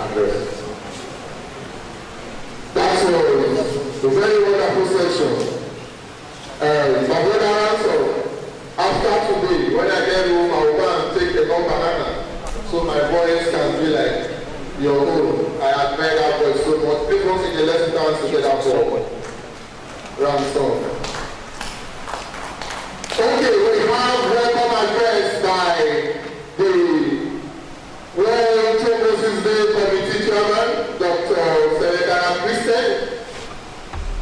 Address. That was a very wonderful session. My brother also, after today, when I get home, I will go and take a long banana so my voice can be like your own. I admire that voice so much. Please once in the lesson dance together for ransom. Okay, we have welcome address by the World Thrombosis Day Committee Chairman, Dr. Selekara Christian.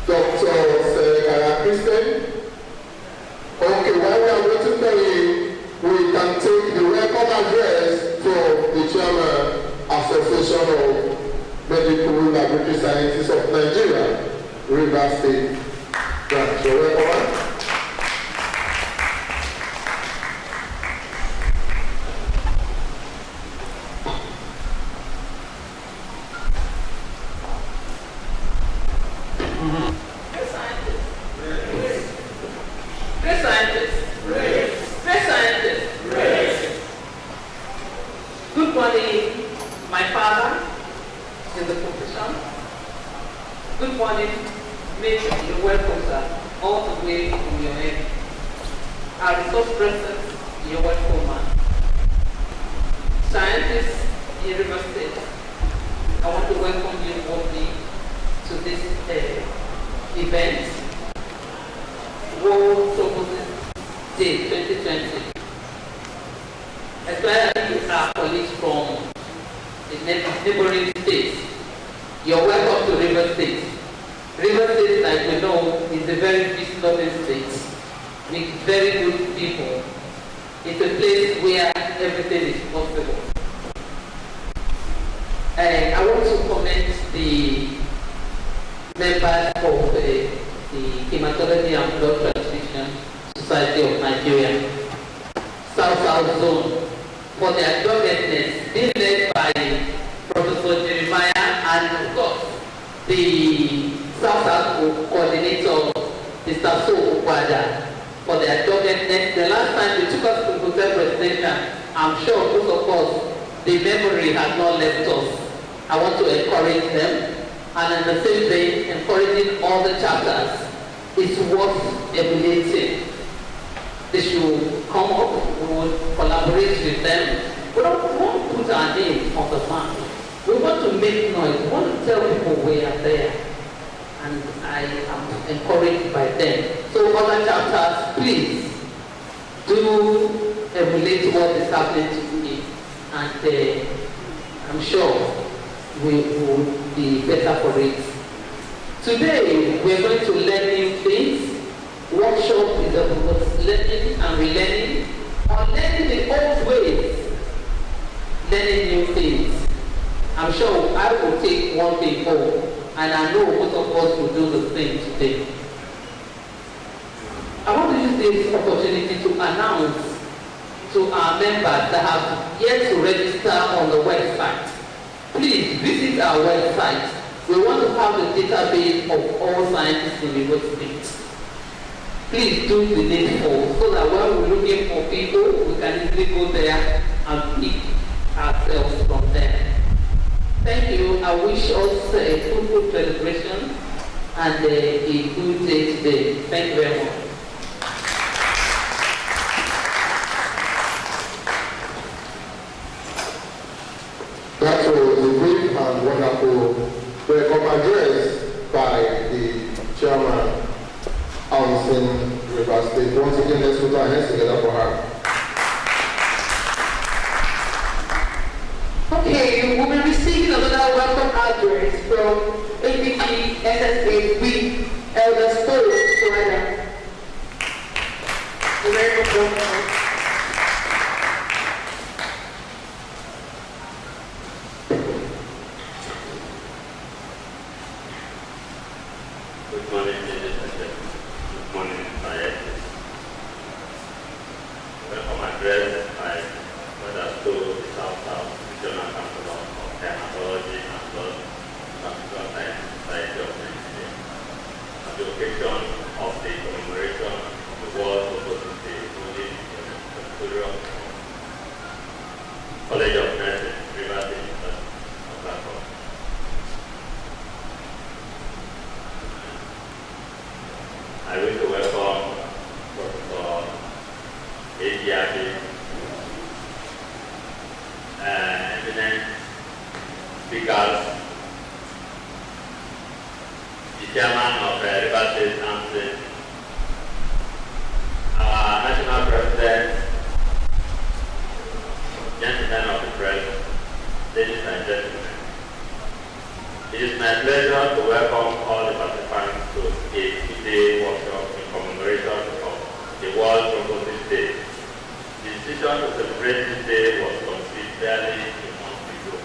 Dr. Selekara Christian. Okay, while we are waiting for you, we can take the welcome address from the Chairman, Association of Medical Laboratory Scientists of Nigeria, River State Branch. You're welcome. HAEMATOLOGY and Blood Transfusion Society of Nigeria, South Zone, for their doggedness, being led by Professor Jeremiah and, of course, the South coordinator, Mr. So Ukwada, for their doggedness. The last time they took us to hotel presentation, I'm sure most of us, the memory has not left us. I want to encourage them, and in the same way, encouraging all the chapters is worth emulating. They should come up, we will collaborate with them. We don't want to put our name on the map. We want to make noise. We want to tell people we are there. And I am encouraged by them. So other chapters, please do emulate what is happening today. And I'm sure we will be better for it. Today, we are going to learn new things. Workshop is about learning and relearning, or learning in old ways, learning new things. I'm sure I will take one thing home, and I know most of us will do the same today. I want to use this opportunity to announce to our members that have yet to register on the website. Please visit our website. We want to have a database of all scientists in the state. Please do the needful so that when we're looking for people, we can easily go there and pick ourselves from there. Thank you. I wish us a fruitful celebration and a good day today. Thank you very much. That was a brief and wonderful welcome address by the chairman of River State. Once again, let's put our hands together for her. Okay, we'll be receiving another welcome address from HBTSSN with Elder Story. Very much welcome. Good morning, ladies and gentlemen. Good morning, scientists. Welcome address by Brother Stowe, the South Regional Council of HAEMATOLOGY and Blood Transfusion Society of Nigeria, on the occasion of the commemoration of the World Thrombosis Day, holding in the speakers, the chairman of River State Council, our national president, gentlemen of the press, ladies and gentlemen. It is my pleasure to welcome all the participants to a two-day workshop in commemoration of the World Thrombosis Day. The decision to celebrate this day was conceived barely a month ago.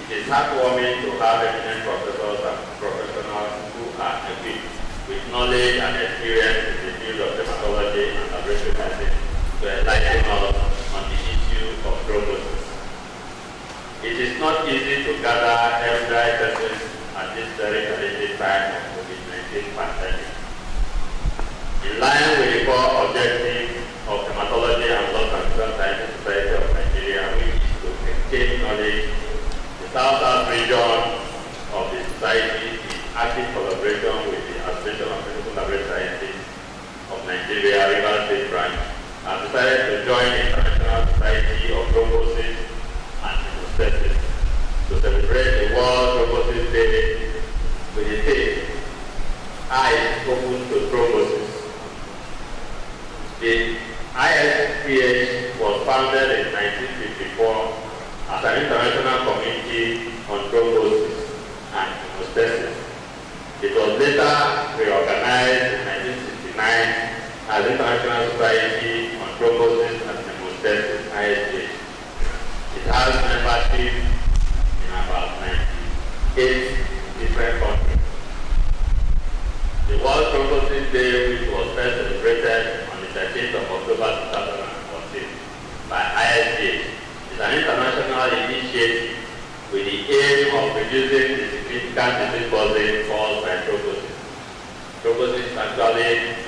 It is heartwarming to have eminent professors and professionals who are equipped with knowledge and experience in the field of hematology and laboratory medicine to enlighten us on the issue of thrombosis. It is not easy to gather elderly persons at this very challenging time of COVID-19 pandemic. In line with the core objective of Hematology and Blood Transfusion Sciences Society of Nigeria, which is to exchange knowledge, the South region of the society, in active collaboration with the Association of Medical Laboratory Scientists of Nigeria, River State Branch, has decided to join the International Society of Thrombosis and Hemostasis to celebrate the World Thrombosis Day with the theme, Eyes Open to Thrombosis. The ISPH was founded in 1954 as an international committee on thrombosis and hemostasis. It was later reorganized in 1969 as International Society on Thrombosis and Hemostasis, ISPH. It has membership in about 98 different countries. The World Thrombosis Day, which was first celebrated on the 13th of October 2014 by ISPH, is an international initiative with the aim of reducing the significant disease burden caused by thrombosis. Thrombosis is actually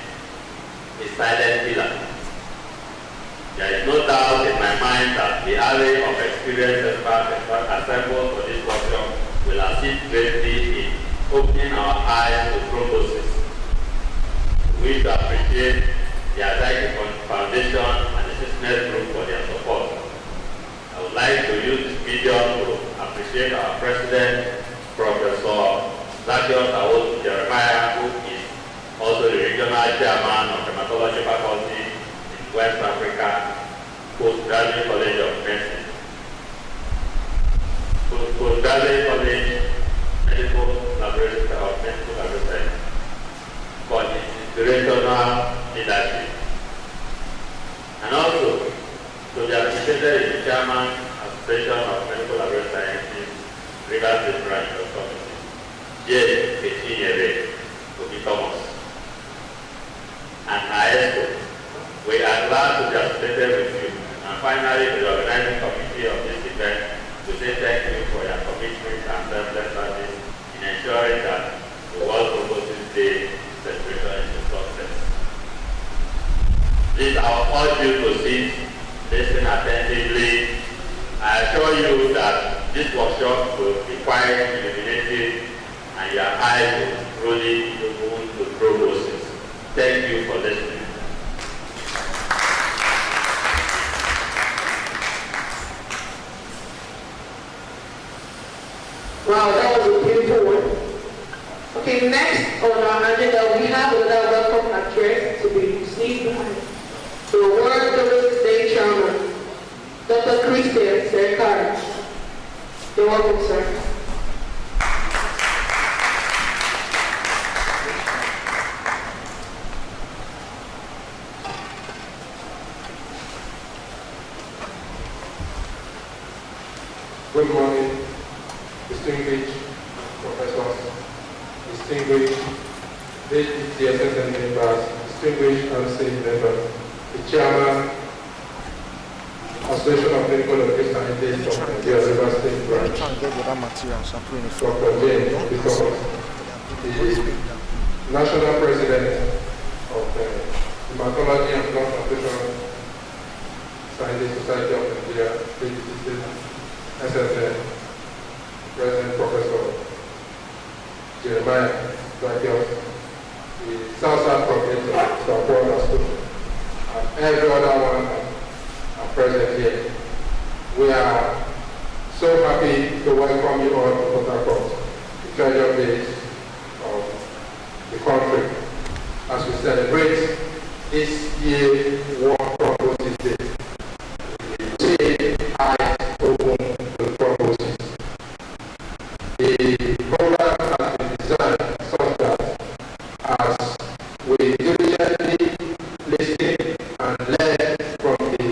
a silent killer. There is no doubt in my mind that the array of experienced experts assembled for this workshop will assist greatly in opening our eyes to thrombosis. We wish to appreciate the Anxiety Foundation and the Citizens Group for their support. I would like to use this medium to appreciate our President, Professor Zacchaeus Jeremiah, who is also the Regional Chairman of the Hematology Faculty in West Africa, Postgraduate College of Medicine. Postgraduate College Medical Laboratory Science for its inspirational leadership. And also to be appreciated is the Chairman Association of Medical Laboratory Scientists, River State Branch of Committee, J. Ketinyere Obi Thomas, and AESCO. We are glad to be associated with you. And finally, to the organizing committee of this event, we say thank you for your commitment and selfless service in ensuring that the World Thrombosis Day celebration is a success. Please, I urge you to sit, listen attentively. I assure you that this workshop will be quite illuminating and your eyes will truly open to thrombosis. Thank you for listening. Wow, that was a beautiful one. Okay, next on our agenda, we have another welcome address to be received by the World Thrombosis Day Chairman, Dr. Christian Serkar. You're welcome, sir. Good morning, distinguished professors, distinguished HBTSSN members, distinguished unsafe members, the chairman, Association of Medical Laboratory Scientists of Nigeria, River State Branch, Dr. James Obi Thomas, the National President of the Hematology and Blood Transfusion Scientists Society of Nigeria, HBTSSN, President Professor Jeremiah Zacchaeus, the South Coordinator, Mr. Paul Aston, and every other one are present here. We are so so happy to welcome you all to Port Harcourt, the treasure base of the country, as we celebrate this year World Thrombosis Day. The team eyes open to thrombosis. The program has been designed such that as we diligently listen and learn from the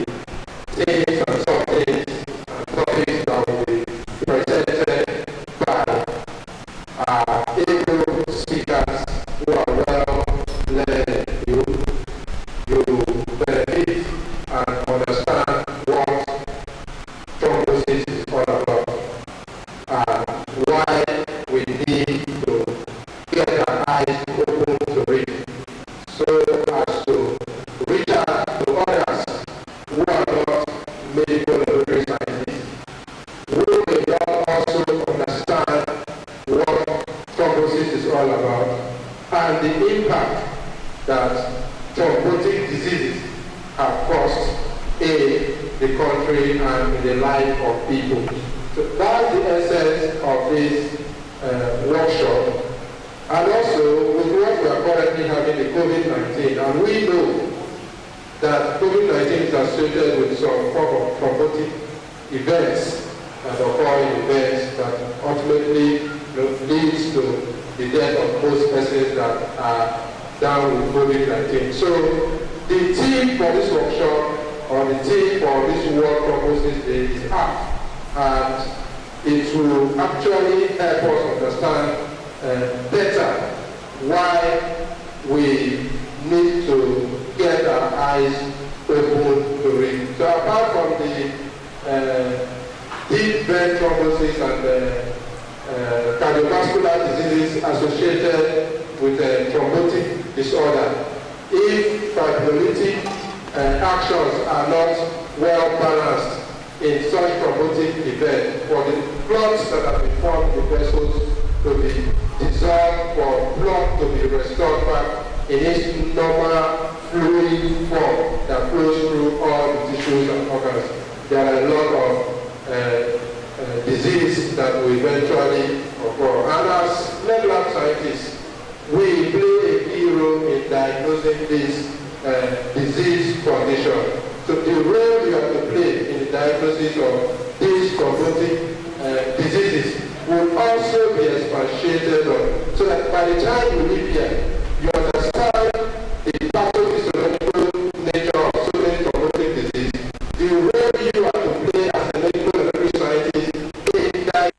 things and subjects and topics that will be presented by our able speakers who are well learned, you benefit and understand what thrombosis is all about and why we need to get our eyes open to it, so as to reach out to others who are not medical laboratory scientists, who may not also understand what thrombosis is all about and the impact that thrombotic diseases have caused in the country and in the life of people. So that's the essence of this workshop. And also, with what we are currently having, the COVID-19, and we know that COVID-19 is associated with some form of thrombotic events and occurring events that ultimately leads to the death of most persons that are down with COVID-19. So the theme for this workshop, or the theme for this World Thrombosis Day, is ACT, and it will actually help us understand better why we need to get our eyes open to it. So apart from the deep vein thrombosis and cardiovascular diseases associated with thrombotic disorder, if fibrinolytic actions are not well balanced in such thrombotic event, for the clots that have been formed in the vessels to be dissolved, for blood to be restored back in its normal fluid form that flows through all the tissues and organs. There are a lot of disease that will eventually occur. And as med lab scientists, we play a key role in diagnosing this disease condition. So the role you have to play in the diagnosis of these thrombotic diseases will also be expatiated on, so that by the time you leave here, you understand the pathophysiological nature of so many thrombotic disease, the role you have to play as a medical laboratory scientist in diagnosing.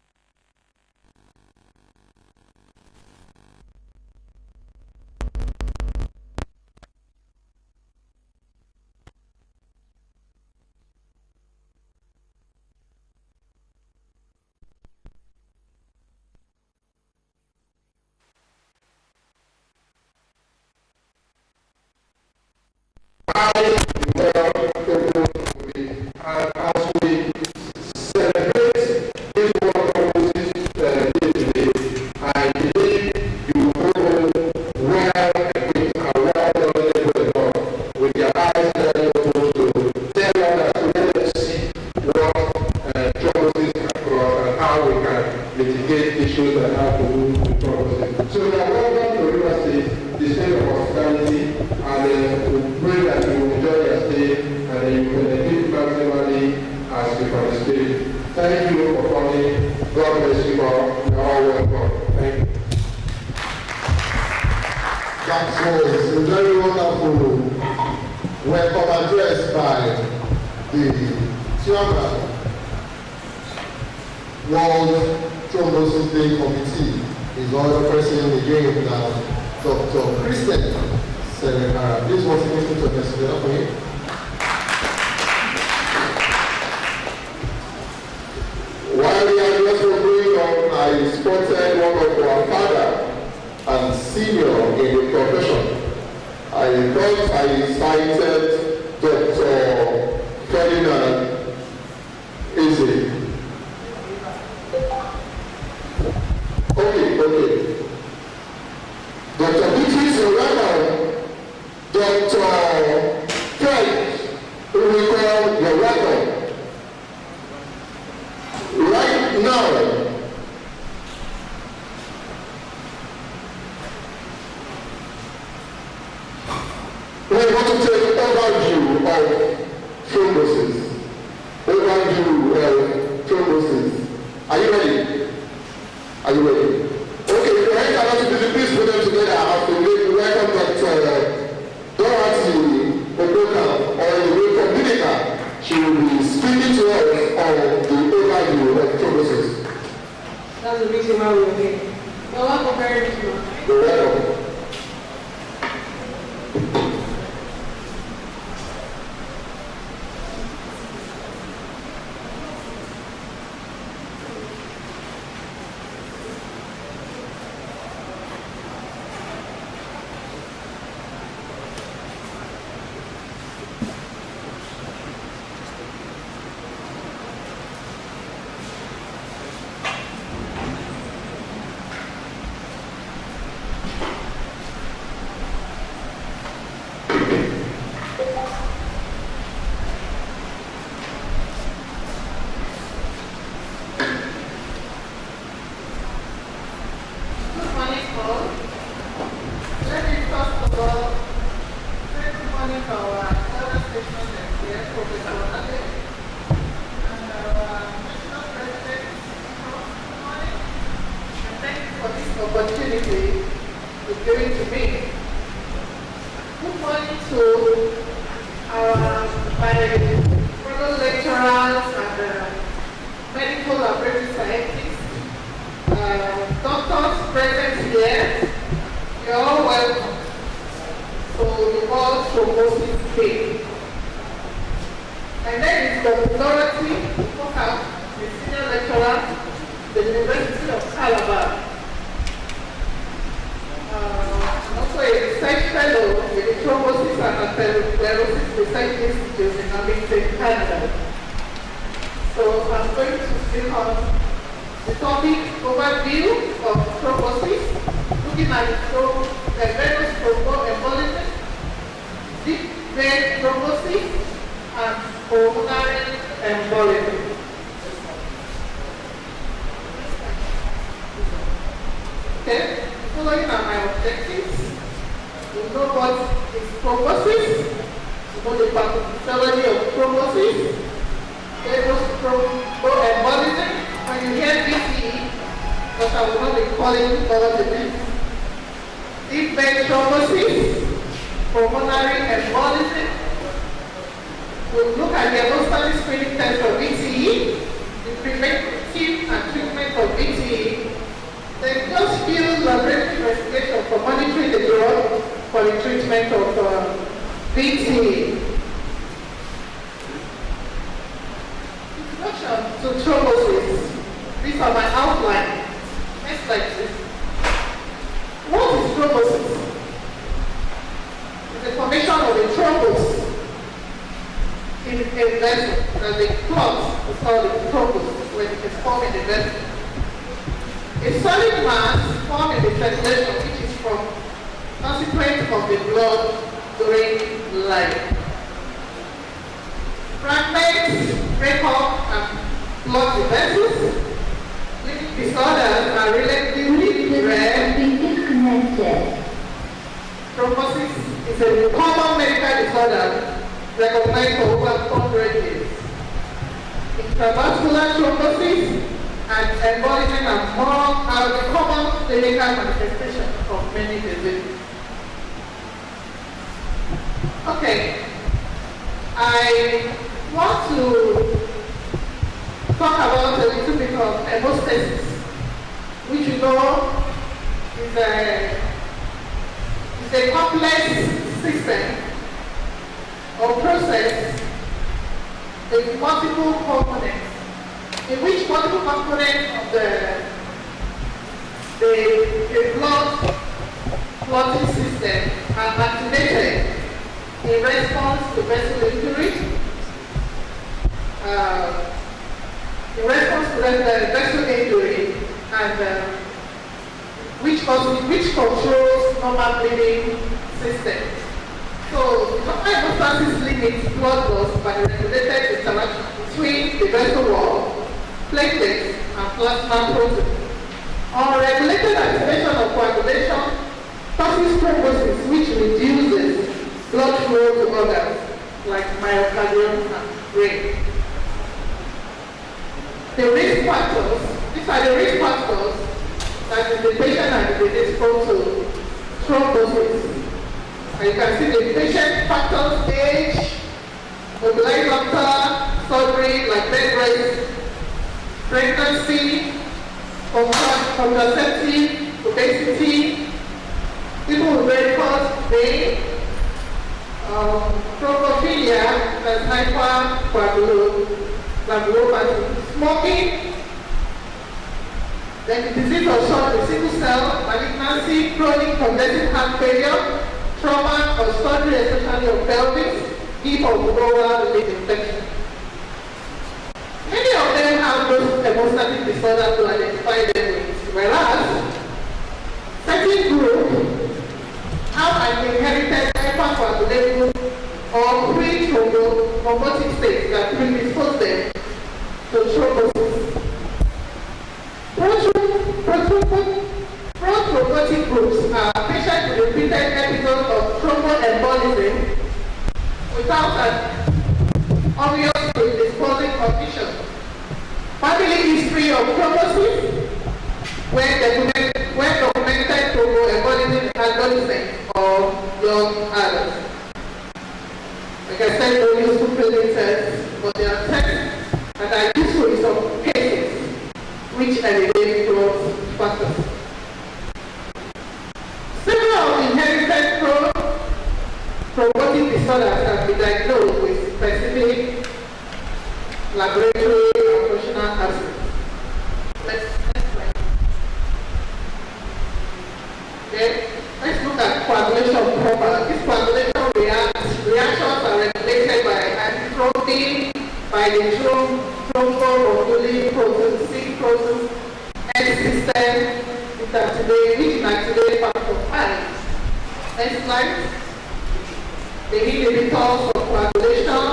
And as we celebrate this World Thrombosis Day today, I believe you will well equipped and well knowledgeable enough with your eyes very open to tell others, to let them see what thrombosis can cause and how we can mitigate issues that have to do with thrombosis. So we are welcome to River State, the state of hospitality, and we pray that you will enjoy your stay and you will benefit maximally as you participate. Thank you for coming. God bless you all. You are all welcome. Thank you. That was a very wonderful welcome address by the chairman, World Thrombosis Day Committee. His other person again, Dr. Kristen. Please once again put your hands together for him. While the address was going on, I spotted one of our father and senior in the profession. I thought I cited Dr. Ferdinand Eze. Okay. Dr. Beatrice Orano, Dr. Fred, who we call the Reverend. Right Now, we want to take overview of thrombosis. Overview of thrombosis. Are you ready? Are you ready? Okay, if your hands are not busy, please put them together. I have to welcome Dr. Dorothy Odoka, or the way from Unica. She will be speaking to us on the overview of thrombosis. That's the reason why we're here. Well, welcome very much. You're welcome. Opportunity is given to me. Good morning to my fellow lecturers and medical laboratory scientists, doctors present here. You're all welcome to the World Thrombosis Day. My name is Dr. Dorothy Odoka, the senior lecturer at the University of Calabar. Also a research fellow with the Thrombosis and Atherosclerosis Research Institute in Hamilton, Canada. So I'm going to speak on the topic overview of thrombosis, looking at the venous thromboembolism, deep vein thrombosis, and pulmonary embolism. Okay. Following are my objectives. You know what is thrombosis, you know the pathophysiology of thrombosis, venous thromboembolism. When you hear VTE, because I will not be calling all the names. Deep vein thrombosis, pulmonary embolism. We'll look at the hemostatic screening test for VTE, the preventive and treatment of VTE. Then just few laboratory investigation for monitoring the drug for the treatment of VTE. Introduction to thrombosis. These are my outline. Next slide, please. What is thrombosis? It's the formation of a thrombus in a vessel, and the clot is called a thrombus when it is formed in the vessel. A solid mass formed in the circulation, which is from consequence of the blood during life. Fragments break up and block the vessels. Lipid disorders are relatively rare. Thrombosis is a common medical disorder recognized for over 400 years. Intravascular thrombosis and embolism are the common clinical manifestation of many diseases. Okay, I want to talk about a little bit of hemostasis, which you know is a complex system or process with multiple components, in which multiple components of the blood clotting system are activated in response to vessel injury, and which controls normal bleeding system. So the hemostasis limits blood loss by regulated interaction between the vessel wall platelets, and plasma protein. Unregulated activation of coagulation causes thrombosis, which reduces blood flow to organs like myocardium and brain. The risk factors, these are the risk factors that the patient and the exposed to thrombosis. And you can see the patient factors: age, mobilized doctor, surgery like bed rest, pregnancy, contraceptive, obesity, people with varicose vein, thrombophilia, that's hypercoagulopathy, smoking, then disease of short sickle cell, malignancy, chronic congestive heart failure, trauma or surgery, especially of pelvis, hip or lower limb infection. Many of them have those hemostatic disorders to identify them with, whereas certain groups have an inherited hypercoagulable or pre-thrombotic state that predispose them to thrombosis. Pro-thrombotic groups are patients with repeated episodes of thromboembolism without an obvious predisposing condition. Family history of thrombosis, when documented thromboembolism in adolescents or young adults. Like I said, we use 2 prelim tests, but there are tests that are useful in some cases which elevate growth factors. Several inherited thrombotic disorders have been diagnosed with specific laboratory and functional aspects. Next slide. Okay, let's look at coagulation proper. These coagulation reactions are regulated by antithrombin, by the thromboembolic protein, C protein, N system, which inactivate factor 5. Next slide. The inhibitors of coagulation.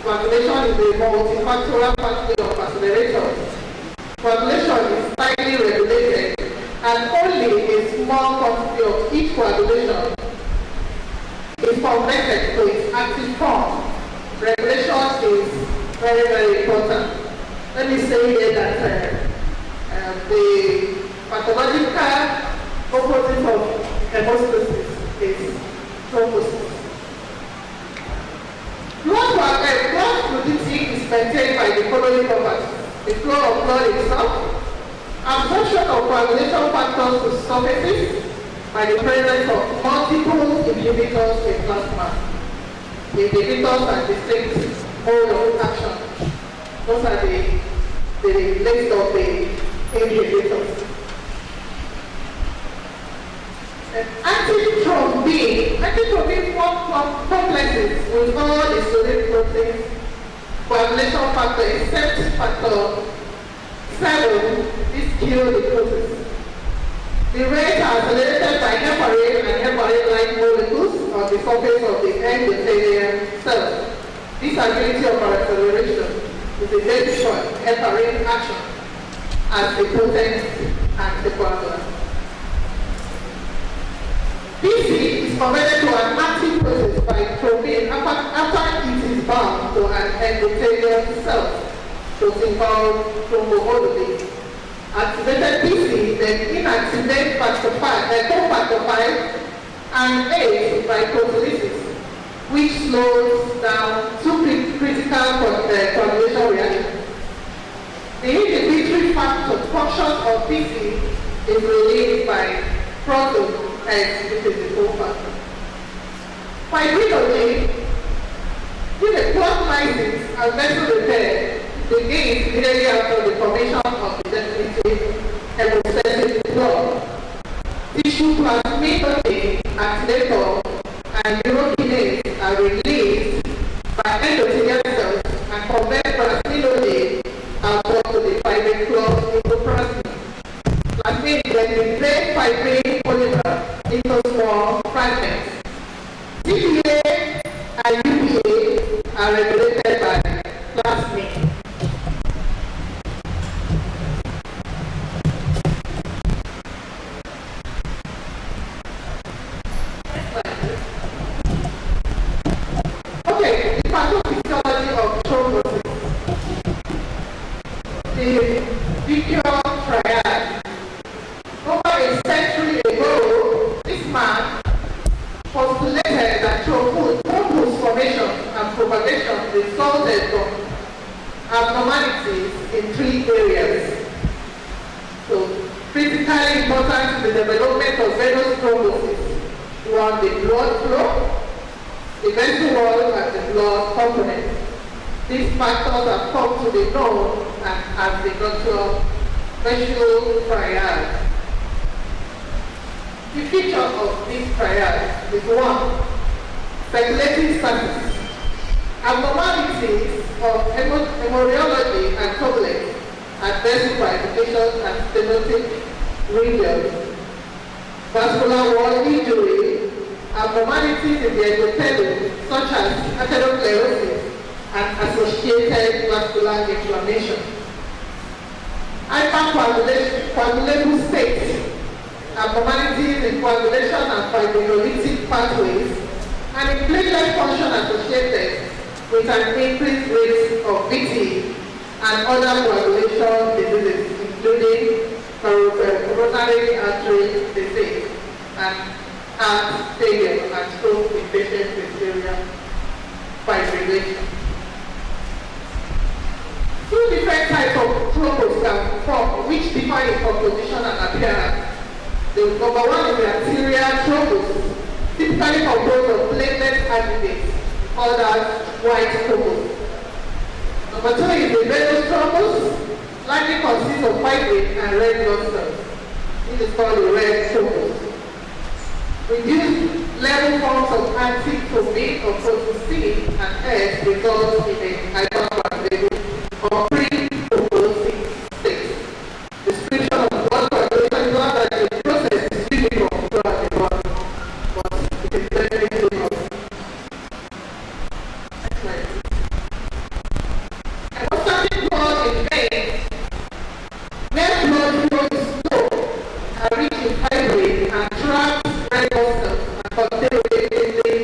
Coagulation is a multifactorial pathway of accelerators. Coagulation is tightly regulated, and only a small quantity of each coagulation is converted to its active form. Regulation is very, very important. Let me say here that the pathological opposite of hemostasis is thrombosis. Blood fluidity is maintained by the following properties: the flow of blood itself, absorption of coagulation factors to surfaces by the presence of multiple inhibitors in plasma. The inhibitors are distinct mode of action. Those are the list of the inhibitors. Antithrombin form complexes with all the solid proteins, coagulation factor except factor 7 is kill the process. The rates are accelerated by heparin and heparin-like molecules on the surface of the endothelial cells. This ability of acceleration is the basis for heparin action as a potent anticoagulant. PC is converted to an active process by thrombin after it is bound to an endothelial cell, protein called thromboembolic. Activated PC then inactivate cofactor 5 and aids by proteolysis, which slows down 2 critical coagulation reactions. The inhibitory function of PC is released by protein X, which is the cofactor. Fibrinogen, with the clot lysis and vessel repair, begins immediately after the formation of the definitive hemostatic clot. Tissue plasminogen, activator, and urokinase are released by endothelial cells and convert plasminogen out of the fibrine clot into plasmin. Plasmin then break fibrine polymer into small fragments. CPA and UPA are regulated by plasmin. the Victor triad. Over a century ago, this man postulated that thrombus formation and propagation resulted from abnormalities in 3 areas. So, critically important to the development of venous thrombosis were the blood flow, the vessel wall, and the blood component. These factors have come to be known as the vessel triad. The feature of this triad is 1. Circulating status. Abnormalities of hemorrhagic and turbulence at vessel bifurcation and stenotic region. Vascular wall injury, abnormalities in the endothelin such as atherosclerosis and associated vascular inflammation. Hypercoagulable state, abnormalities in coagulation and fibrinolytic pathways, and in platelet function associated with an increased rate of VT and other coagulation diseases, including coronary artery disease and heart failure and stroke in patients with serious fibrillation. 2 different types of thrombus can form, which differ in composition and appearance. The number 1 is the arterial thrombus, typically composed of platelet aggregates, called as white thrombus. Number 2 is the venous thrombus, largely consists of fibrate and red blood cells. This is called the red thrombus. Reduced level forms of antithrombin or protein C and S result in a hypercoagulable or pre-thrombotic state. Description of blood coagulation is not that the process is uniform throughout the body, but it is very difficult. Next slide. Hemostatic blood in veins, where blood flow is slow and rich in fibrate and traps red blood cells and contain relatively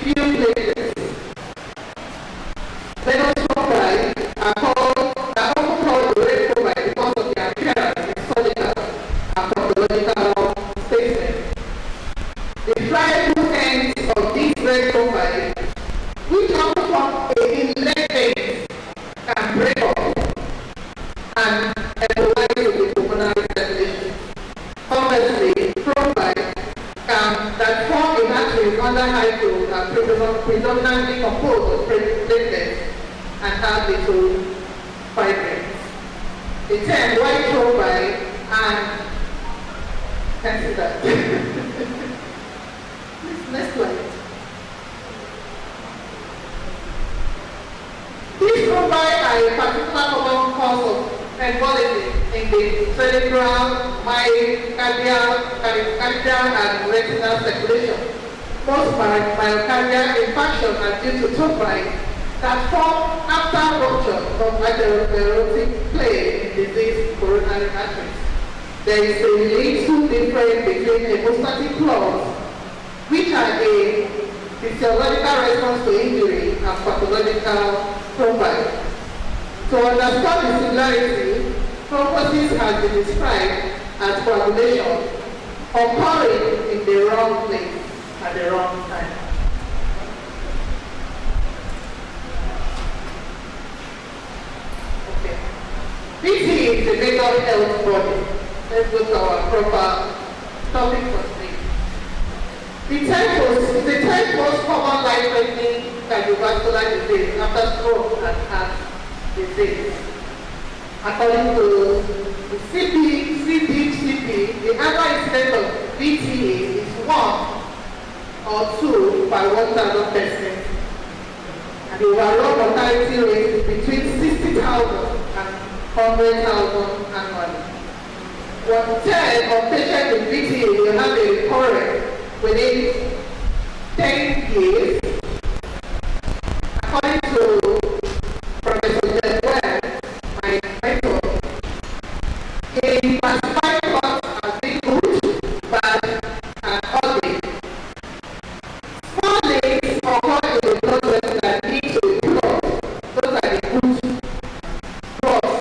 few platelets. Venous thrombi are often called red thrombi because of their appearance in surgical and pathological statements. The friable ends of these red thrombi, which often form inlet veins, can break up and embolize with the pulmonary circulation. Conversely, thrombi that form in arteries under high flow are predominantly composed of platelets and have little fibrate. The term white thrombi and can see that. Next slide. These thrombi are a particular common cause of embolism in the cerebral, myocardial, and retinal circulation. Most myocardial infarction are due to thrombi that form after rupture of atherosclerotic plaque in diseased coronary arteries. There is a little difference between hemostatic clots, which are a physiological response to injury, and pathological thrombi. To understand the similarity, thrombosis has been described as coagulation occurring in the wrong place at the wrong time. Okay. VT is a major health body. Let's go to our proper topic for today. The 10th most common life-threatening cardiovascular disease after stroke and heart disease. According to the CDC, the annual incidence of VTE is 1 or 2 per 1,000 persons. And the overall mortality rate is between 60,000 and 100,000 annually. 1/10 of patients with VTE will have a recurrence within 10 years. According to Professor Jedwell, my mentor, he classified us as being good, bad, and ugly. Small leaks occur in the blood vessels that lead to a clot. Those are the good clots.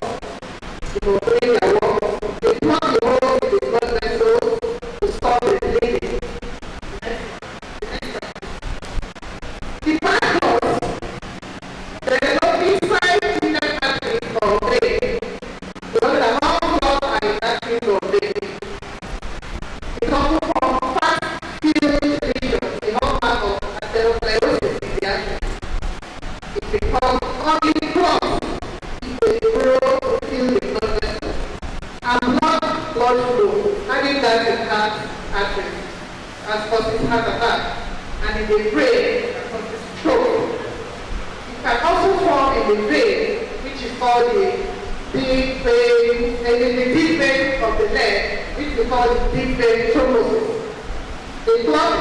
the brain, stroke. It can also form in the vein, which is called the deep vein, and in the deep vein of the leg, which is called the deep vein thrombosis. The blood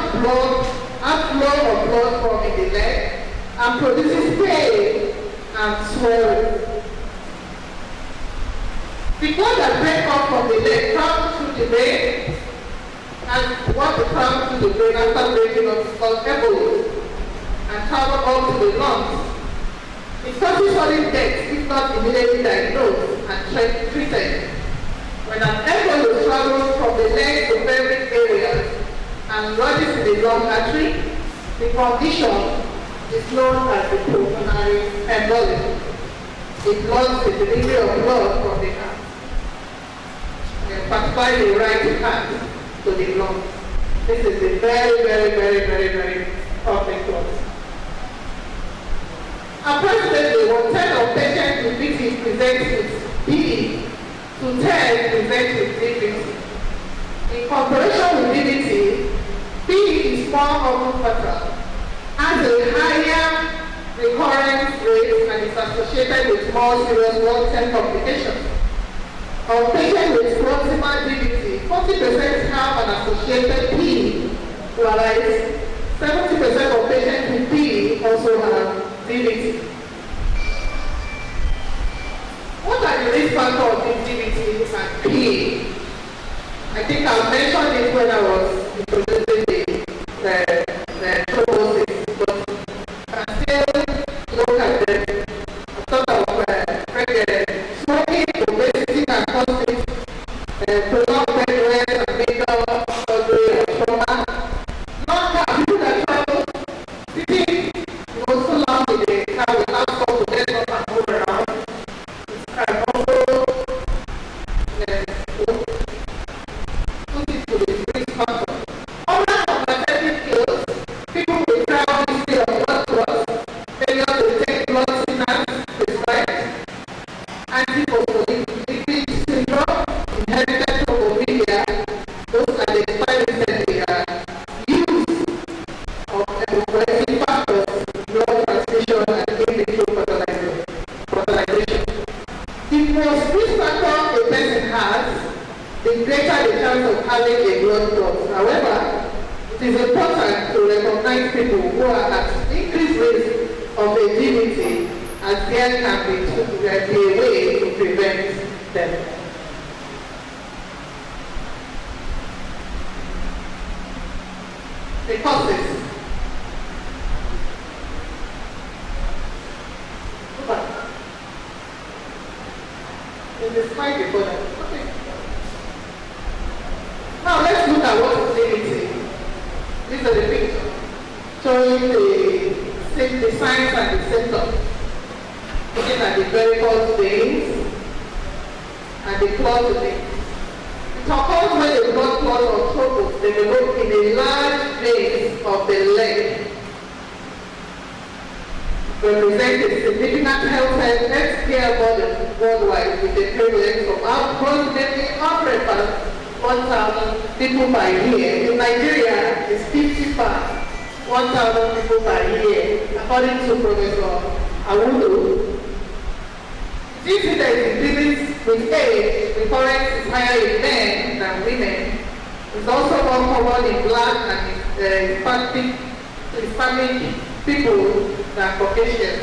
outflow of blood from the leg and produces pain and swelling. The blood that breaks off from the leg travels through the vein, and what it travels through the brain after breaking off is called emboli, and travels up to the lungs. It causes sudden death if not immediately diagnosed and treated. When an emboli travels from the leg to pelvic areas and lodges in the lung artery, the condition is known as the pulmonary embolism. It blocks the delivery of blood from the heart, particularly the right heart, to the lungs. This is a very complex process. Approximately 1/10 of patients with BT present with PE to 10 present with DVT. In comparison with DVT, PE is more often fatal, has a higher recurrence rate, and is associated with more serious long-term complications. Of patients with proximal DVT, 40% have an associated PE, whereas 70% of patients with PE also have DVT. What are the risk factors in DVT and PE? I think I mentioned it when I was introducing the thrombosis, but I still look at them. I thought of smoking, obesity, and causes prolonged bed rest and mental surgery and trauma. Not people that travel sitting so long in the car without stop to get up and move around. It can also put it to the risk factor. Other compensating skills, people with crowd history of blood clots, failure to take blood thinners prescribed, antiphospholipid syndrome, inherited thrombophilia, those identified recently are use of evaporative factors, blood transfusion, and in vitro fertilization. The most risk factor a person has, the greater the chance of having a blood clot. However, it is important to recognize people who are at increased risk of a DVT, as there can be a way to prevent them. The causes. In the slide before that. Okay. Now let's look at what is DVT. These are the pictures showing the signs and the symptoms. Looking at the varicose veins and the clot veins. It occurs when the blood clot or thrombus develop in a large vein of the leg. Represent a significant healthcare burden worldwide with a prevalence of approximately 1,000 people per year. In Nigeria, it's 50 per 1,000 people per year, according to Professor Awudu. This incidence increases with age. Recurrence is higher in men than women. It's also more common in Black and Hispanic people than Caucasians.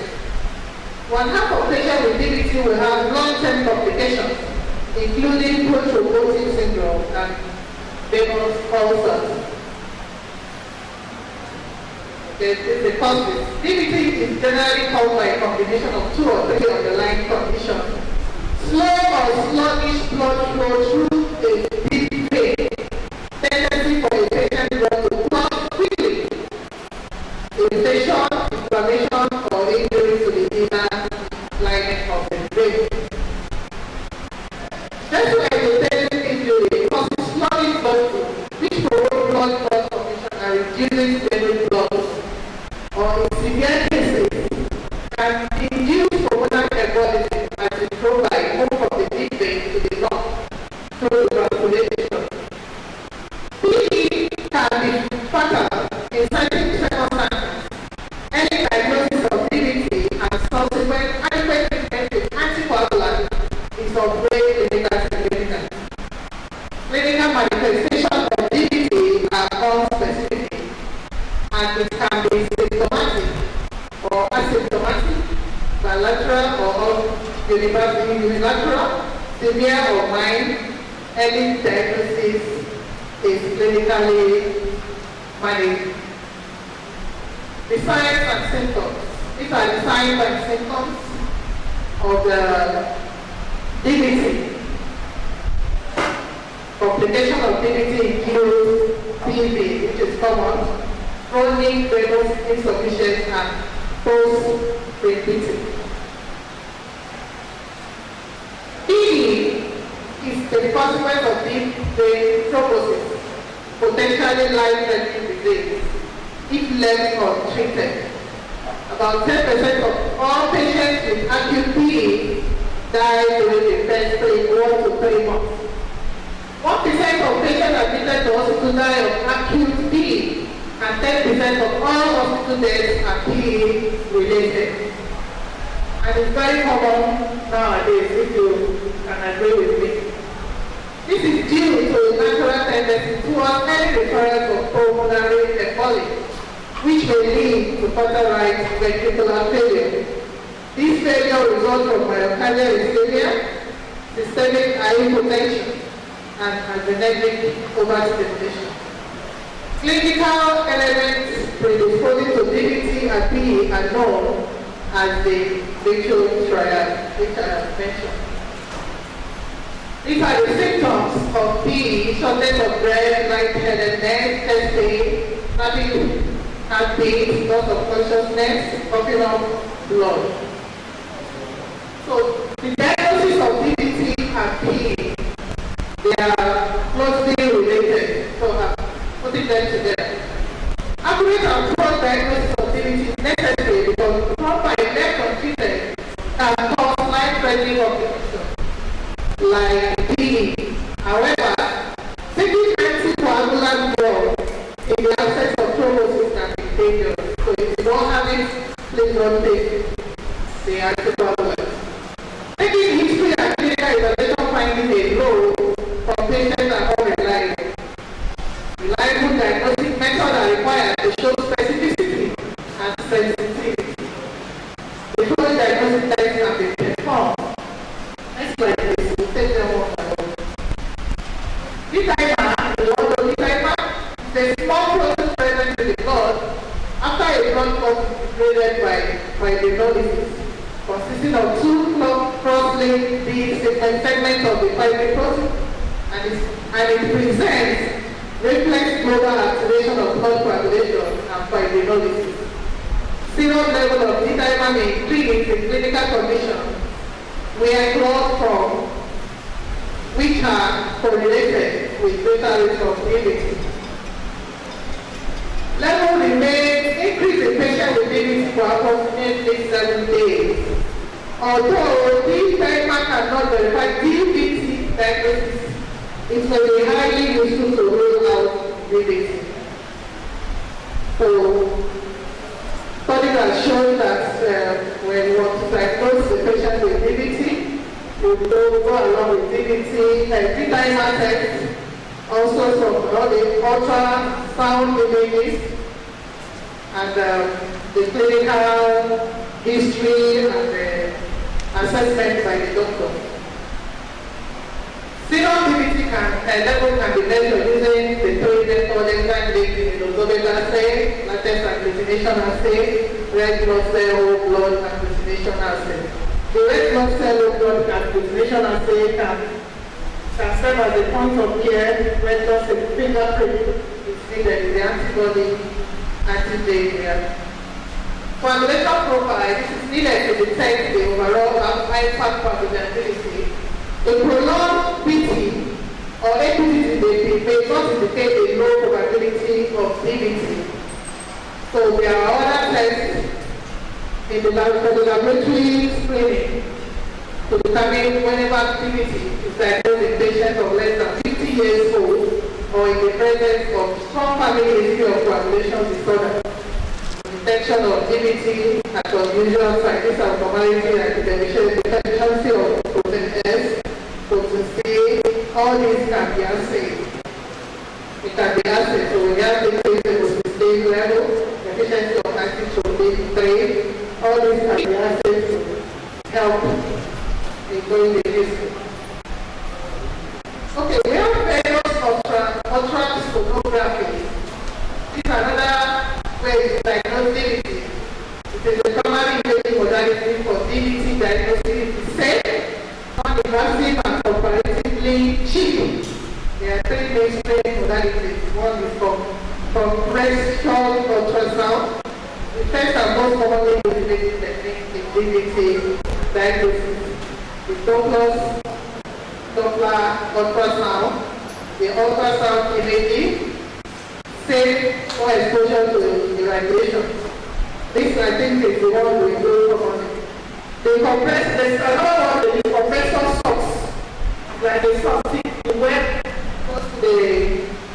1/2 of patients with DVT will have long-term complications, including post-thrombotic syndrome and venous ulcers. The causes. DVT is generally caused by a combination of 2 or 3 underlying conditions. Slow or sluggish blood flow through a deep vein, tendency for a patient blood to clot quickly, irritation, inflammation, or injury to the inner lining of the vein. Gastroenteritis injury causes sluggish blood flow, which promotes blood clot formation and reduces venous blood, or in severe cases can induce pulmonary embolism as it provide move from the deep vein to the lung. unilateral, severe or mild, early diagnosis is clinically managed. The signs and symptoms. These are the signs and symptoms of the DVT. Complication of DVT include PV, which is common, chronic venous insufficiency, and post-pregnancy. PV is the consequence of deep vein thrombosis, potentially life-threatening disease, if left untreated. About 10% of all patients with acute PE die during the first 1 to 3 months. 1% of patients admitted to hospital die of acute PE, and 10% of all hospital deaths are PE related. And it's very common nowadays, if you can agree with me. This is due to a natural tendency towards early recurrence of pulmonary emboli, which may lead to further right ventricular failure. This failure results from myocardial ischemia, systemic hypotension, and adrenergic overstimulation. Clinical elements predisposing to DVT and PE are known as the Mitchell triad, which I have mentioned. These are the symptoms of PE: shortness of breath, lightheadedness, chest pain, rapid heartbeat, loss of consciousness, coughing up blood. So the diagnosis of DVT and PE, they are closely related, so I'm putting them together. Accurate and full diagnosis of DVT is necessary because proper left untreated can cause life-threatening complications like PE. However, taking anticoagulant drugs in the absence of thrombosis can be dangerous. So if you don't have it, please don't take the anticoagulant. Taking history and clinical evaluation finding a low from patients are unreliable. Reliable diagnostic methods are required to show specificity and sensitivity. The following diagnostic tests can be performed. Next slide, please. We'll take them one by one. D-dimer, the one D-dimer, the small protein present in the blood after a blood clot is graded by the hemolysis, consisting of two cross-linked bead segments of the fibrous protein, and it presents reflex global activation of blood coagulation and fibrinolysis. Serum level of D-dimer may increase in clinical conditions where clots form, which are correlated with greater risk of DVT. Level remains increased in patients with DVT for approximately 7 days. Although D-dimer cannot verify DVT diagnosis, it may be highly useful to rule out DVT. So, studies have shown that when you want to diagnose the patient with DVT, you go along with DVT, D-dimer test, also from all the ultrasound images, and the clinical history and the assessment by the doctor. Serum DVT level can be measured using the 3-method enzyme linked in the nosological assay, latex agglutination assay, red blood cell blood agglutination assay. The red blood cell blood agglutination assay can serve as a point of care when just a fingerprint is needed, the antibody antigen. Coagulation profile, this is needed to detect the overall impact coagulability. A prolonged PT or APT may not indicate a low probability of DVT. So there are other tests in the laboratory screening to determine whenever DVT is diagnosed in patients of less than 50 years old or in the presence of strong family history of coagulation disorder. Detection of DVT at unusual sites, this abnormality and the deficiency of protein S, protein C, all these can be assayed. It can be assayed. So we have the protein level, deficiency of anti-protein 3, all these can be assayed to help going to be useful. Okay, we have various ultrasonography. This is another way to diagnose DVT. It is a primary imaging modality for DVT diagnosis. It is safe, non-invasive, and comparatively cheap. There are three mainstream modalities. One is compressed ultrasound. The first and most commonly used imaging technique in DVT diagnosis. The Doppler ultrasound, the ultrasound imaging, safe for exposure to irradiation. This, I think, is the one we do commonly. There's another one, the compressor socks, like the sock stick, the web goes to the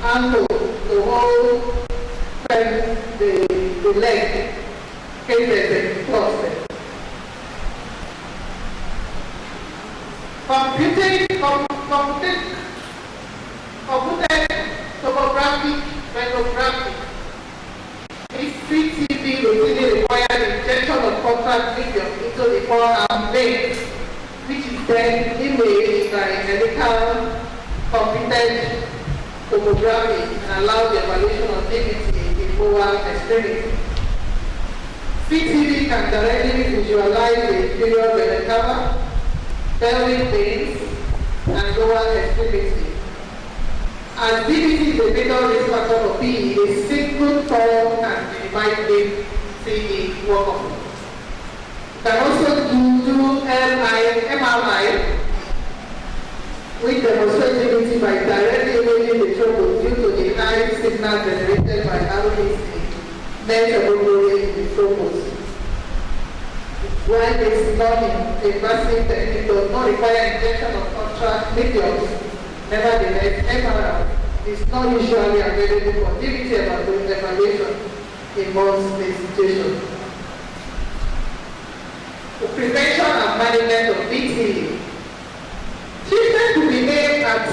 ankle, the whole the leg, in case there's a clot there. Computed tomographic radiography. This CTV routinely requires injection of contrast medium into the forearm vein, which is then imaged by medical computed tomography and allows the evaluation of DVT in lower extremity. CTV can directly visualize the inferior vena cava, pelvic veins, and lower extremity. As DVT is a major risk factor for PE, a single tone can minimize DVT workup. You can also do MRI, which demonstrates DVT by directly imaging the thrombus due to the high signal generated by RBC, measurable in the thrombus. While this non-invasive technique does not require injection of contrast mediums, nevertheless, MRI is not usually available for DVT evaluation in most institutions. The prevention and management of VTE. Treatment could be aimed at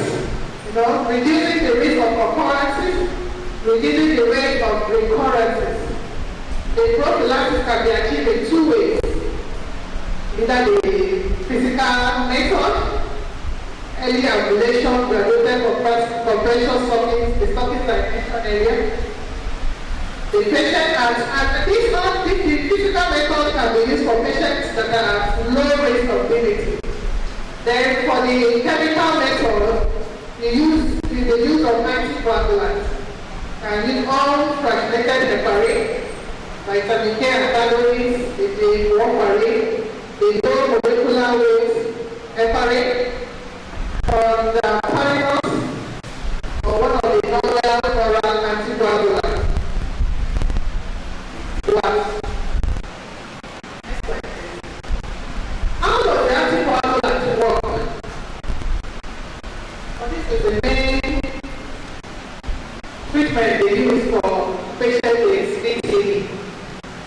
reducing the risk of occurrences, reducing the rate of recurrences. The prophylaxis can be achieved in two ways. Either the physical method, early ambulation, graduated compression stockings, the stockings I mentioned earlier. The patient and the physical method can be used for patients that are low risk of DVT. Then for the chemical method, the use of anticoagulants. And use all fractionated heparin, vitamin K and calories, the warfarin, the low molecular weight heparin, or the Pyros, or one of the novel oral anticoagulants. How does the anticoagulant work? Well, this is the main treatment they use for patients with VTE.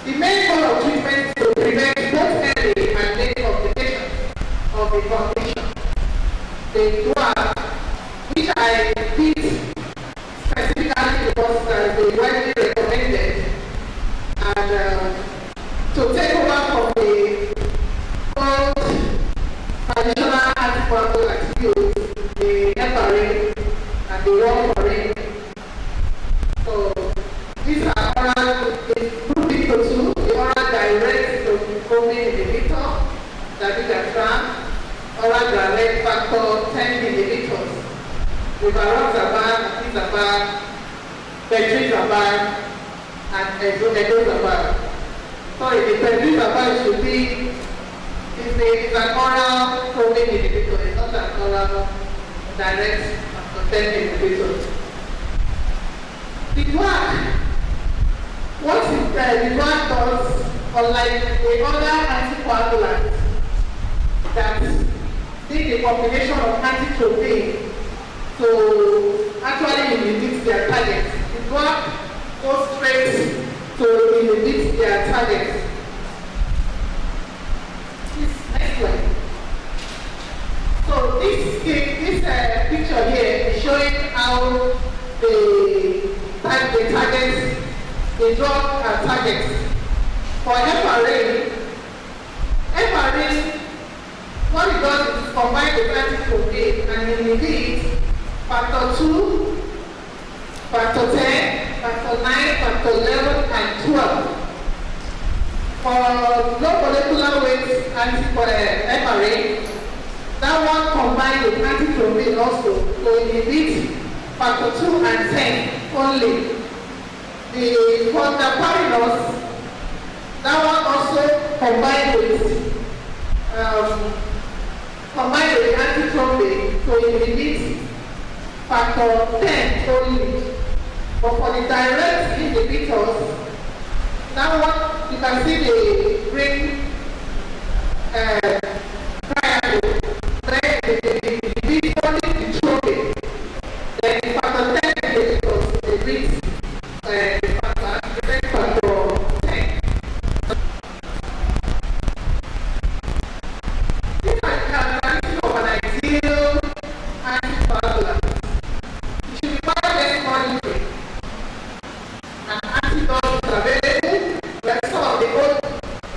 The main goal of treatment is to prevent both early and late complications of the condition. The drug, which I picked specifically because they widely recommended, and to take over from the old traditional anticoagulants used, the heparin and the warfarin. So these are oral, improving to two, the oral direct protein inhibitor, dabigatran, oral direct factor 10 inhibitors, rivaroxaban, apixaban, petrixaban, and edoxaban. Sorry, the petrixaban should be, it's an oral protein inhibitor, it's not an oral direct factor 10 inhibitor. The drug, what the drug does, unlike the other anticoagulants that need a combination of antitropin to actually inhibit their target, the drug goes straight to inhibit their target. Next one. So this picture here is showing how the targets, the drug are targets. For heparin, what it does is combined with antitrophin and inhibit factor 2, factor 10, factor 9, factor 11, and 12. For low molecular weight anti-heparin, that one combined with antitrophin also to inhibit factor 2 and 10 only. The fondaparinose, that one also combined with antitrophin to inhibit factor 10 only. But for the direct inhibitors, that one you can see the green triangle, where they inhibit only the trophin. Then the factor 10 inhibitors, they reach the factor 10. This is a characteristic of an ideal anticoagulant. It should require less monitoring. An antidote is available, where some of the old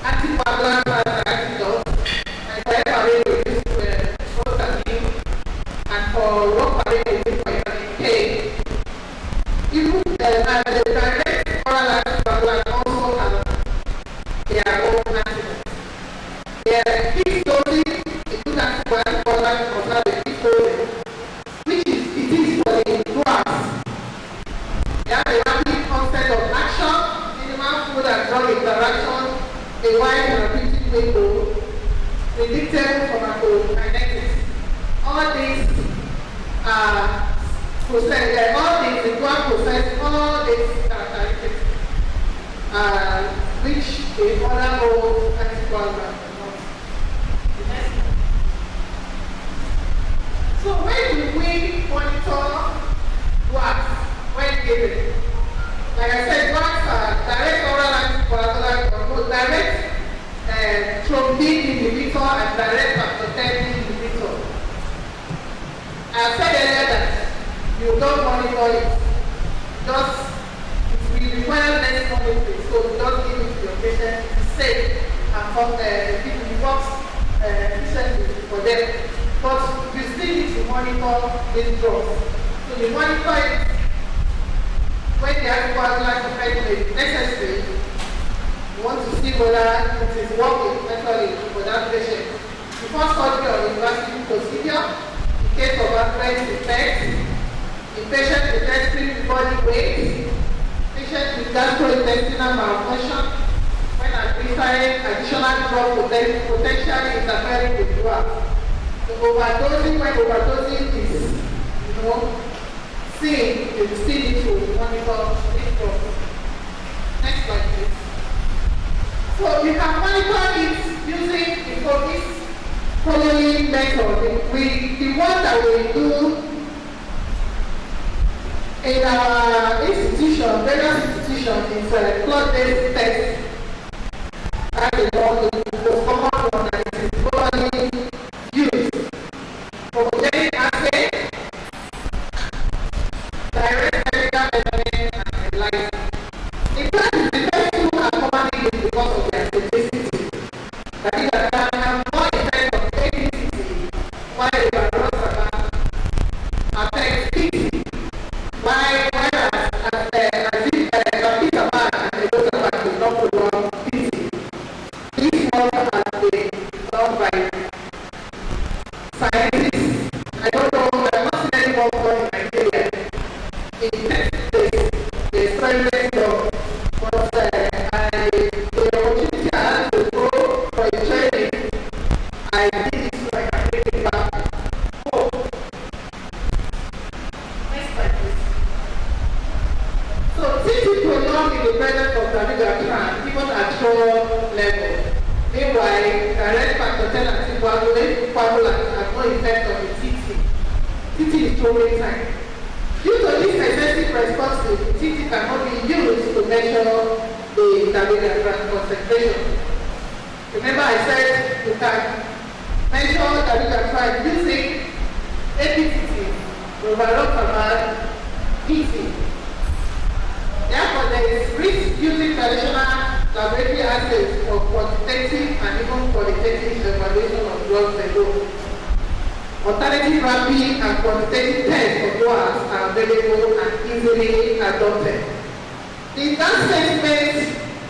anticoagulants are antidotes, and for heparin we use prostatin, and for warfarin we use vitamin K. Even the direct oral anticoagulant also have their own antidotes. Their fixed dosing, a good anticoagulant must have a fixed dosing, which is for the drugs. They have a rapid onset of action, minimal food and drug interaction, a wide therapeutic window, predictable pharmacokinetics. All these the drug possess all these characteristics, which the other old anticoagulants do not. So when do we monitor drugs when given? Like I said, drugs are direct oral anticoagulant or both direct trophin inhibitor and direct factor 10 inhibitor. I said earlier that you don't monitor it. Just it will require less monitoring, so you don't give it to your patient. It's safe and it works efficiently for them. But you still need to monitor these drugs. So you monitor it when the anticoagulant effect may be necessary. You want to see whether it is working actually for that patient. Before surgery or invasive procedure, in case of adverse effects, in patient with extreme body weight, patient with gastrointestinal malfunction, when administering additional drug potentially interfering with drugs. The overdosing, when overdosing is, seen, you still need to monitor this drugs. Next slide, please. So you can monitor it using the following method. The one that we do in our institution, various institutions, is a blood-based test. That is the most common one that is commonly used. Progenic assay, direct medical measurement, and ELISA. In fact, the first two are commonly used because of their simplicity. That is, that can have more effect on ethnicity, while the affects pity. Whereas Apitaban and Edotaban do not prolong pity. These models have been done by scientists. I don't know, I'm not seeing any more in Nigeria. In the experiments of but the opportunity I had to go for a training, I did it so I can take it back home. Next slide, please. So TT prolonged in the presence of dabigatran, even at low level. Meanwhile, direct factor 10 anticoagulants have no effect on the TT. TT is throwing time. Due to this excessive response, the TT cannot be used to measure the dabigatran concentration. Remember I said you can measure dabigatran using APTT, overall PT. Therefore, there is risk using traditional laboratory assays for quantitative and even qualitative evaluation of drugs alone. Alternative rapid and quantitative tests for DOAs are available and easily adopted. The last statement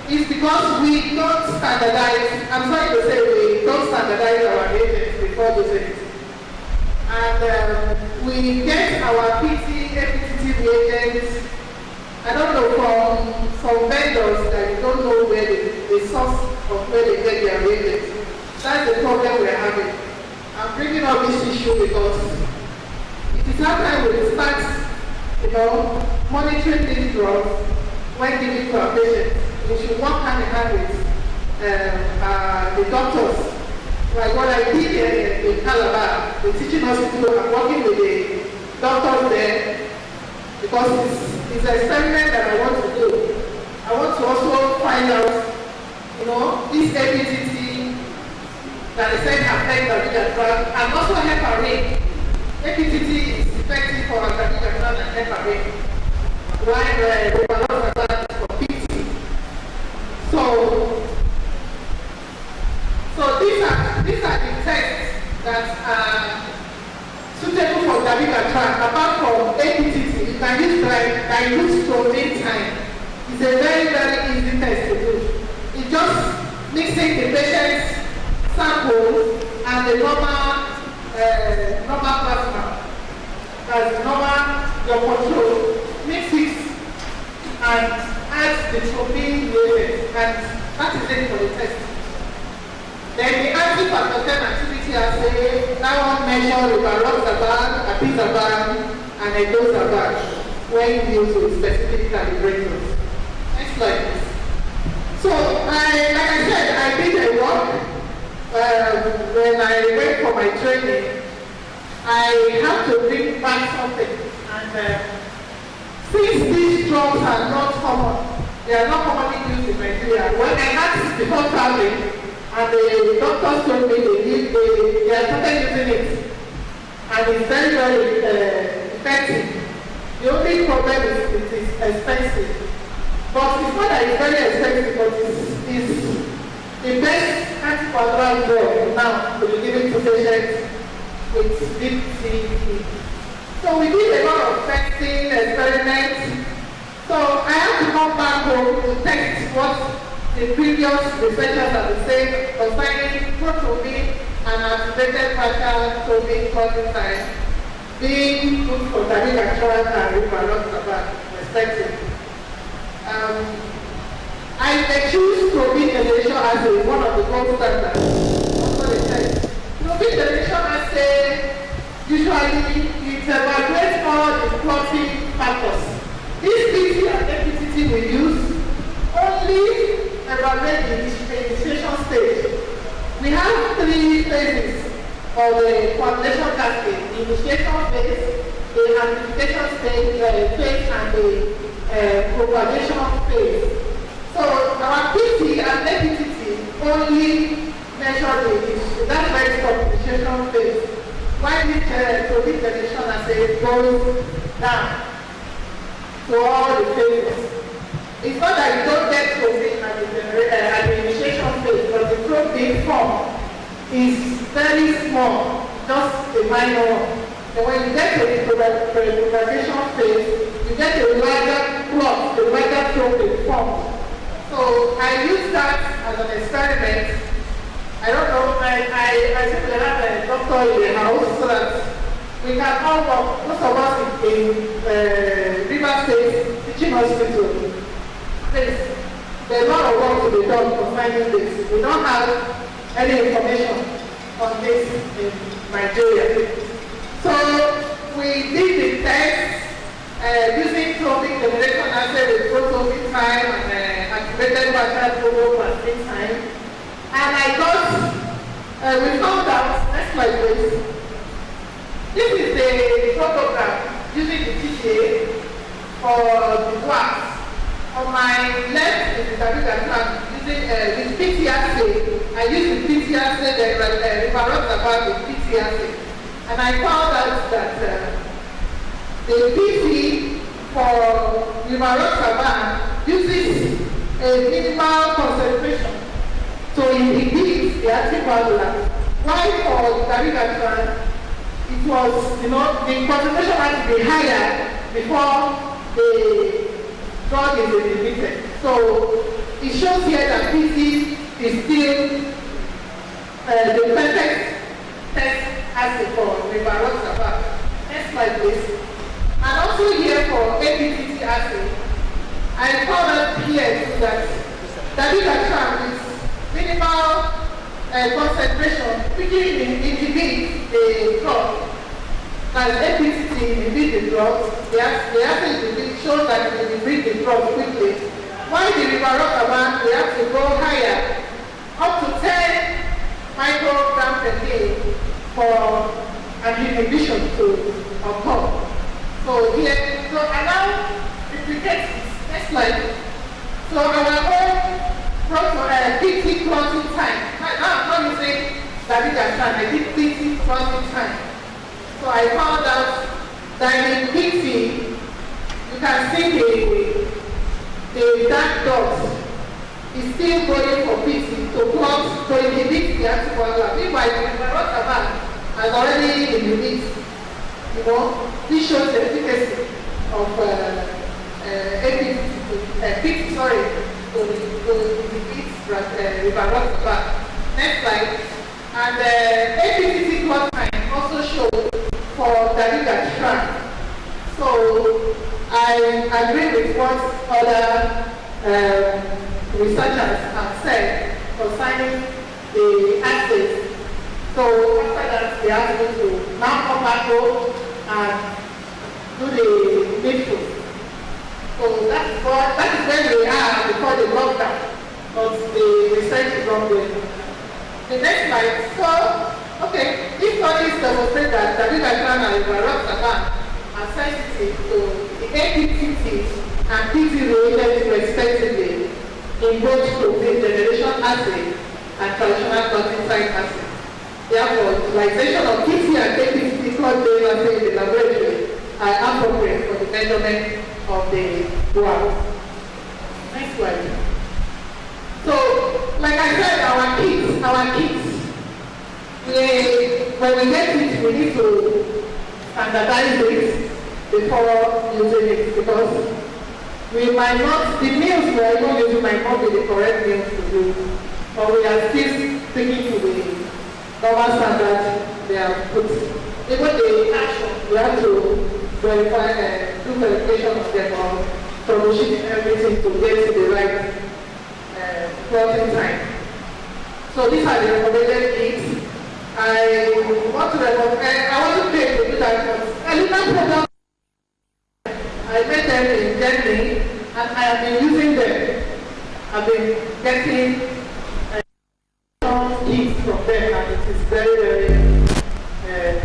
is because we don't standardize, I'm sorry to say we don't standardize our agents before dosage. And we get our PT, APTT reagents, I don't know, from some vendors that you don't know where the source of where they get their reagents. That's the problem we're having. I'm bringing up this issue because it is our time we start, monitoring these drugs when giving to our patients. We should work hand in hand with the doctors. Like what I did in Calabar, the teaching hospital, I'm working with the doctors there because it's an experiment that I want to do. I want to also find out, this APTT that is said affect the drug and also heparin. APTT is effective for the drug and heparin, while the is for PT. So these are the tests that are suitable for dabigatran. Apart from APTT, you can use dilute thrombin time. It's a very, very easy test to do. It's just mixing the patient's sample and the normal plasma. That's normal, your control. Mix it and add the thrombin reagent, and that is it for the test. Then the anti-pathogenic activity assay, that one measures rivaroxaban, apixaban, and edoxaban when used with specific calibrators. Next slide, please. So, like I said, I did a work when I went for my training. I had to bring back something, and since these drugs are not common, they are not commonly used in Nigeria. When I asked before traveling, and the doctors told me they are started using it, and it's very, very effective. The only problem is it is expensive. But it's not that it's very expensive, but it's the best anticoagulant drug now to be given to patients with deep CEP. So we did a lot of testing, experiments. So I have to come back home to test what the previous researchers have said concerning prothrombin and activated partial thrombin clotting time being good for dabigatran and rivaroxaban, respectively. I choose thrombin generation assay, one of the gold standards. Also the test. Thrombin generation assay usually it evaluates all the clotting factors. This PT and APTT we use only evaluate the initiation stage. We have 3 phases of the coagulation cascade: the initiation phase, the amplification phase, and the propagation phase. So our PT and APTT only measure that right of initiation phase. While the thrombin generation assay goes down to all the phases. It's not that you don't get thrombin at the initiation phase, but the thrombin form is very small, just a minor one. And when you get to the propagation phase, you get a larger clot, the larger thrombin form. So I use that as an experiment. I don't know, I think we have a doctor in the house so that we can all work, most of us in River State Teaching Hospital. There's a lot of work to be done concerning this. We don't have any information on this in Nigeria. So we did the test using thrombin generation assay with prothrombin time and activated partial thrombin time. And I got, we found out, next slide please. This is the photograph using the TTA for the wax. On my left is the dabigatran using with PTSA. I use the PTSA, the rivaroxaban with PTSA. And I found out that the PT for rivaroxaban uses a minimal concentration to inhibit the anticoagulant. While for dabigatran, was, the concentration had to be higher before the drug is inhibited. So it shows here that PT is still the perfect test assay for rivaroxaban. Next slide, please. And also here for APTT assay, I found out here that dabigatran is minimal concentration, quickly inhibits the drug. As APTT inhibits the drug, the assay shows that it inhibits the drug quickly. While the rivaroxaban, we have to go higher, up to 10 micrograms per day for an inhibition to occur. So here, and now replicate next slide. So our own PT crossing time. Now I'm not using dabigatran, I did PT crossing time. So I found out that in PT, you can see the dark dots is still going for PT to inhibit the anticoagulant. Meanwhile, the rivaroxaban has already inhibited. This shows the efficacy of PT, to inhibit rivaroxaban. Next slide. And APTT clock time also shows for dabigatran. So I agree with what other researchers have said concerning the assays. So after that, they asked me to now come back home and do the needful. So that is where we are before the lockdown, but the research is ongoing. The next slide. So, okay, these studies demonstrate that dabigatran and rivaroxaban are sensitive to the APTT and PT reagents respectively in both protein generation assay and traditional plasticide assay. Therefore, utilization of PT and APTT clot-based assay in the laboratory are appropriate for the measurement of the graph. Next slide. So, like I said, our kits, when we get it, we need to standardize it before using it, because we might not, the meals we are even using might not be the correct meals to use, but we are still sticking to the normal standards they are put. Even the action, we have to verify, do verification of them or troubleshooting everything to get the right closing time. So these are the recommended kits. I want to pay to do that, but a little program. I made them in Germany, and I have been using them. I've been getting kits from them, and it is very, very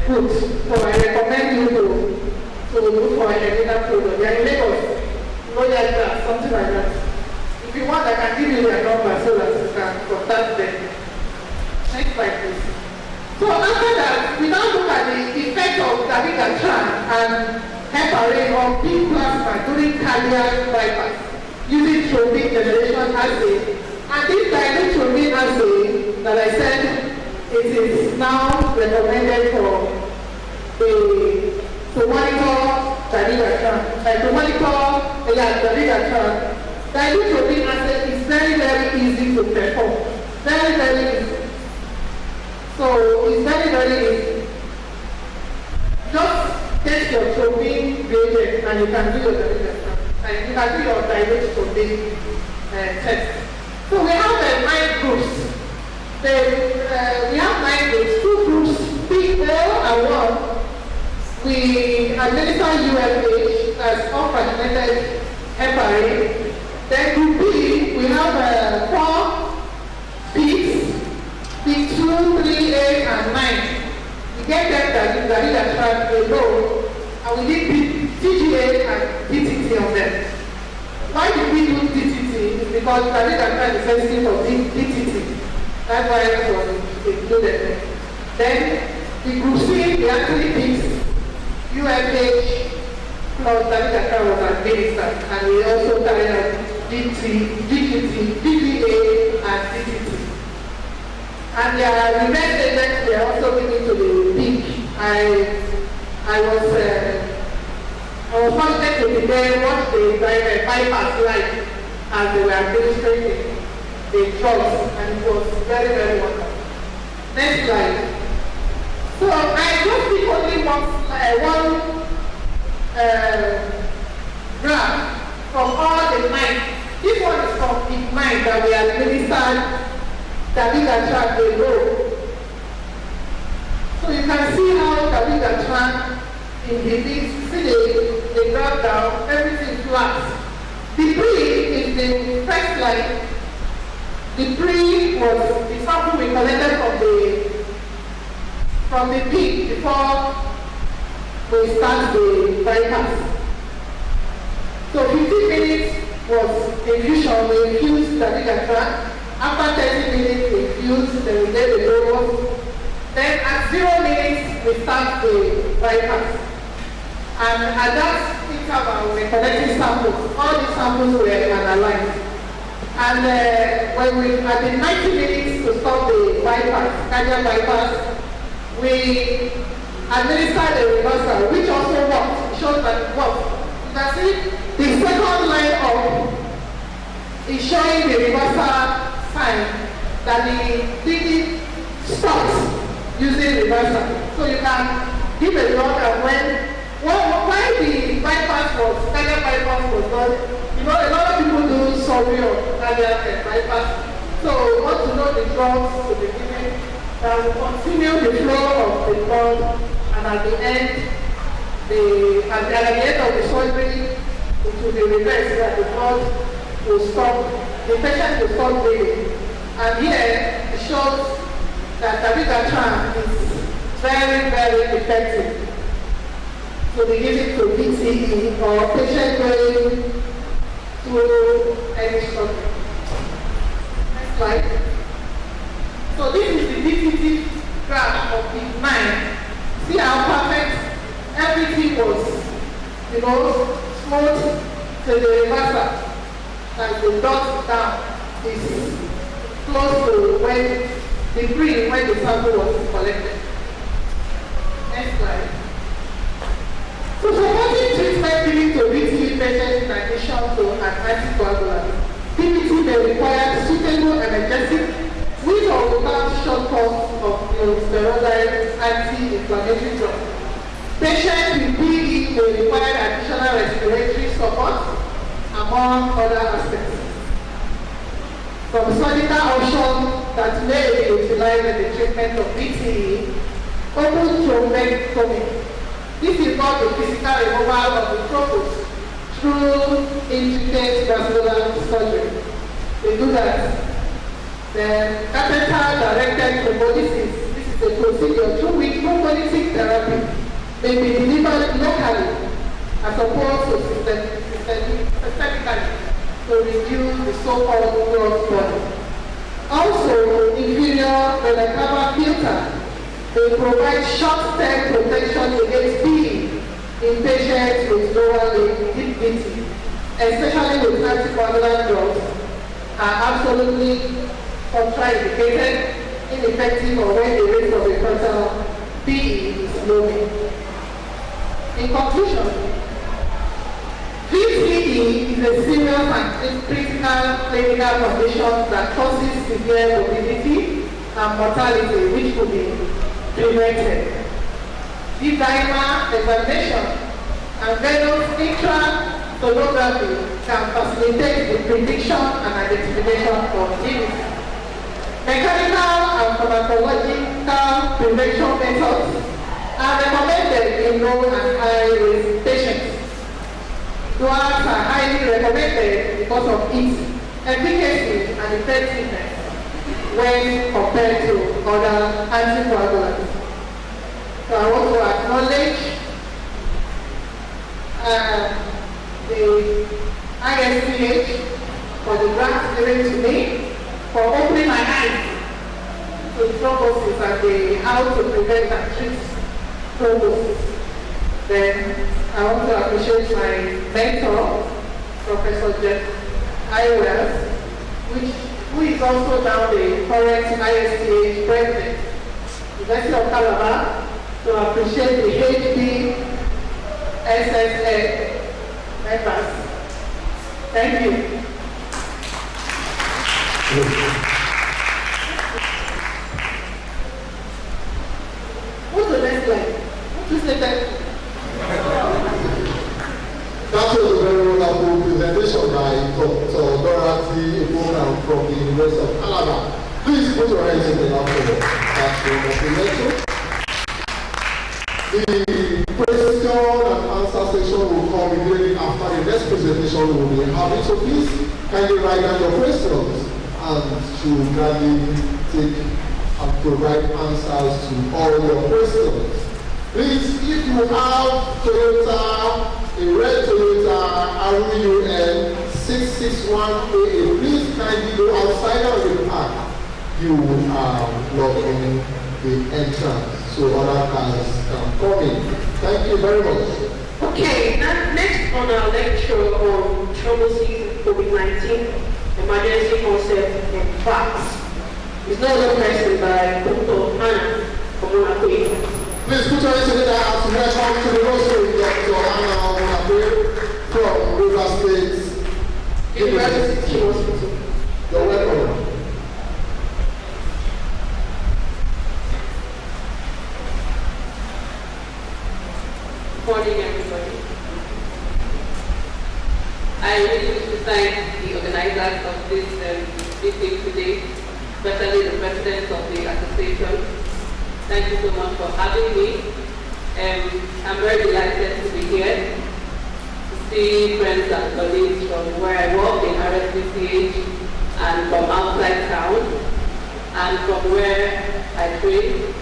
good. So I recommend you to look for a little program. They are in Lagos, Royal, something like that. If you want, I can give you their number so that you can contact them. Next slide, please. So after that, we now look at the effect of dabigatran and heparin on big plasma during cardiac bypass using thrombin generation assay. And this dilute thrombin assay that I said, it is now recommended to monitor dabigatran. Dabigatran. Dilute thrombin assay is very, very easy to perform. Very, very easy. So it's very, very easy. Just get your thrombin reagent and you can do your dabigatran. And you can do your dilute thrombin test. So we have 9 groups. We have 9 groups. 2 groups, P, O, and 1. We administer UFH as unfragmented heparin. Then group B, we have 4 Ps, P2, 3, 8, and 9. We get them dabigatran alone, and we need TGA and DTT on them. Why did we do DTT? It's because dabigatran is sensitive for DTT. That's why it was included. Then the group C, we actually picked UFH plus dabigatran was administered, and we also carried out DGT, DGA, and DTT. And the reverse agents were also given to the peak. I I was fortunate to be there, watch the bypass live as they were administering the drugs, and it was very, very wonderful. Next slide. So I just pick only one graph from all the 9. This one is from the 9 that we administered dabigatran alone. So you can see how dabigatran inhibits, see the graph down, everything flat. The pre is the first line. The pre was the sample we collected from the peak before we start the bypass. So 15 minutes was infusion, we infused dabigatran. After 30 minutes we infused, then we get the bolus. Then at 0 minutes we start the bypass. And at that interval we're collecting samples. All the samples were analyzed. And when we at the 90 minutes to stop the bypass, cardiac bypass, we administered the reversal, which also worked. It shows that it worked. You can see the second line up is showing the reversal sign that the DD stops using reversal. So you can give a drug, and when the bypass was, cardiac bypass was done, you know, a lot of people do surgery of cardiac bypass. So we want to know the drugs to be given that will continue the flow of the blood, and at the end of the surgery, it will be reversed, that the blood will stop, the patient will stop bleeding. And here it shows that dabigatran is very, very effective. So we give it to BTE or patient going through any surgery. Next slide. So this is the DTT graph of the 9. See how perfect everything was, you know, smooth to the reversal. Like the dot down is close to when the green, when the sample was collected. Next slide. So supporting treatment given to BTE patients in addition to an anticoagulant, DBT may require suitable analgesic with or without short course of steroidal anti-inflammatory drugs. Patients with PE may require additional respiratory support, among other aspects. Some surgical options that may be utilized in the treatment of BTE, open thrombectomy. This involves the physical removal of the thrombus through intricate vascular surgery. They do that. Then catheter-directed thrombosis. This is a procedure through which thrombolytic therapy may be delivered locally as opposed to systemically to reduce the so-called blood burden. Also, inferior vena cava filter. They provide short-term protection against bleeding in patients with lower limb debility, especially with anticoagulant drugs, are absolutely contraindicated, ineffective, or when the rate of a total PE is low. In conclusion, VTE is a serious and critical clinical condition that causes severe morbidity and mortality, which could be prevented. The dimer examination and venous intrasonography can facilitate the prediction and identification of disease. Mechanical and pharmacological prevention methods are recommended in low and high-risk patients. Drugs are highly recommended because of its efficacy and effectiveness when compared to other anticoagulants. So I want to acknowledge the ISPH for the grant given to me for opening my eyes to thrombosis and how to prevent and treat thrombosis. Then I want to appreciate my mentor, Professor Jeff Iwells, who is also now the current ISPH president, University of Calabar, to appreciate the HB HBTSSN members. Thank you. What's the next slide? What is the next? That was a very wonderful presentation by Dr. Dorothy Ebola from the University of Alabama. Please put your hands in the lap for that wonderful lecture. The question and answer section will come immediately after the next presentation we will be having. So please kindly write down your questions and to gladly take and provide answers to all your questions. Please, if you have Toyota, a red Toyota RUN 661AA, please kindly go outside of the park. You are blocking the entrance so other cars can come in. Thank you very much. Okay, now next on our lecture on thrombosis COVID-19 emergency concept and facts is no other person by Dr. Hannah Omonakwe. Please put your hands together as welcome to the rostrum, Dr. Hannah Omonakwe from River State University Hospital. You're welcome. Good morning, everybody. I really wish to thank the organizers of this meeting today, especially the president of the association. Thank you so much for having me. I'm very delighted to be here to see friends and colleagues from where I work in RSPCH and from outside town and from where I train.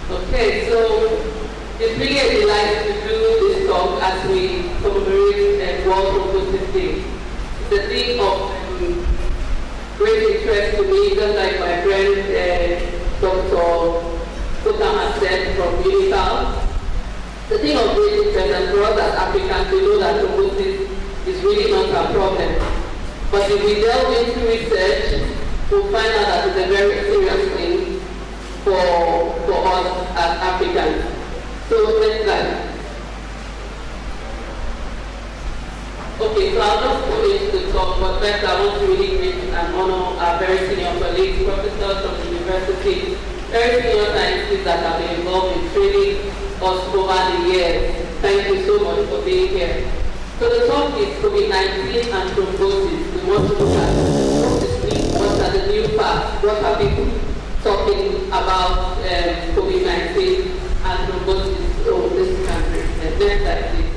Okay, so it's really a delight to do this talk as we commemorate World Thrombosis Day. It's a thing of great interest to me, just like my friend Dr. Sokam has said from UNICAL. The thing of great interest, and for us as Africans, we know that thrombosis is really not a problem. But if we delve into research, we'll find out that it's a very serious thing for us as Africans. So next slide. Okay, so I'll just go into the talk, but first I want to really greet and honor our very senior colleagues, professors from the university, very senior scientists that have been involved in training us over the years. Thank you so much for being here. So the talk is COVID-19 and thrombosis. We want to look at what are the new facts, what are people talking about COVID-19 and thrombosis over this country. Next slide, please.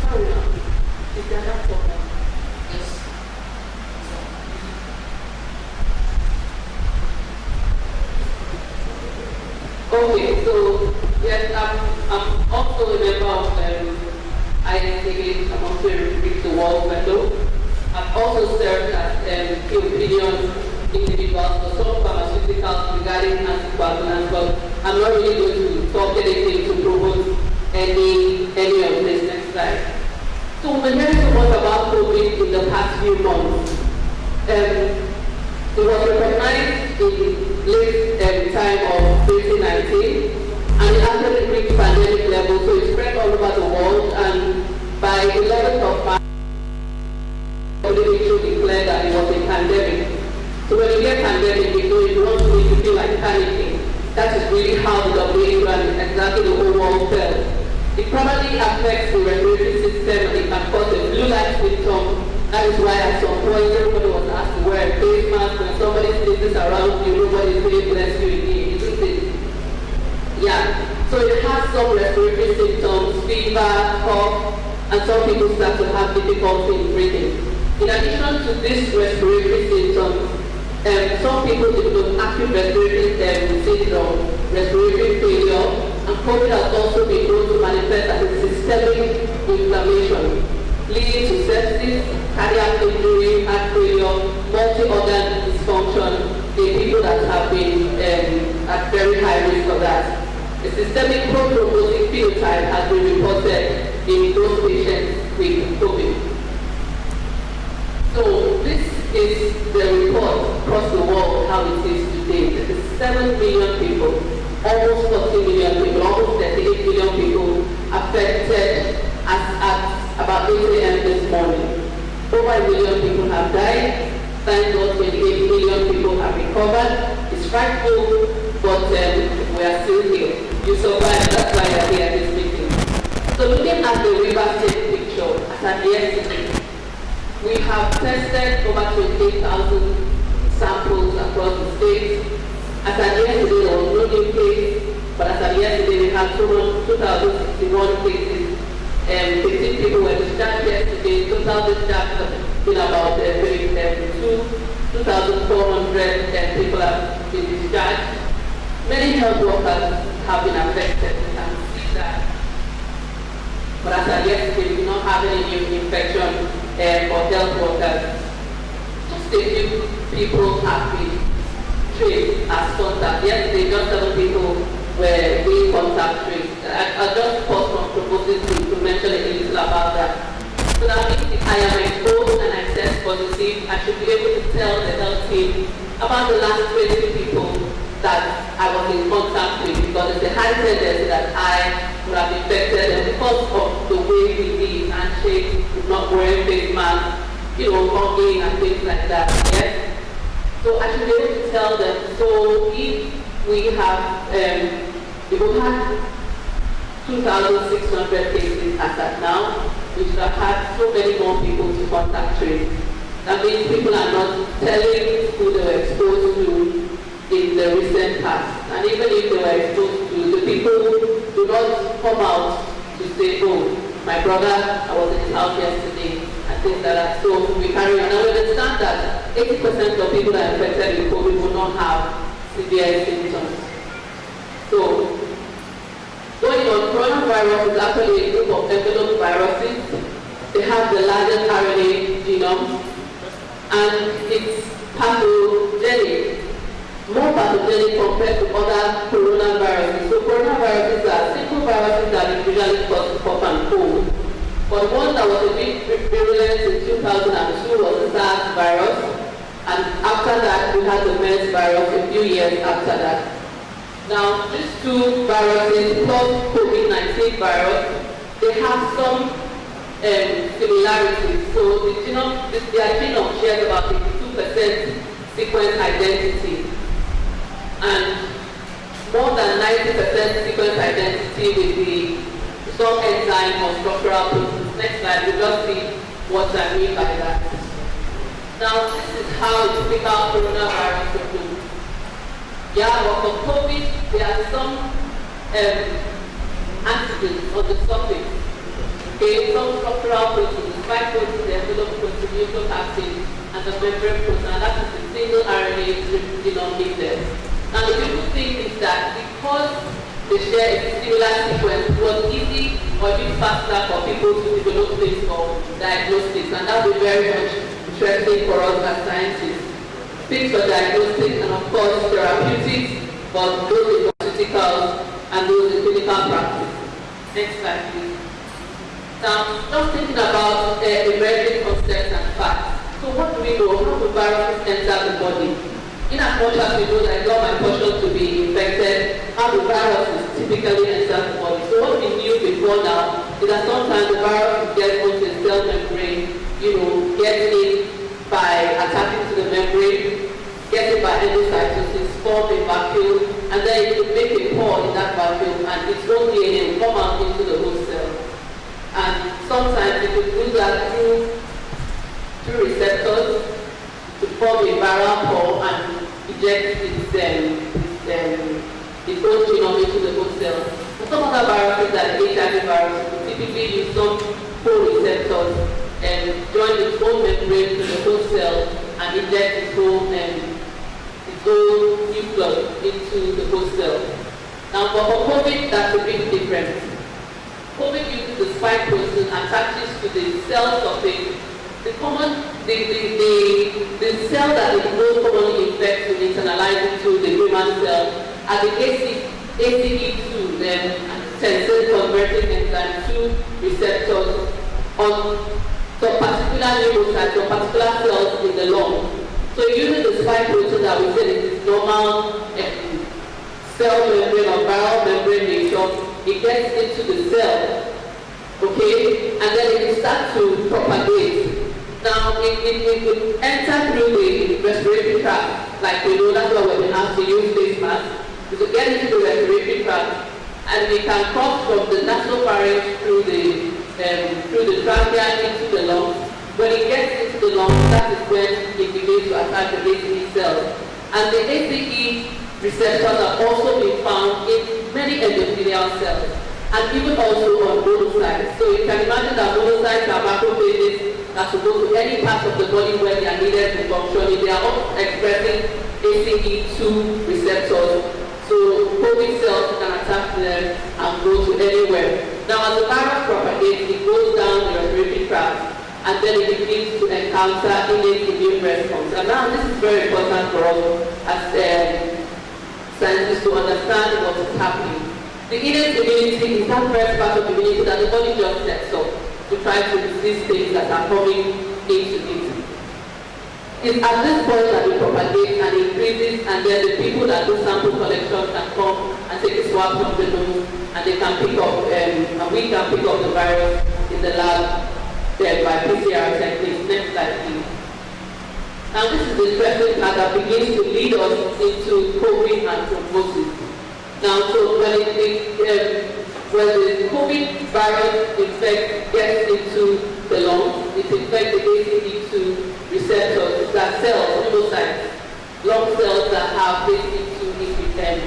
Sorry, is there a problem? Yes. Okay, so yes, I'm also a member of ISTH. I'm also a Reach the World Fellow. I've also served as key opinion individuals for some pharmaceuticals regarding anticoagulants, but I'm not really going to talk anything to promote any of this. Next slide. So we've been hearing so much about COVID in the past few months. It was recognized in late time of 2019, and it actually reached pandemic level, so it spread all over the world, and by the 11th of March, WHO declared that it was a pandemic. So when you get pandemic, you want to feel like panicking. That is really how the WHO and exactly the whole world felt. It probably affects the respiratory system and it can cause a flu-like symptom. That is why at some point everybody was asked to wear a face mask. When somebody sneezes around you, nobody is saying bless you again, isn't it? Yeah. So it has some respiratory symptoms, fever, cough, and some people start to have difficulty in breathing. In addition to these respiratory symptoms, some people develop acute respiratory syndrome, respiratory failure, and COVID has also been known to manifest as a systemic inflammation, leading to sepsis, cardiac injury, heart failure, multi-organ dysfunction in people that have been at very high risk of that. A systemic prothrombotic phenotype has been reported in those patients with COVID. So this is the report across the world how it is today. There is 7 recovered. It's frightful, but we are still here. You survived, that's why you're here at this meeting. So looking at the River State picture, as at yesterday, we have tested over 28,000 samples across the state. As at yesterday, there was no new case, but as at yesterday, we had 2,061 cases. 15 people were discharged yesterday. Total discharges have been about 2,400 people have been discharged. Many health workers have been affected. We can see that. But as at yesterday, we do not have any new infection for health workers. Just a few people have been traced as contact. Yesterday, just 7 people were being contact traced. I'll just pause from Thrombosis to mention a little about that. So that means if I am exposed and I test positive, I should be able to tell the health team about the last 20 people that I was in contact with, because there's a high tendency that I would have infected them because of the way we did handshake, not wearing face masks, hugging and things like that. Yes? So I should be able to tell them. So if we have, if we had 2,600 cases as at now, we should have had so many more people to contact trace. That means people are not telling who they were exposed to in the recent past. And even if they were exposed to, the people do not come out to say, oh, my brother, I was in his house yesterday, and things like that. So we carry on. And we understand that 80% of people that are infected with COVID will not have severe symptoms. So, going on, coronavirus is actually a group of enveloped viruses. They have the largest RNA genome, and it's pathogenic, more pathogenic compared to other coronaviruses. So coronaviruses are simple viruses that usually cause cough and cold. But the one that was a big virulence in 2002 was the SARS virus, and after that we had the MERS virus a few years after that. Now, these two viruses plus COVID-19 virus, they have some similarities. So their genome shares about 52% sequence identity, and more than 90% sequence identity with some enzyme or structural proteins. Next slide, we'll just see what I mean by that. Now, this is how a typical coronavirus will look. Yeah, but for COVID, there are some antigens on the surface. Okay, some structural proteins, spike protein, the envelope protein, nucleocapsid, and the membrane protein, and that is the single RNA denominated. And the people think is that because they share a similar sequence, it was easy or even faster for people to develop things for diagnostics, and that will be very much interesting for us as scientists. Things for diagnostics and of course therapeutics, but those in pharmaceuticals and those in clinical practice. Next slide, please. Now, just thinking about emerging concepts and facts. So what do we know? How do viruses enter the body? In as much as we know that it's not my portion to be infected, how do viruses typically enter the body? So what we knew before now is that sometimes the virus gets onto the cell membrane, gets in by attaching to the membrane, gets it by endocytosis, form a vacuole, and then it will make a pore in that vacuole, and its own DNA will come out into the host cell. And sometimes it will do that through receptors to form a viral pore and eject its own genome into the host cell. For some other viruses, like HIV virus, we typically use some co-receptors and join its own membrane to the host cell and inject its own nucleus into the host cell. Now for COVID, that's a bit different. COVID uses the spike protein attaches to the cell surface. The cell that is most commonly infected will internalize into the human cell at the ACE2, then tensile converting enzyme 2 receptors on some particular neurocytes or particular cells in the lung. So using the spike protein that we said is normal cell membrane or viral membrane nature, it gets into the cell, okay, and then it will start to propagate. Now, it would enter through the respiratory tract, like we know, that's why we've been asked to use face masks, to get into the respiratory tract, and we can cross from the nasopharynx through the trachea into the lungs. When it gets into the lungs, that is when it begins to attack the ACE cells. And the ACE receptors have also been found in many endothelial cells, and even also on monocytes. So you can imagine that monocytes are macrophages that supposed to any part of the body where they are needed to function. They are all expressing ACE2 receptors. So COVID cells can attack them and go to anywhere. Now as the virus propagates, it goes down the respiratory tract, and then it begins to encounter innate immune response. And now this is very important for us as scientists to understand what is happening. The innate immunity is that first part of immunity that the body just sets up to try to resist things that are coming into it. It's at this point that it propagates and increases, and then the people that do sample collection can come and take a swab from the nose, and they can pick up, and we can pick up the virus in the lab by PCR techniques. Next slide, please. Now this is the interesting part that begins to lead us into COVID and thrombosis. Now, so when the COVID virus gets into the lungs, it infects the ACE2 receptors, that cells, monocytes, lung cells that have ACE2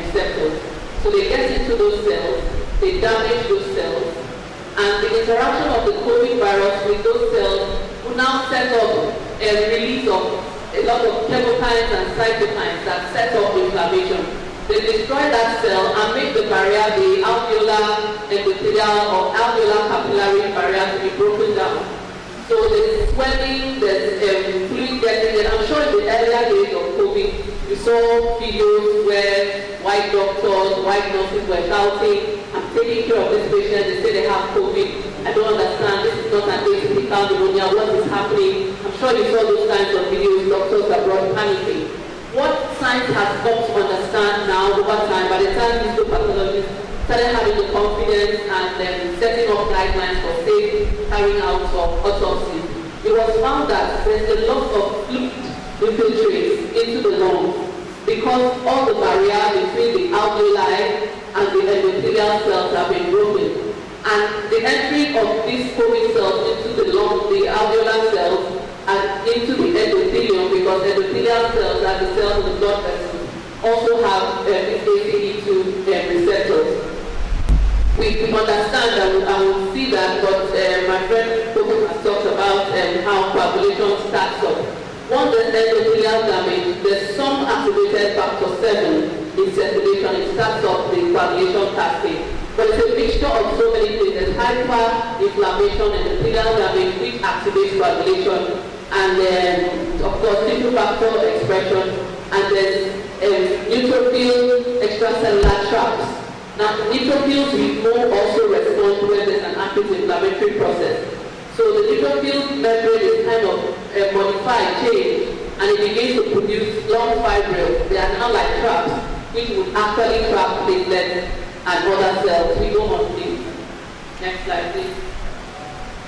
receptors. So they get into those cells, they damage those cells, and the interaction of the COVID virus with those cells will now set up a release of a lot of chemokines and cytokines that set up inflammation. They destroy that cell and make the barrier, the alveolar endothelial or alveolar capillary barrier, to be broken down. So there's swelling, there's fluid getting in. I'm sure in the earlier days of COVID, we saw videos where white doctors, white nurses were shouting, "I'm taking care of this patient, they say they have COVID. I don't understand, this is not an atypical pneumonia, what is happening?" I'm sure you saw those kinds of videos, doctors abroad panicking. What science has come to understand now over time, by the time histopathologists started having the confidence and setting up guidelines for safe carrying out of autopsies, it was found that there's a lot of fluid infiltrates into the lungs because all the barrier between the alveoli and the endothelial cells have been broken. And the entry of these COVID cells into the lung, the alveolar cells, and into the endothelium, because endothelial cells are the cells of the blood vessels, also have ACE2 receptors. We understand that, and we'll see that, but my friend Coco has talked about how coagulation starts up. Once there's endothelial damage, there's some activated factor 7 in circulation. It starts up the coagulation cascade. But it's a mixture of so many things. There's hyperinflammation, endothelial damage, which activates coagulation, and of course, tissue factor expression, and there's neutrophil extracellular traps. Now, neutrophils we know also respond when there's an active inflammatory process. So the neutrophil membrane is kind of modified, changed, and it begins to produce long fibrils. They are now like traps, which would actually trap platelets and other cells. We go on, please. Next slide, please.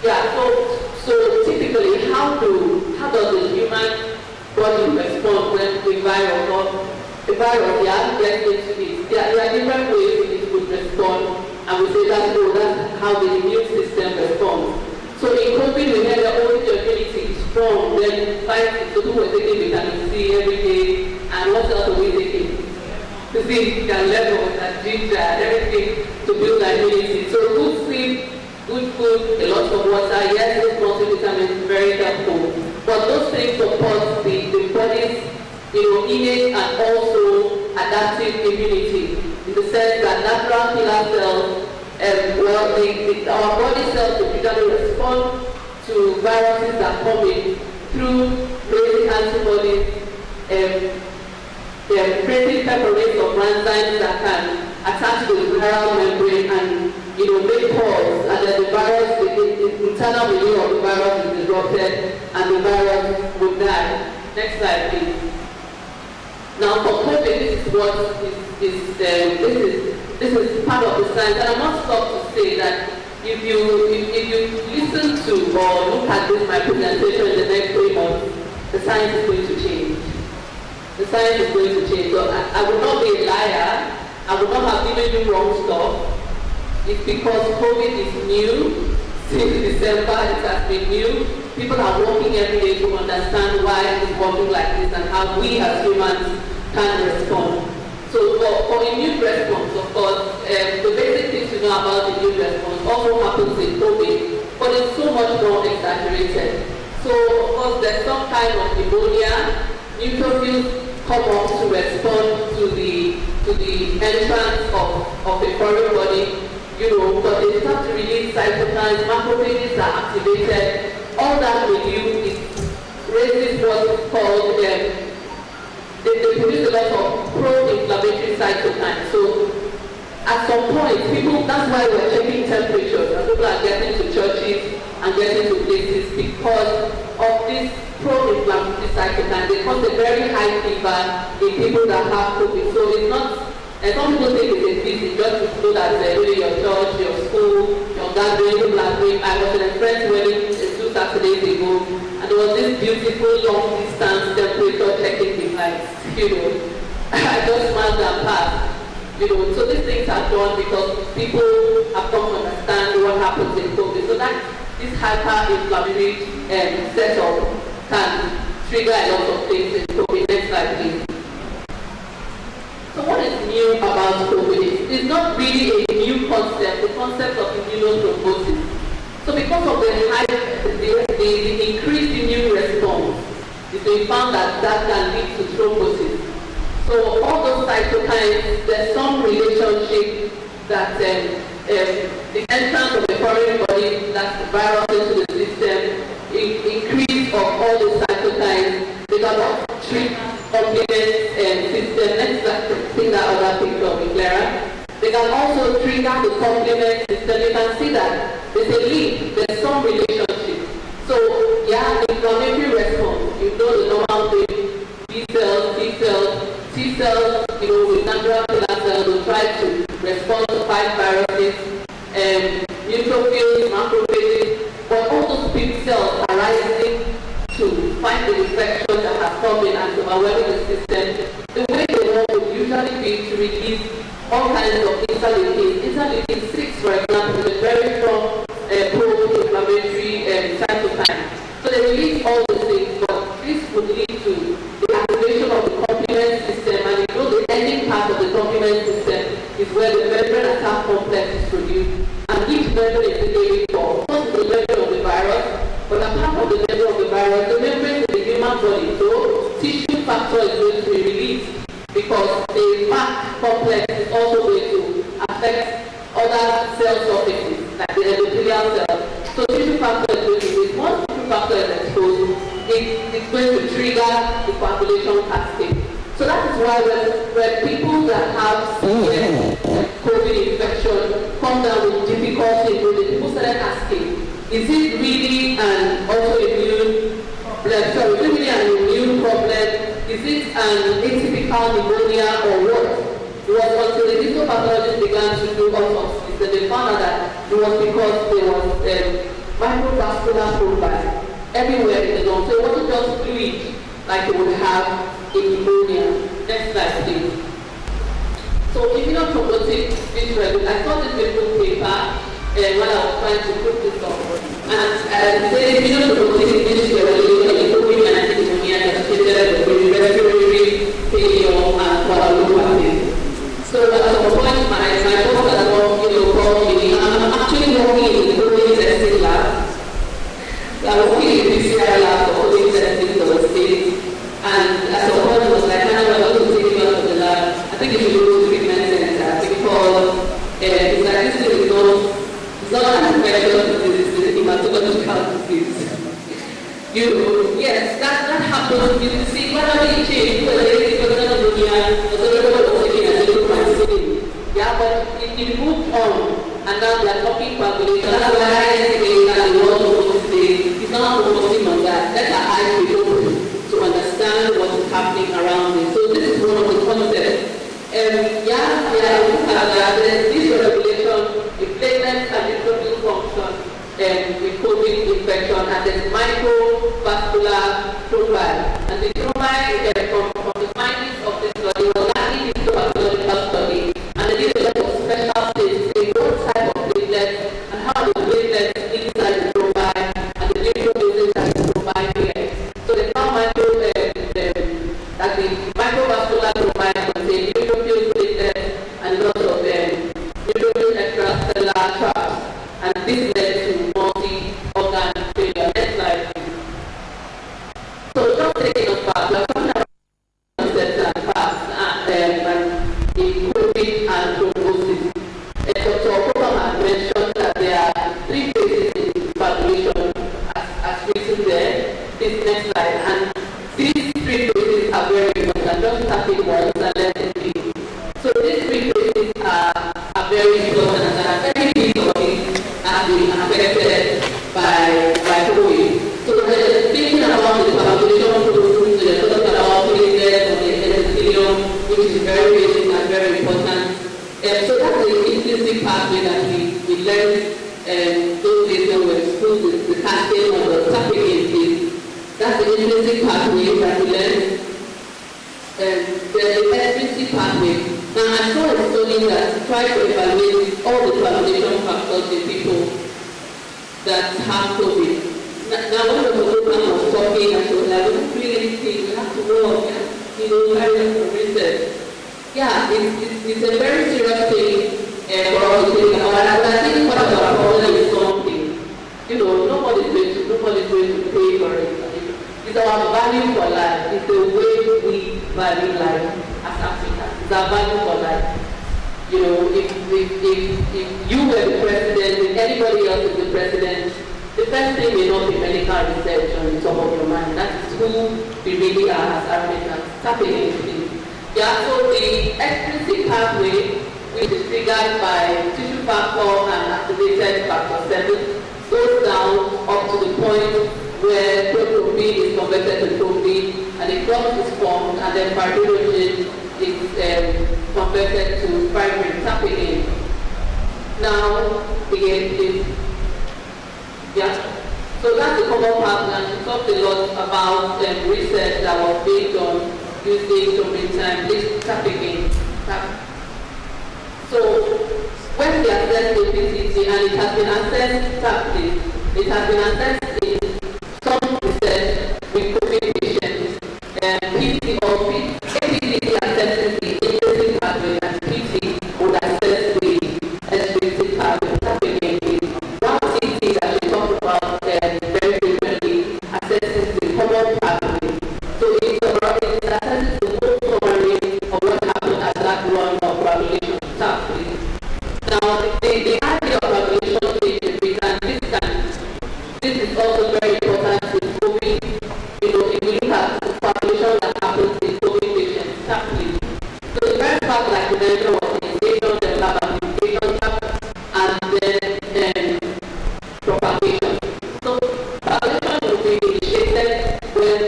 Yeah, so typically, how does the human body respond when the virus or the virus gets into it? There are different ways it would respond, and we say that's how the immune system responds. So in COVID, we had the only immunity is strong, then fight, so people were taking vitamin C every day, and what else are we taking? To see can levels and ginger and everything to build immunity. So good sleep, good food, a lot of water, yes, those multivitamins very helpful. But those things support the body's innate and also adaptive immunity, in the sense that natural killer cells, our body cells typically respond to viruses that come in through basic antibodies, creating preparations of enzymes that can attach to the viral membrane and make pores, and then the virus, the internal milieu of the virus is disrupted and the virus will die. Next slide, please. Now for COVID, this is what this is part of the science, and I'm not stopped to say that if you listen to or look at this my presentation in the next 3 months, the science is going to change. The science is going to change. So I will not be a liar. I will not have given you wrong stuff. It's because COVID is new. Since December, it has been new. People are working every day to understand why it's working like this and how we as humans can respond. So for immune response, of course, the basic thing to know about the immune response also happens in COVID, but it's so much more exaggerated. So of course, there's some kind of pneumonia. Neutrophils come up to respond to the entrance of a foreign body. But they start to release cytokines, macrophages are activated. All that we do is raises what is called, they produce a lot of pro-inflammatory cytokines. So at some point, that's why we're checking temperatures, and people are getting to churches and getting to places because of this pro-inflammatory cytokine. They cause a very high fever in people that have COVID. So it's not. And some people think it's a disease just to know that maybe your church, your school, your gathering, people are doing. I was in a friend's wedding 2 Saturdays ago, and there was this beautiful long distance temperature checking device. I just smiled and passed. So these things are done because people have come to understand what happens in COVID. So that this hyper-inflammatory setup can trigger a lot of things in COVID. Next slide, please. So what is new about COVID? It's not really a new concept, the concept of immunothrombosis. So because of the increased immune response, it's been found that can lead to thrombosis. So all those cytokines, there's some relationship that the entrance of a foreign body, that's the virus into the system, increase of all the cytokines, they can treat complement system. Let's see that other picture of it, Clara. They can also trigger the complement system. You can see that there's a link, there's some relationship. So yeah, inflammatory response, the normal thing, B cells, T cells, with natural killer cells will try to respond to fight viruses, neutrophils, macrophages, but all those big cells are rising to fight the infection that has come in and to overwhelm the system. The way they work would usually be to release all kinds of interleukins. Interleukin 6, for example, is a very strong pro-inflammatory cytokine. So they release all the things, but this would lead to the activation of the complement system, and the ending part of the complement system is where the membrane attack complex is produced, and each membrane is a for. What is the membrane of the virus? But apart from the membrane of the virus, the membrane of the human body, so tissue factor is going to be released because the MAC complex is also going to affect other cell surfaces, like the endothelial cells. So tissue factor is going to be released. Once tissue factor is exposed, it's going to trigger the coagulation cascade. So that is why when people that have severe COVID infection come down with difficulty in breathing, people started asking, is it really an autoimmune problem? Sorry, is it really an immune problem? Is it an atypical pneumonia or what? It was until the histopathologists began to do autopsies that they found out that it was because there was microvascular profile everywhere in the lung. So it wasn't just fluid like you would have in pneumonia. Next slide, please. So immunothrombotic dysregulation, I saw this beautiful paper when I was trying to put this up. And it says immunothrombotic dysregulation in COVID-19 pneumonia associated with respiratory failure and coagulopathy. So at some point, my boss has called me. I'm actually working in the COVID testing lab. I'm working in the PCR lab for COVID testing for the state. And at some point, it was like, I want to take you out of the lab. I think you should go to treatment center because it's like this is not an infectious disease, it's a hematological disease. Yes, that happens. You see, whether we change, whether it's pneumonia, yeah, but it moved on, and now they are talking coagulation. That's why I say that the world of today is not focusing on that. Let our eyes be open to understand what is happening around it. So this is one of the concepts. This regulation, the platelets and neutrophils COVID infection, and there's microvascular profile. And the profile from the findings of this study was largely histopathological study, and it is a lot of special states in what type of platelets and how the platelets inside the profile and the neutrophils inside the profile here. So they found that the microvascular profile contains neutrophil platelets and lots of neutrophil extracellular traps, and this led to multi-organ failure. Next slide, please. So just taking us back, we're talking about concepts and facts in COVID and thrombosis. Dr. Okoma had mentioned that there are 3 phases in coagulation as written there. This next slide, and these 3 phases are very important. Just tap it once and let it be. So these 3 phases are very important, and very big of it have been affected by COVID. So we're thinking about the coagulation process, we're talking about platelets on the endothelium, which is very basic and very important. So that's the intrinsic pathway that we learned those days when we were in school, the cascade of the tapping. That's the intrinsic pathway that we learned. The extrinsic pathway. Now I saw a study that tried to evaluate all the coagulation factors in people that have COVID. Now one of the program was talking and she was like, we don't do anything, we have to work, carry on some research. Yeah, it's a very serious thing for us to think about. And I think what our problem is something. Nobody's going to pay for it. It's our value for life. It's the way we value life as Africans. It's our value for life. If you were the president, if anybody else is the president, the first thing may not be medical research on the top of your mind. That is who we really are as Africans. Tapping into this. Yeah, so the extrinsic pathway, which is triggered by tissue factor and activated factor 7, goes down up to the point where protein is converted to protein and the clot is formed, and then fibrinogen is converted to fibrin. Tapping in. Now, again, please. Yeah. So that's the common pattern, and we talked a lot about research that was being done using time. Please tap again. Tap. So when we assess the PCT, and it has been assessed, tap please. It has been assessed in some research with COVID patients, PT or APCT assesses the intrinsic pathway, and PT would assess the extrinsic pathway. Tap again, please. One CT that we talked about very frequently assesses the common pathway. So it's assesses the whole summary of what happened at that run of coagulation. Tap please. Now the idea of coagulation changes, this is also very important with COVID. If we look at the coagulation that happens in COVID patients, tap please. So the very fact like the mention was initiation, the lab amplification tap, and then propagation. So coagulation will be initiated when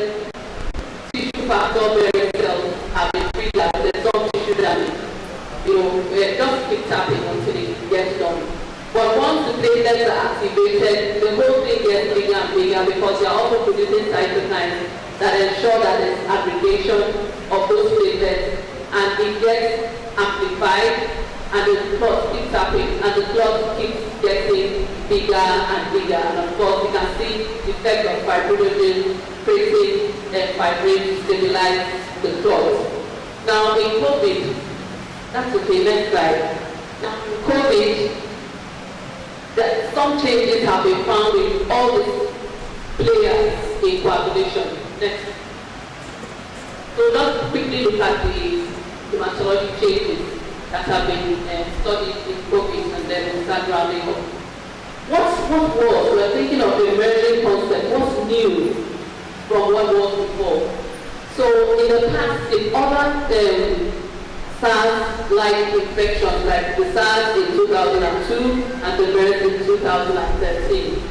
tissue factor bearing cells have been triggered. There's some tissue damage. Just keep tapping until it gets done. But once the platelets are activated, the whole thing gets bigger and bigger because they are also producing cytokines that ensure that there's aggregation of those platelets, and it gets amplified, and the clot keeps tapping, and the clot keeps getting bigger and bigger. And of course, you can see the effect of fibrinogen creating fibrin to stabilize the clot. Now in COVID, that's okay, next slide. Now in COVID, some changes have been found with all the players in coagulation. Next. So just quickly look at the hematology changes that have been studied in COVID, and then we'll start rounding up. We're thinking of the emerging concept, what's new from what was before. So in the past, in other SARS-like infections like the SARS in 2002 and the MERS in 2013,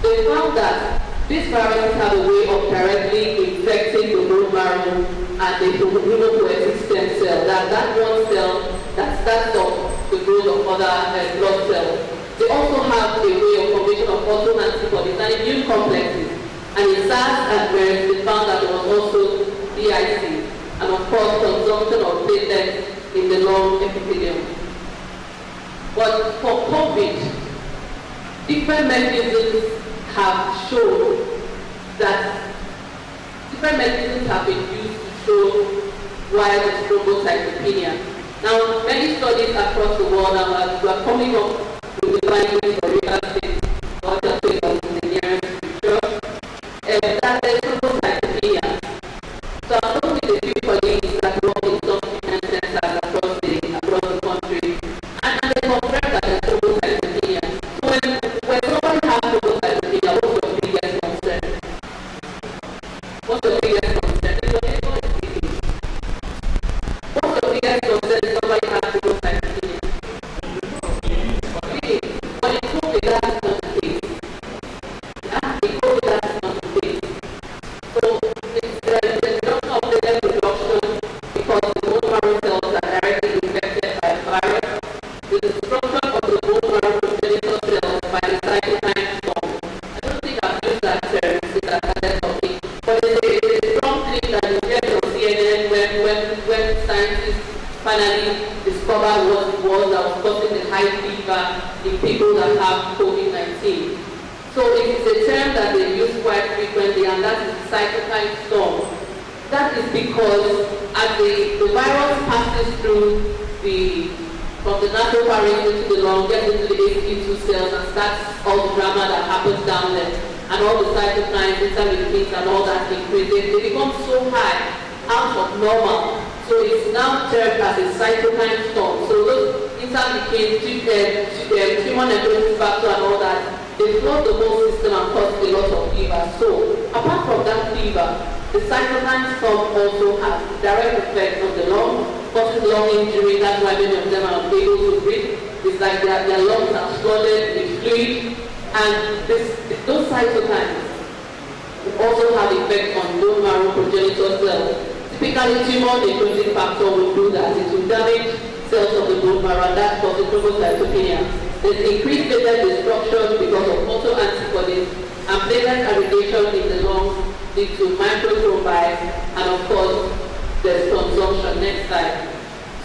they found that these viruses have a way of directly infecting the bone marrow and the hematopoietic stem cell, that one cell that starts up the growth of other blood cells. They also have a way of formation of of auto antibodies and immune complexes. And in SARS and MERS, they found that there was also DIC, and of course, consumption of platelets in the lung epithelium. But for COVID, different mechanisms have shown that different mechanisms have been used to show why there's thrombocytopenia. Now, many studies across the world are coming up with the findings for real estate, what are papers in the nearest future, that there's thrombocytopenia. So I'm talking with a few colleagues that work in some treatment centers across the country, and they confirm that there's thrombocytopenia. So when someone has thrombocytopenia, what's your biggest concern? What's your biggest concern? What's your biggest concern if somebody has thrombocytopenia? But in COVID, that's not the case. In COVID, that's not the case. So it's the reduction of platelet production because the bone marrow cells are directly infected by a virus. The destruction of the bone marrow progenitor cells by the cytokine storm. I don't think I've used that term since I started talking, but it's a strong thing that you get on CNN when scientists finally discover what it was that was causing the high fever in people that have COVID-19. So it is a term that they use quite frequently, and that is cytokine storm. That is because as the virus passes through from the nasopharynx into the lung, gets into the HBTSSN cells, and starts all the drama that happens down there, and all the cytokines, interleukins, and all that increases. They become so high, out of normal. So it's now termed as a cytokine storm. So those interleukins, human necrosis factor, and all that, they flood the whole system and cause a lot of fever. So apart from that fever, the cytokine storm also has direct effect on the lung, causes lung injury. That's why many of them are unable to breathe. It's like their lungs are flooded with fluid, and those cytokines also have effect on bone marrow progenitor cells. Typically, tumor necrosis factor will do that. It will damage cells of the bone marrow, and that causes thrombocytopenia. There's increased platelet destruction because of autoantibodies, and platelet aggregation in the lungs lead to microthrombi, and of course, there's consumption. Next slide.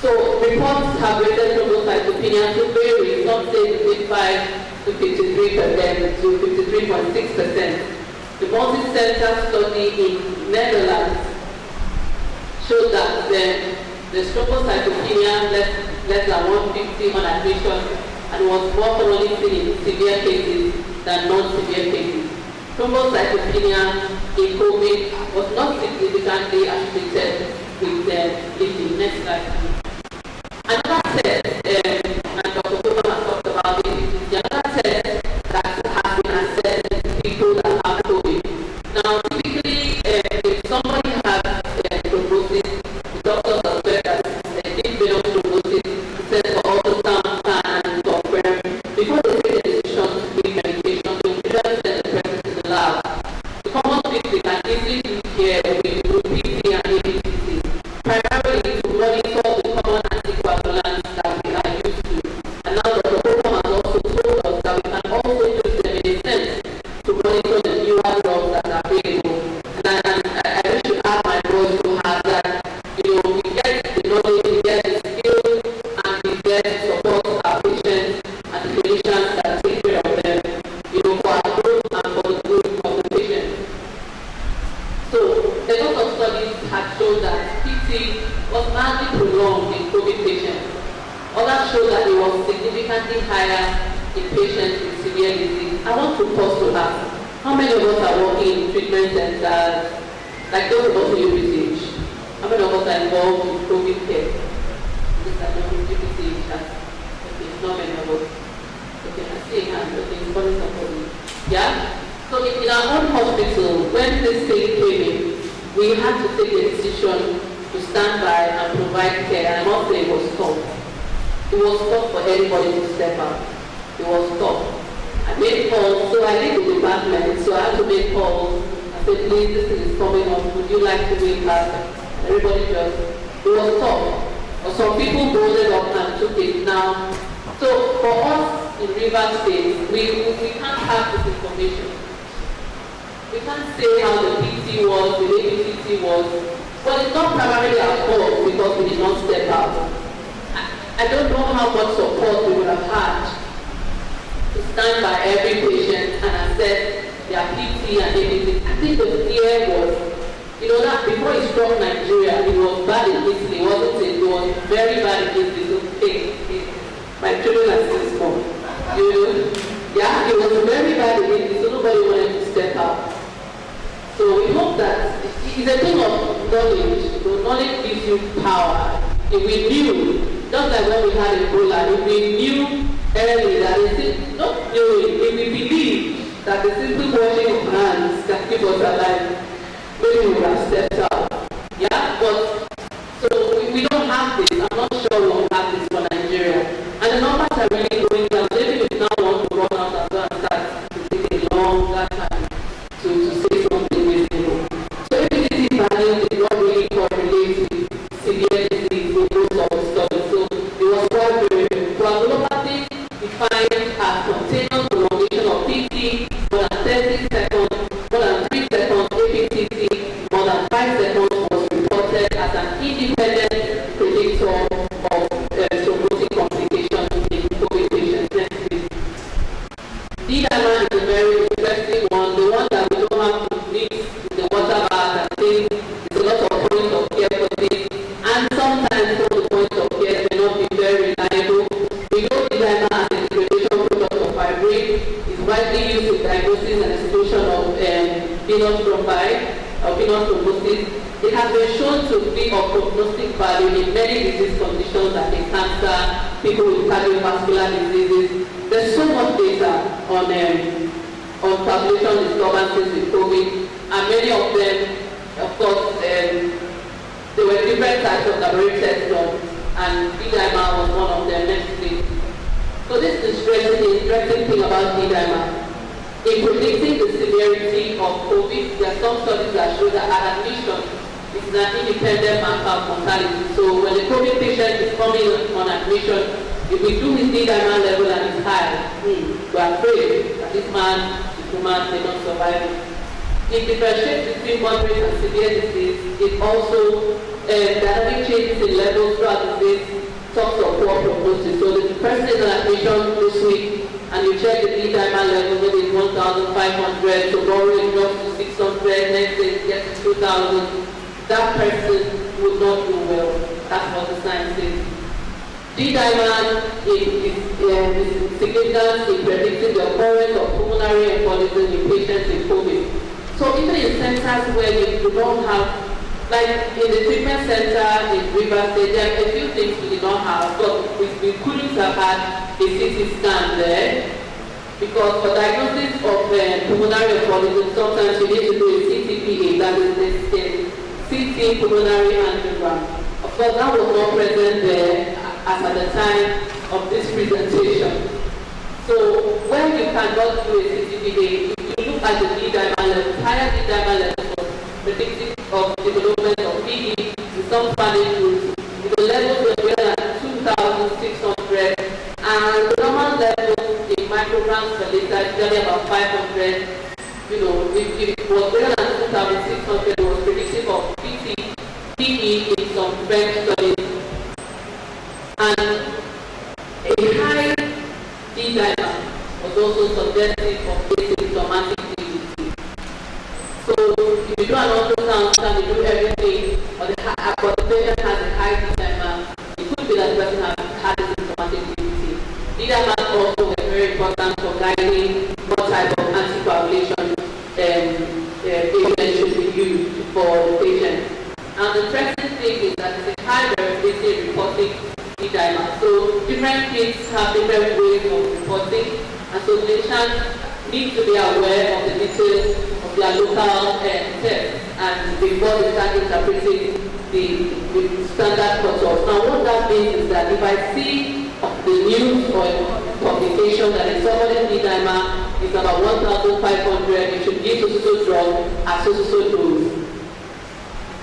So reports have rated thrombocytopenia to vary. Some say between 5 to 53% to 53.6%. The multi-center study in Netherlands showed that the thrombocytopenia less than 150 on admission, and was more commonly seen in severe cases than non-severe cases. Thrombocytopenia in COVID was not significantly associated with bleeding. Next slide. Another test, and Dr. Coleman has talked about it, is the other test that has been assessed in people that have COVID. Now, typically, if somebody has thrombosis, the doctor suspects that it's deep venous thrombosis, says for ultrasound scan and confirm. Before they take a decision to give medication, they will just send the person to the lab. The common things we can easily do here with PT and HBTSSN, primarily to monitor the common anticoagulants that we are used to. And now Dr. Coleman has also told us that we can also use them in a sense to monitor the newer drugs that are available. And I wish to add my voice to have that, we get the knowledge, we get the skills, and we get support our patients and the clinicians that take care of them, for our growth and for the good of the patient. So, a lot of studies have shown that PT was mildly prolonged in COVID patients. Others show that it was significantly higher in patients with severe disease. I want to pause to ask, how many of us are working in treatment centers, like those of us who use research? How many of us are involved in COVID care? These are not research. Okay, not many of us. Okay, I see a hand. Okay, it's calling somebody. Yeah? So in our own hospital, when this thing came in, we had to take a decision to stand by and provide care, and I must say it was tough. It was tough for anybody to step up. It was tough. I made calls, so I lead the department, so I had to make calls. I said, please, this thing is coming up, would you like to wait back? Everybody just, it was tough. But some people bolded up and took it now. So for us, in Rivers State, we can't have this information. We can't say how the PT was, the ABCT was, but it's not primarily our fault because we did not step out. I don't know how much support we would have had to stand by every patient and assess their PT and everything. I think the fear was, that before it struck Nigeria, it was bad in Italy, wasn't it? It was very bad in Italy. So, my children are still small. Yeah, it was very bad in Italy, so nobody wanted to step out. So we hope that it's a thing of knowledge. Knowledge gives you power. If we knew, just like when we had Ebola, if we knew early that not knowing, if we believe that the simple washing of hands can keep us alive, maybe we would have stepped out. Yeah, but so we don't have this. I'm not sure we will have this for Nigeria. And the numbers are really going down. Maybe we now want to run out and go and start to take a longer time to say something reasonable. So HBTSSN values did not really correlate with severe disease in most of the studies. So it was quite very coagulopathy defined as spontaneous prolongation of PT more than 30 seconds, more than 3 seconds, APTT more than 5 seconds was reported as an independent predictor of thrombotic complications in COVID patients. Next week. D-dimer is a very interesting one, the one that we don't have to mix with the water bath and things. There's a lot of points of care for this, and sometimes some of the points of care may not be very reliable. We know D-dimer as a degradation product of fibrin is widely used in diagnosis and exclusion of venous thrombi or venous thrombosis. It has been shown to be of prognostic value in many disease conditions like cancer, people with cardiovascular diseases. There's so much data on population disturbances with COVID, and many of them, of course, there were different types of laboratory tests done, and D-dimer was one of them. Next week. So this is the interesting thing about D-dimer. In predicting the severity of COVID, there are some studies that show that at admission, it's an independent marker of mortality. So when the COVID patient is coming on admission, if we do his D-dimer level and it's high, we are afraid that this man, this woman, may not survive. It differentiates between moderate and severe disease. It also dynamic changes in levels throughout the disease talks of poor prognosis. So the person is on admission this week, and you check the D-dimer level, maybe it's 1,500, tomorrow it drops to 600, next day it gets to 2,000. That person would not do well. That's what the science says. D-dimer is significant in predicting the occurrence of pulmonary embolism in patients in COVID. So even in centers where we do not have, like in the treatment center in Rivers State, there are a few things we did not have, but we couldn't have had a CT scan there, because for diagnosis of pulmonary embolism, sometimes you need to do a CTPA, that is the CT pulmonary angiogram. Of course, that was not present there as at the time of this presentation. So when you cannot do a CTPA, if you look at the D-dimer level, higher D-dimer level was predictive of development of PD in some spinal groups. The levels were greater than 2,600, and the normal level in micrograms per liter is usually about 500. If it was greater than 2,600, it was predictive of PE in some French studies. And a high D-dimer was also suggestive of asymptomatic DVT. So if you do an ultrasound and you do everything, but the patient has a high D-dimer, it could be that the person has had asymptomatic DVT. D-dimers also were very important for guiding what type of anticoagulation agent should be used for the patient. And the interesting thing is that it's a high variability in reporting D-dimer. So different kids have different ways of reporting, and so clinicians need to be aware of the details of their local tests and before they start interpreting the standard cutoffs. Now what that means is that if I see the news or publication that if somebody's D-dimer is about 1,500, you should give so drug at so dose.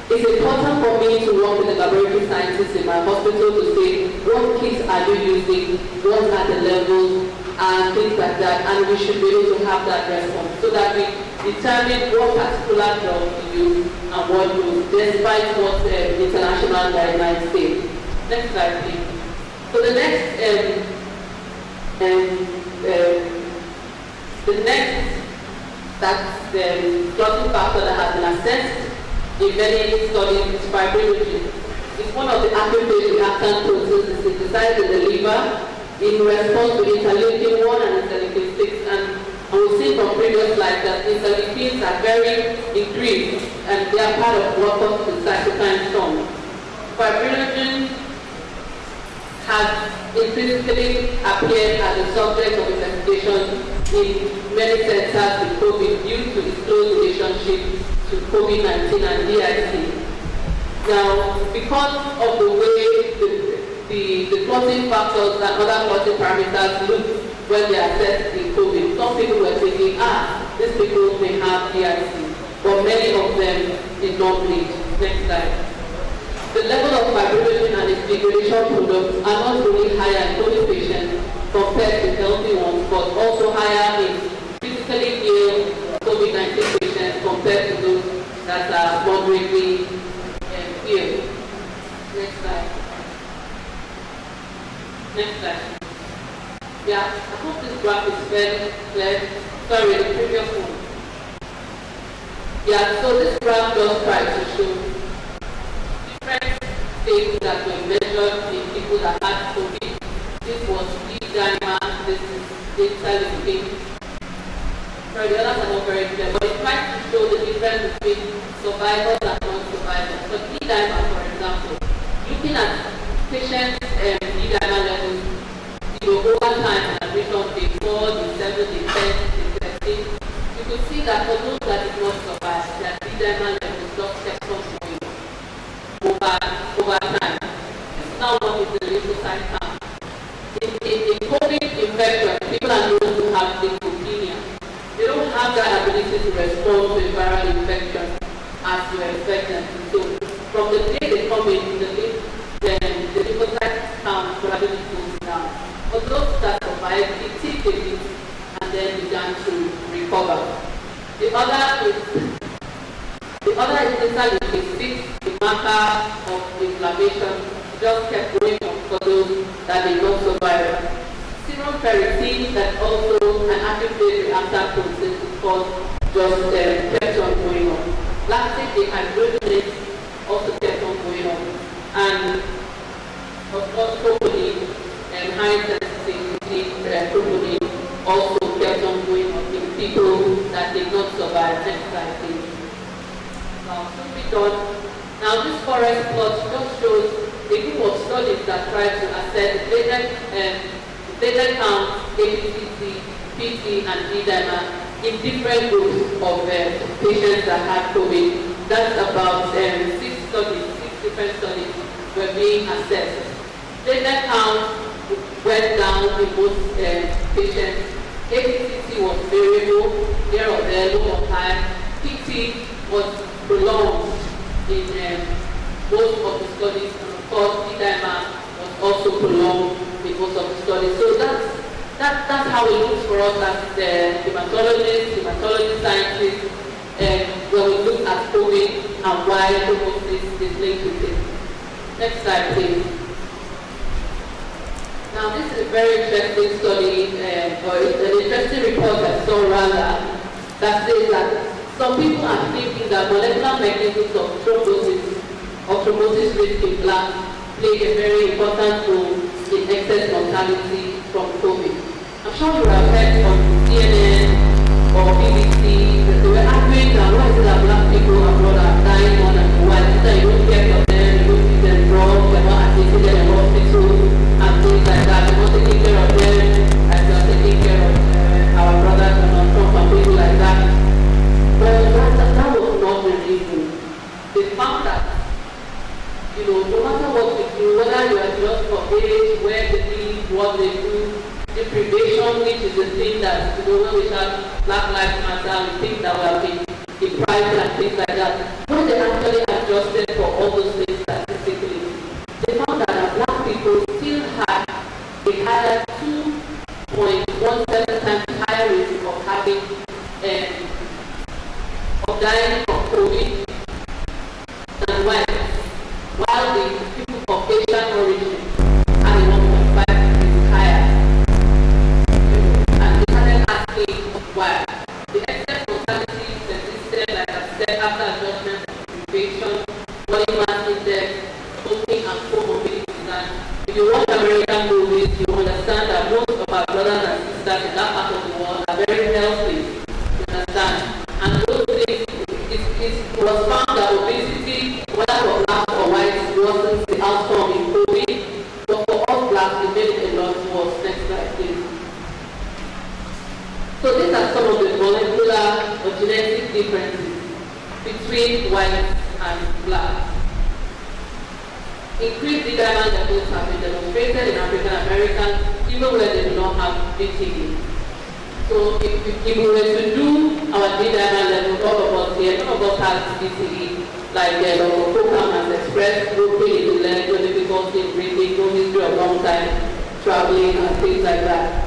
It's important for me to work with the laboratory scientists in my hospital to say what kits are you using, what are the levels, and things like that, and we should be able to have that response so that we determine what particular drug to use and what dose, despite what international guidelines say. Next slide, please. So the next clotting factor that has been assessed in many studies is fibrinogen. It's one of the active phase reactant proteins synthesized in the liver in response to interleukin-1 and interleukin-6. And we've seen from previous slides that interleukins are very increased and they are part of what causes the cytokine storm. Fibrinogen has intrinsically appeared as a subject of investigation in many centers with COVID due to its close relationship to COVID-19 and DIC. Now, because of the way the clotting factors and other clotting parameters look when they are assessed in COVID, some people were thinking, these people may have DIC, but many of them did not bleed. Next slide. The level of fibrinogen and its degradation products are not only higher in COVID patients compared to healthy ones, but also higher in critically ill COVID-19 patients compared to those that are moderately ill. Next slide. Next slide. Yeah, I hope this graph is very clear. Sorry, the previous one. Yeah, so this graph just tries to show different things that were measured in people that had COVID. This was D-dimer, this is interleukin. Sorry, the others are not very clear, but it tries to show the difference between survivors and non-survivors. So D-dimer, for example, looking at patients' D-dimer levels, over time, and admission day 4, day 7, day 10, day 13, you could see that for those that did not survive, their D-dimer levels just kept on going over time. Now what is the lymphocyte count? In COVID infection, people are known to have leukopenia. They don't have that ability to respond to a viral infection as you expect them to. So from the day they come in, the lymphocyte count gradually goes down. For those that survived, it took a bit and then began to recover. The other is interleukin-6, the marker of inflammation, just kept going on for those that did not survive. Serum ferritin, that also an active phase reactant protein, because just kept on going on. Lactic dehydrogenase also kept on going on. And of course, protein and high sensitivity protein also kept on going on in people that did not survive. Next slide, please. Now this forest plot just shows a group of studies that try to assess platelet count, HBTSSN, PT, and D-dimer in different groups of patients that had COVID. That's about 6 different studies were being assessed. Platelet count went down in most patients. HBTSSN was variable, here or there, low or high. PT was prolonged in most of the studies, and of course, D-dimer was also prolonged in most of the studies. So that's how it looks for us as hematology scientists, when we look at COVID and why thrombosis is linked with it. Next slide, please. Now, this is a very interesting study, or an interesting report that saw rather that says that some people are thinking that molecular mechanisms of thrombosis risk in blood play a very important role in excess mortality from COVID. I'm sure you have heard on CNN or BBC that they were arguing that why is it that black people abroad are dying more than white? That you don't care for them, you don't see them drugs, you're not admitting them in hospital and things like that. You're not taking care of them as you're taking care of our brothers and Trump and people like that. But that was not the reason. They found that, no matter what we do, whether you are just of age, where they live, what they do, deprivation, which is the thing that, when we have Black Lives Matter, we think that we have been deprived and things like that. When they actually adjusted for all those things statistically, they found that Black people still had a higher 2.1 1.7 times higher risk of having of dying from COVID than whites, while the people of Asian origin are 1.5 times higher. And they started asking why. The excess mortality persisted, like I said, after adjustment of occupation, body mass index, smoking, and comorbidities. And if you watch American movies, you understand that most of our brothers and sisters in that part of the world are very healthy. You understand? And those things, it was found that obesity, whether for blacks or whites, wasn't the outcome in COVID, but for us blacks, it made it a lot worse. Next slide, please. So these are some of the molecular or genetic differences between whites and blacks. Increased D-dimer levels have been demonstrated in African Americans, even where they do not have VTE. So if we were to do our D-dimer levels, all of us here, none of us has VTE, like Dr. Program has expressed, grouping in the leg, no difficulty in breathing, no history of long time traveling, and things like that.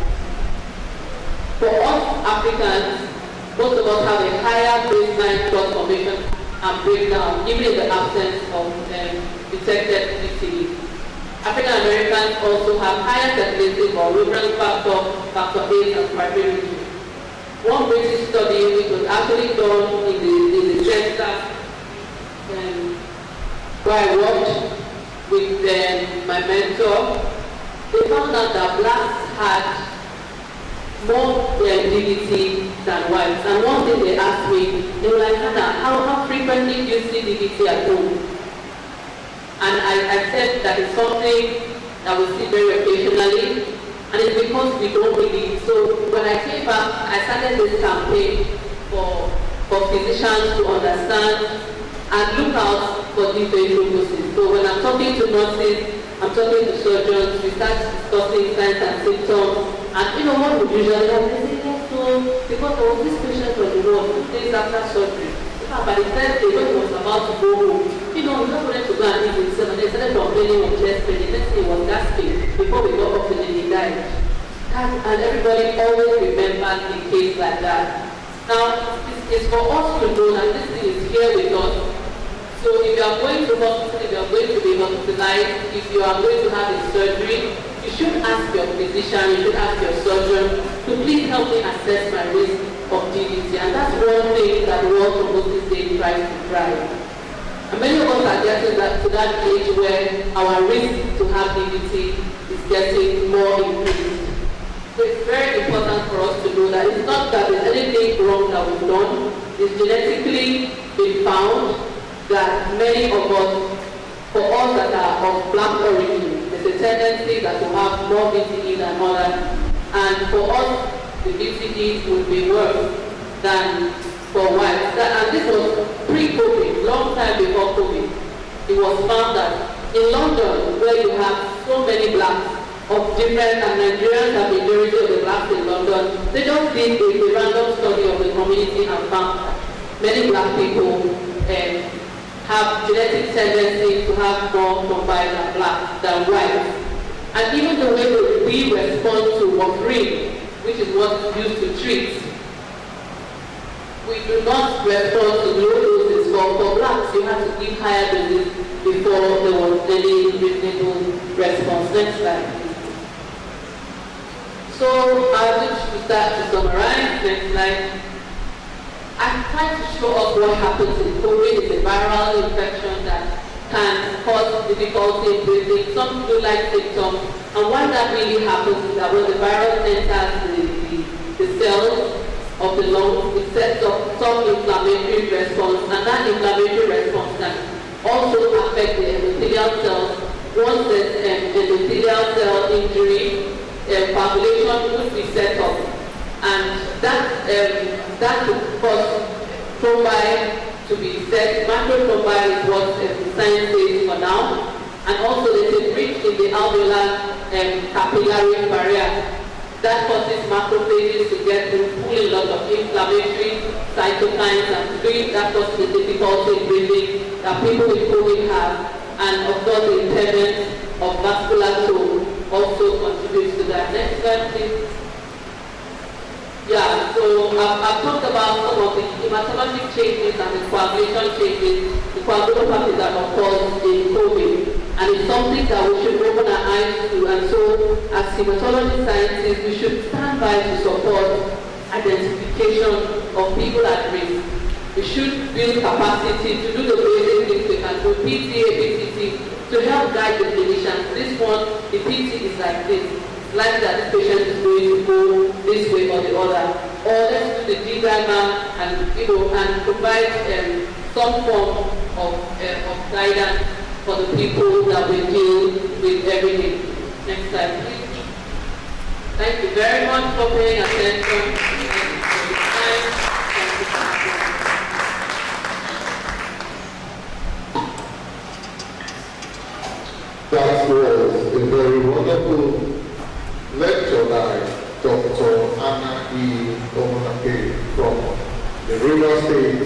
For us Africans, most of us have a higher baseline clot formation and breakdown, even in the absence of detected VTE. African Americans also have higher circulating or risk factor 8 and primary region. One British study, which was actually done in the center where I worked with my mentor, they found out that blacks had more DVT than whites. And one thing they asked me, they were like, Hannah, how frequently do you see DVT at home? And I said that it's something that we see very occasionally, and it's because we don't believe. So when I came back, I started this campaign for physicians to understand and look out for different thrombosis. So when I'm talking to nurses, I'm talking to surgeons, we start discussing signs and symptoms. And you know what we usually have, they say, yes, so because there was this patient on the ward 2 days after surgery. By the third day, when he was about to go home, you know, we just wanted to go and eat himself, and they started complaining of chest pain. The next thing was gasping. Before we got up to the he died. And everybody always remembers a case like that. Now, it's for us to know that this thing is here with us. So if you are going to hospital, if you are going to be hospitalized, if you are going to have a surgery, you should ask your physician, you should ask your surgeon to please help me assess my risk of DVT. And that's one thing that the World Thrombosis Day tries to drive. And many of us are getting to that age where our risk to have DVT is getting more increased. So it's very important for us to know that it's not that there's anything wrong that we've done. It's genetically been found that many of us, for us that are of black origin, there's a tendency that we have more VTE than others. And for us, the VTE would be worse than for whites. And this was pre-COVID, long time before COVID. It was found that in London, where you have so many blacks of different, and Nigerians have the majority of the blacks in London, they just did a random study of the community and found that many black people have genetic tendency to have more combined and black than white. And even the way that we respond to warfarin, which is what is used to treat, we do not respond to low doses. For blacks, you have to give higher doses before there was any reasonable response. Next slide. So I wish to start to summarize. Next slide. I'm trying to show us what happens in COVID. It's a viral infection that can cause difficulty in breathing. Some flu like symptoms. And why that really happens is that when the virus enters the cells of the lungs, it sets up some inflammatory response. And that inflammatory response can also affect the endothelial cells. Once there's endothelial cell injury, coagulation would be set up. And that could cause thrombi to be set. Macrothrombi is what the science says for now. And also there's a breach in the alveolar capillary barrier that causes macrophages to get to pull a lot of inflammatory cytokines and fluid that causes the difficulty in breathing that people with COVID have. And of course the impairment of vascular tone also contributes to that. Next slide, please. Yeah, so I've talked about some of the hematologic changes and the coagulation changes, the coagulopathy that occurs in COVID. And it's something that we should open our eyes to. And so, as hematology scientists, we should stand by to support identification of people at risk. We should build capacity to do the basic things we can do, PT, ABCT, to help guide the clinicians. This one, the PT is like this. Like that this patient is going to go this way or the other, or let's do the D-diagram and and provide some form of guidance for the people that we deal with every day. Next slide, please. Thank you very much for paying attention. That was a very wonderful lecture by Dr. Anna E. Omonake from the River State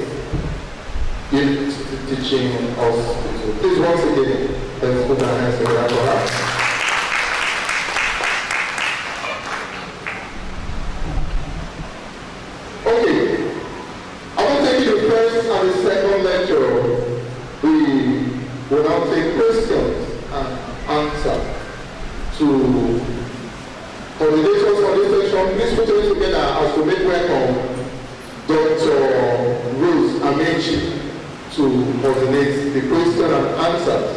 Youth Teaching Hospital. Please, once again, let's put our hands together for her. Okay, I will take you the first and the second lecture. We will now take questions and answers to coordinators for this section. Please put it together as to make welcome Dr. Rose Amenchi to coordinate the question and answers,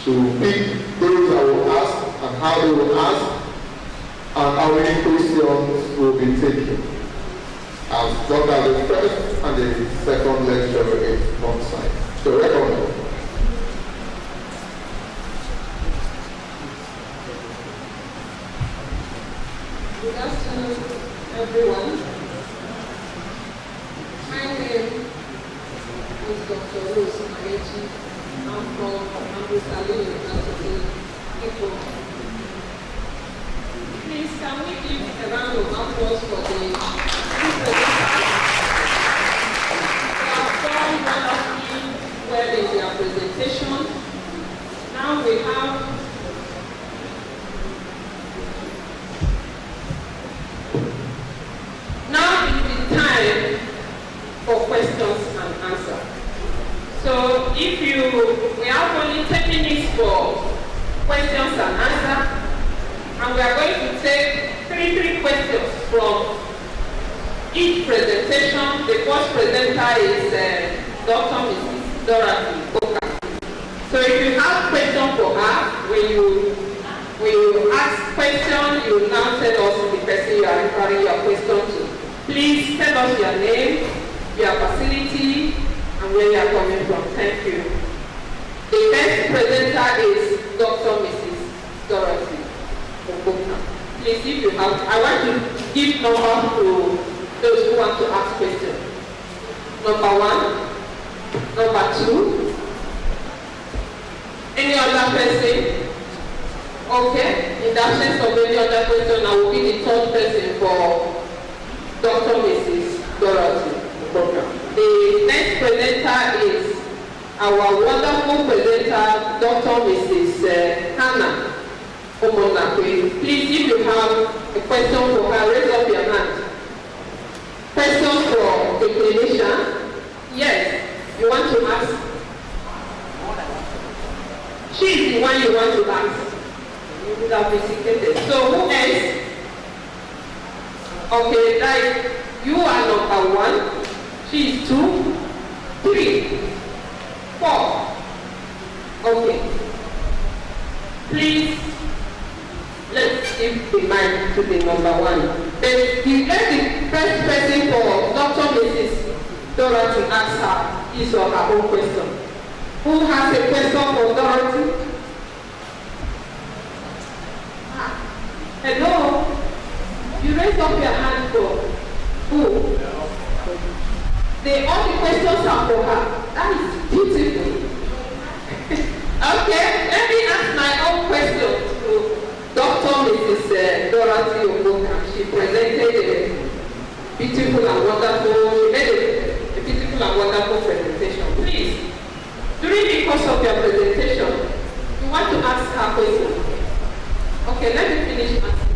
to pick those I will ask and how they will ask and how many questions will be taken. As long as the first and the second lecture is on site. So welcome. Good afternoon, everyone. My name is Dr. Rose Amenchi. I'm from Ambusali University, Ipo. Please, can we give a round of applause for the presenters? They have done wonderfully well in their presentation. Now we have time for questions and answers. So we have only 10 minutes for questions and answers, and we are going to take three questions from each presentation. The first presenter is Dr. Mrs. Dorothy Oka. So if you have questions for her, when you ask questions, you will now tell us the person you are referring your question to. Please tell us your name, your facility, and where you are coming from. Thank you. The next presenter is Dr. Mrs. Dorothy Oka. Please, if you have, I want to give numbers to those who want to ask questions. Number 1, number 2. Any other person? Okay. In the absence of any other question, I will be the third person for Dr. Mrs. Dorothy Oka. The next presenter is our wonderful presenter, Dr. Mrs. Hannah Omonakwe. Please, if you have a question for her, raise up your hand. Question for the clinician? Yes, you want to ask? She is the one you want to ask. You would have visited. So who else? Okay, like you are number 1, she is 2, 3, 4. Okay. Please, let's give the mic to the number 1. Let the first person for Dr. Mrs. Dorothy ask her his or her own question. Who has a question for Dorothy? Hello? You raise up your hand for who? All the questions are for her. That is beautiful. Okay, let me ask my own question to Dr. Mrs. Dorothy Oka. She presented a beautiful and wonderful, she made a beautiful and wonderful presentation. Please, during the course of your presentation, you want to ask her question. Okay, let me finish asking.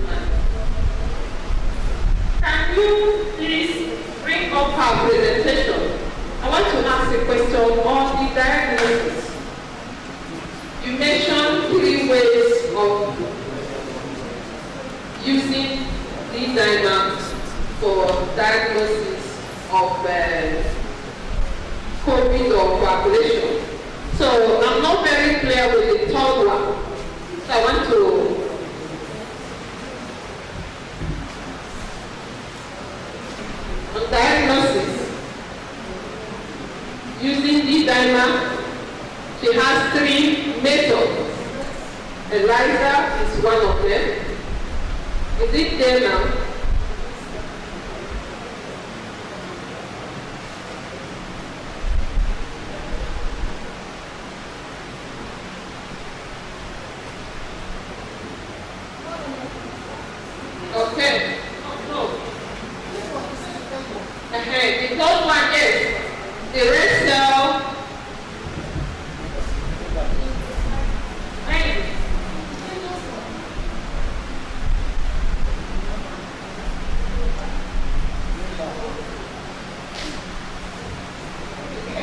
Can you our presentation, I want to ask a question on the diagnosis. You mentioned 3 ways of using the diagrams for diagnosis of COVID or coagulation. So I'm not very clear with the 3rd one. So I want to on diagnosis, using the diagram, she has 3 methods. ELISA is one of them. Is it there now? Okay. No. The 3rd one is the red cell.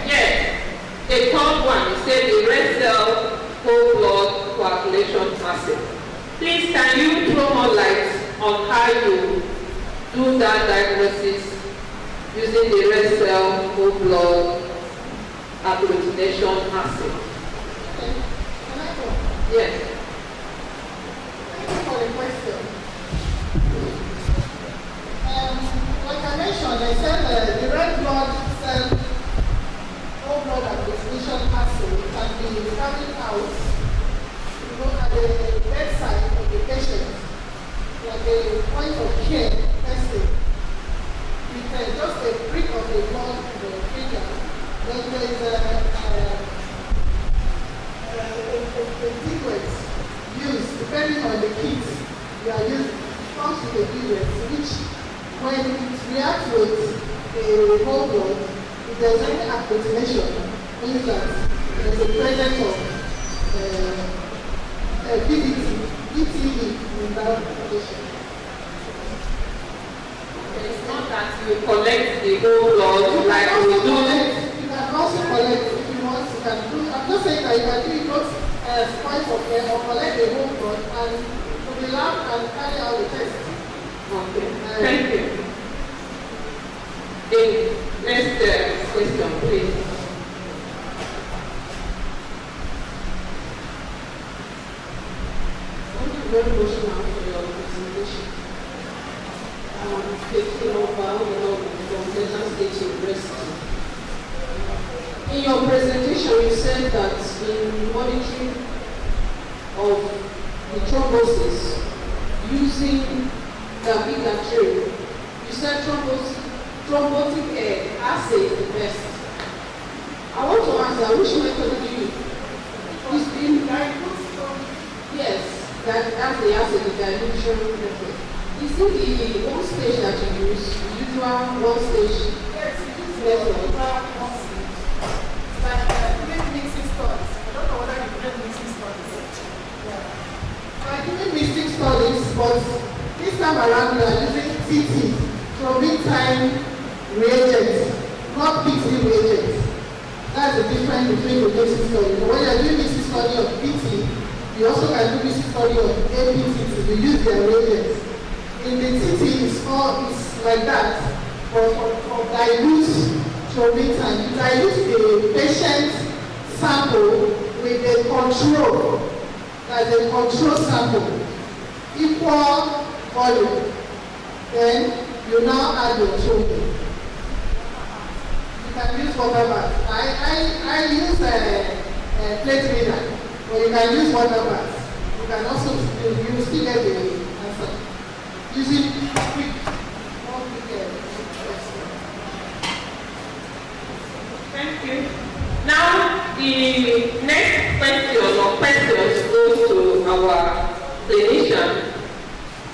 Yes. The 3rd one is the red cell whole blood coagulation assay. Please, can you throw more light on how you do that diagnosis using the red cell whole blood agglutination assay? Yes. Thank you for the question. Like I mentioned, I said the red blood cell whole blood agglutination assay can be carried out, at the bedside of the patient, like a point of care testing, with just a prick of the blood in the finger. Then there is a diluent used, depending on the kit you are using. It comes with a diluent, which when it reacts with the whole blood, if there is any agglutination, means that there is a presence of BTE in that patient. It's not that you collect the whole blood like we do. You can also collect if you want. You can do. I'm not saying that you can do it both points of care or collect the whole blood and to the lab and carry out the test. Okay. Thank you. The next question, please. Very emotional for your presentation. Taking over from the stage of breast. In your presentation, you said that in monitoring of the thrombosis using the bigger tray, you said thrombotic assay is the best. I want to ask, which method do you use? Is in yes. That's the acid, the dilution method. Is it the one stage that you use, the usual one stage method? Like doing mixing studies. I don't know whether you do mixing studies. Yeah. Like doing mixing studies, but this time around we are using TT, from mid-time reagents, not PT reagents. That's the difference between the mixing study. When you are doing mixing study of PT, you also can do this study of APTT. You use their reagents. In the TT, it's like that. For dilute trometine, you dilute the patient sample with the control, like the control sample, equal volume. Then you now add your trometine. You can use water bath. I use a plate reader. Or you can use water bath. You can also you still get the answer using quick. Thank you. Now the next question or questions goes to our clinician,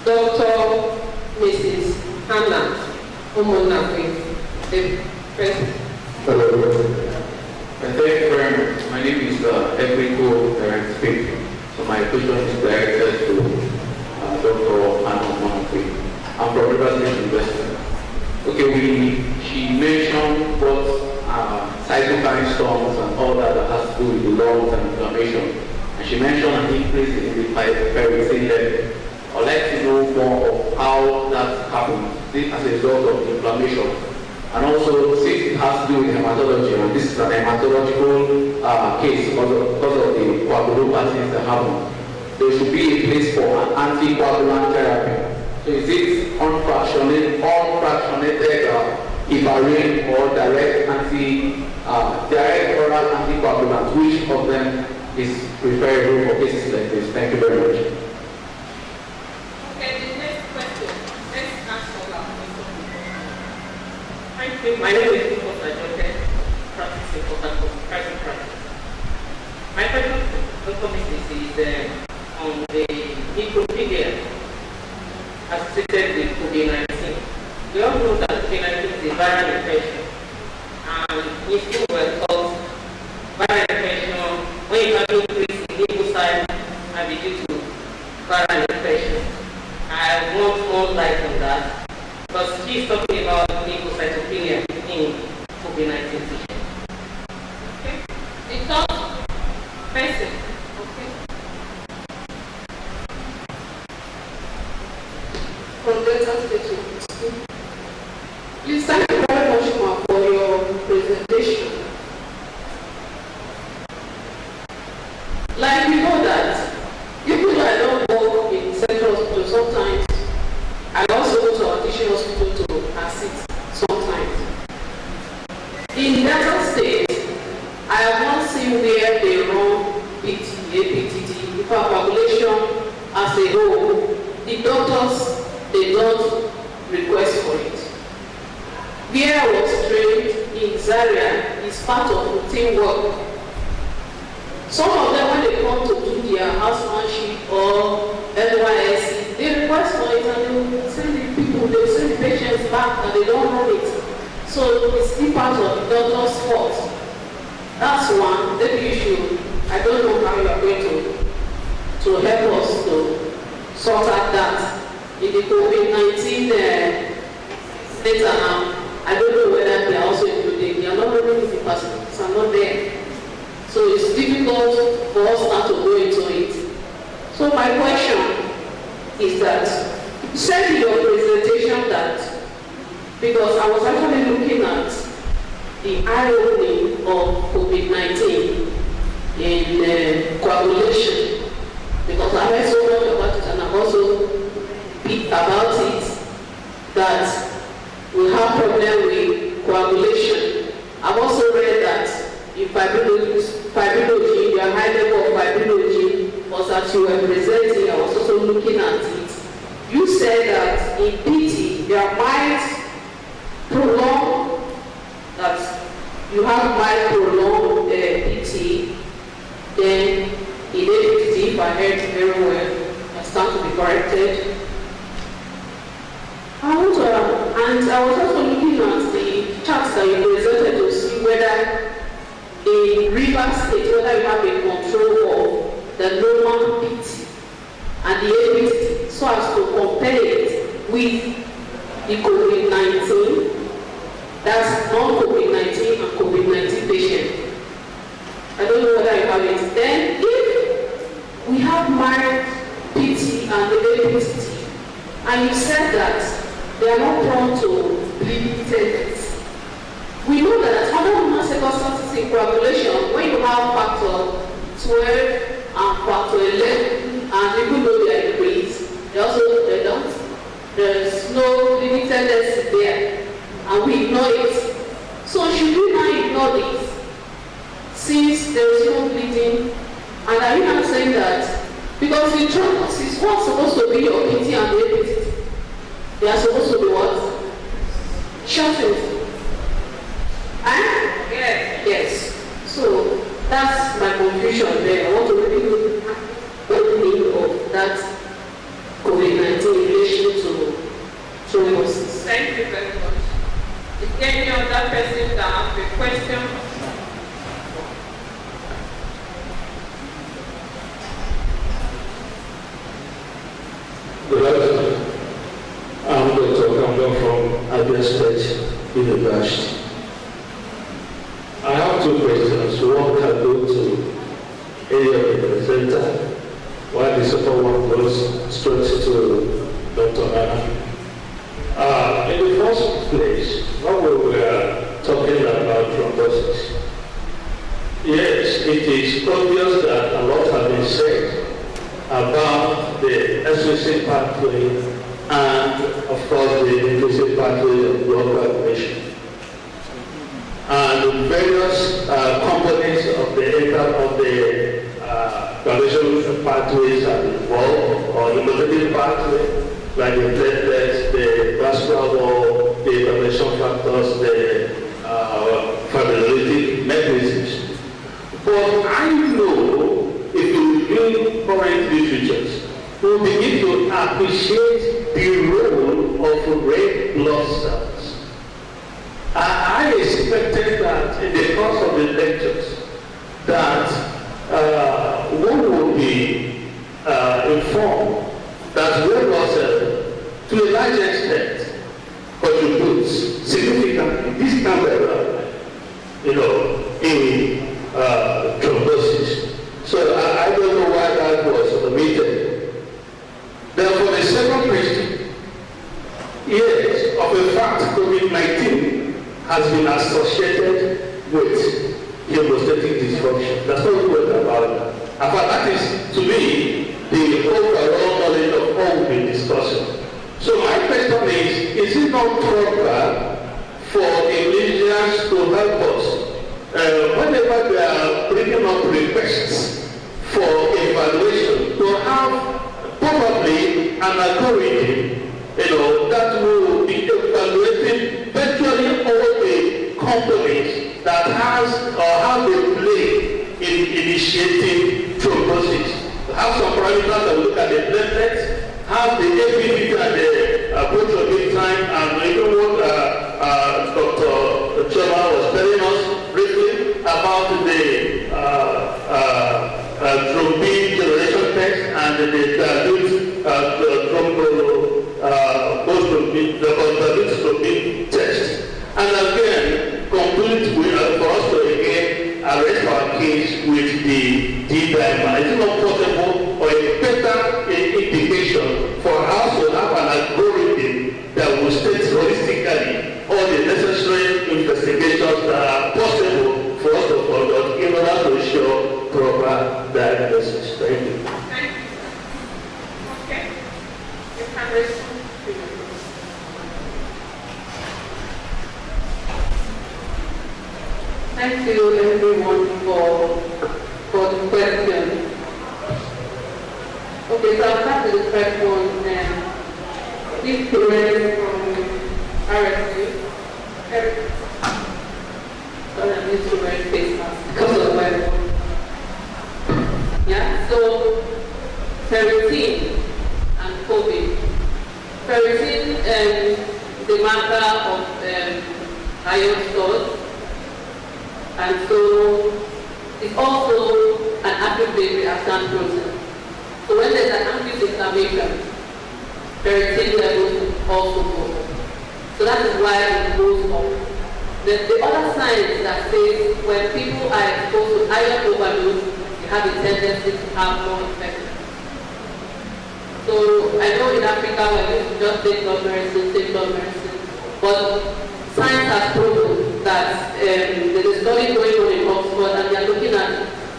Dr. Mrs. Hannah Omonafe, the first. Hello. Thank you very much. My name is Equiko Parent speaking. So my question is directed to Dr. Hannah Omonafe. I'm from River State University. Okay, she mentioned ferritin level. I'd like to know more of how that happens as a result of inflammation. And also, since it has to do with hematology, and this is an hematological case because of the coagulopathies that happen, there should be a place for an anticoagulant therapy. So is it unfractionated heparin or direct oral anticoagulant? Which of them is preferable for cases like this? Thank you very much. Okay, the next question. Let's answer that. Thank you. My name is Dr. Jote, practicing for private practice. My question is on the neutropenia associated with COVID-19. We all know that COVID-19 is a viral infection, and in school we're taught viral infection, when you have increase in lymphocytes, and be due to viral infection. I want more light on that, because she's talking about lymphocytopenia in COVID-19 patients. Okay? The third person. Okay? From Delta State. Please, thank you very much, Ma, for your presentation. Like we know that, even though I don't work in central hospital sometimes, I also go to our teaching hospital to assist sometimes. In Delta State, I have not seen where they run PT, APTT, population as a whole. The doctors, they don't request for it. Where I was trained in Zaria is part of routine work. Some of them, when they come to do their housemanship or NYSC, they request for it and they will send the people, they will send the patients back and they don't run it. So it's still part of the doctor's fault. That's one. Maybe you should, I don't know how you are going to help us to sort out that. In the COVID-19 data now, I don't know whether they are also included. They are not running the facilities, are not there. So it's difficult for us now to go into it. So my question is that, you said in your presentation that, because I was actually looking at the irony of COVID-19 in coagulation, because I heard so much about it and I've also bit about it, that we have problem with coagulation. I've also read that in fibrinogen, your high level of fibrinogen was that you were presenting, I was also looking at it. You said that in PT, there might prolong, that you have might prolong PT, then in APT, if I heard very well, I stand to be corrected. And I was also looking at the charts that you presented to see whether in River State, whether you have a control of the normal PT and the APT, so as to compare it with the COVID-19, that's non-COVID-19 and COVID-19 patient. I don't know whether you have it. Then if we have mild PT and the APT, and you said that they are not prone to bleeding tendency. We know that under human circumstances in coagulation, when you have factor 12 and factor 11, and even though they are increased, there's no bleeding tendency there, and we ignore it. So should we not ignore this, since there is no bleeding? And are you not saying that because the thrombosis, what's supposed to be your PT and the APT? They are supposed to be what? Shuffles. Yes. So that's my confusion there. I want to really know what the meaning of that COVID-19 in relation to thrombosis. Thank you very much. Is there any other person that has a question? Good afternoon. I'm Dr. Campbell from Abia State University. I have two questions. One can go to any of the presenter while the second one goes straight to Dr. Nana. In the first place, when we were talking about thrombosis, yes, it is obvious that a lot has been said about the SOC pathway and, of course, the implicit pathway of blood coagulation. And various components of the coagulation pathways are involved, or hemolytic pathway, like the platelets, the vascular wall, the coagulation factors, the fibrinolytic mechanisms. But I know if you read current literatures, we begin to appreciate the role of red blood cells. I expected that in the course of the lectures that one will be informed that red blood cells, to a large extent, contributes significantly this camera, in thrombosis. So I don't know why that was omitted. Then for the second question, yes, of a fact, COVID-19 has been associated with hemostatic dysfunction. That's not good about it. In fact, that is, to me, the overall knowledge of all we've been discussing. So my question is it not proper for clinicians to help us whenever they are bringing up requests for evaluation to have probably an algorithm, that will be evaluating virtually all the components that has or have a play in initiating thrombosis. Have some parameters that look at the platelets, have the APP and the protein time, and even what Dr. Choma was telling us briefly about the thrombin generation test and the dilute thrombin test. And again, complete with for us to again arrest our case with the D-dimer. Is it not possible or a better indication for us to have an algorithm that will state holistically all the necessary investigations that are possible for us to conduct in order to ensure proper diagnosis? Thank you. Thank you. Okay. You can respond. Thank you everyone for the question. Okay, so I'll start with the first one. This student from RSU. Sorry, I need to wear face mask because of the weather. Yeah, so ferritin and COVID. Ferritin is a matter of iron stores. And so it's also an active reaction protein. So when there's an acute inflammation, ferritin levels also go up. So that is why it goes up. The other signs that says when people are exposed to iron overload, you have a tendency to have more infection. So I know in Africa we used to just take blood medicine, but science has proven that there is a study going on in Oxford, and they are looking at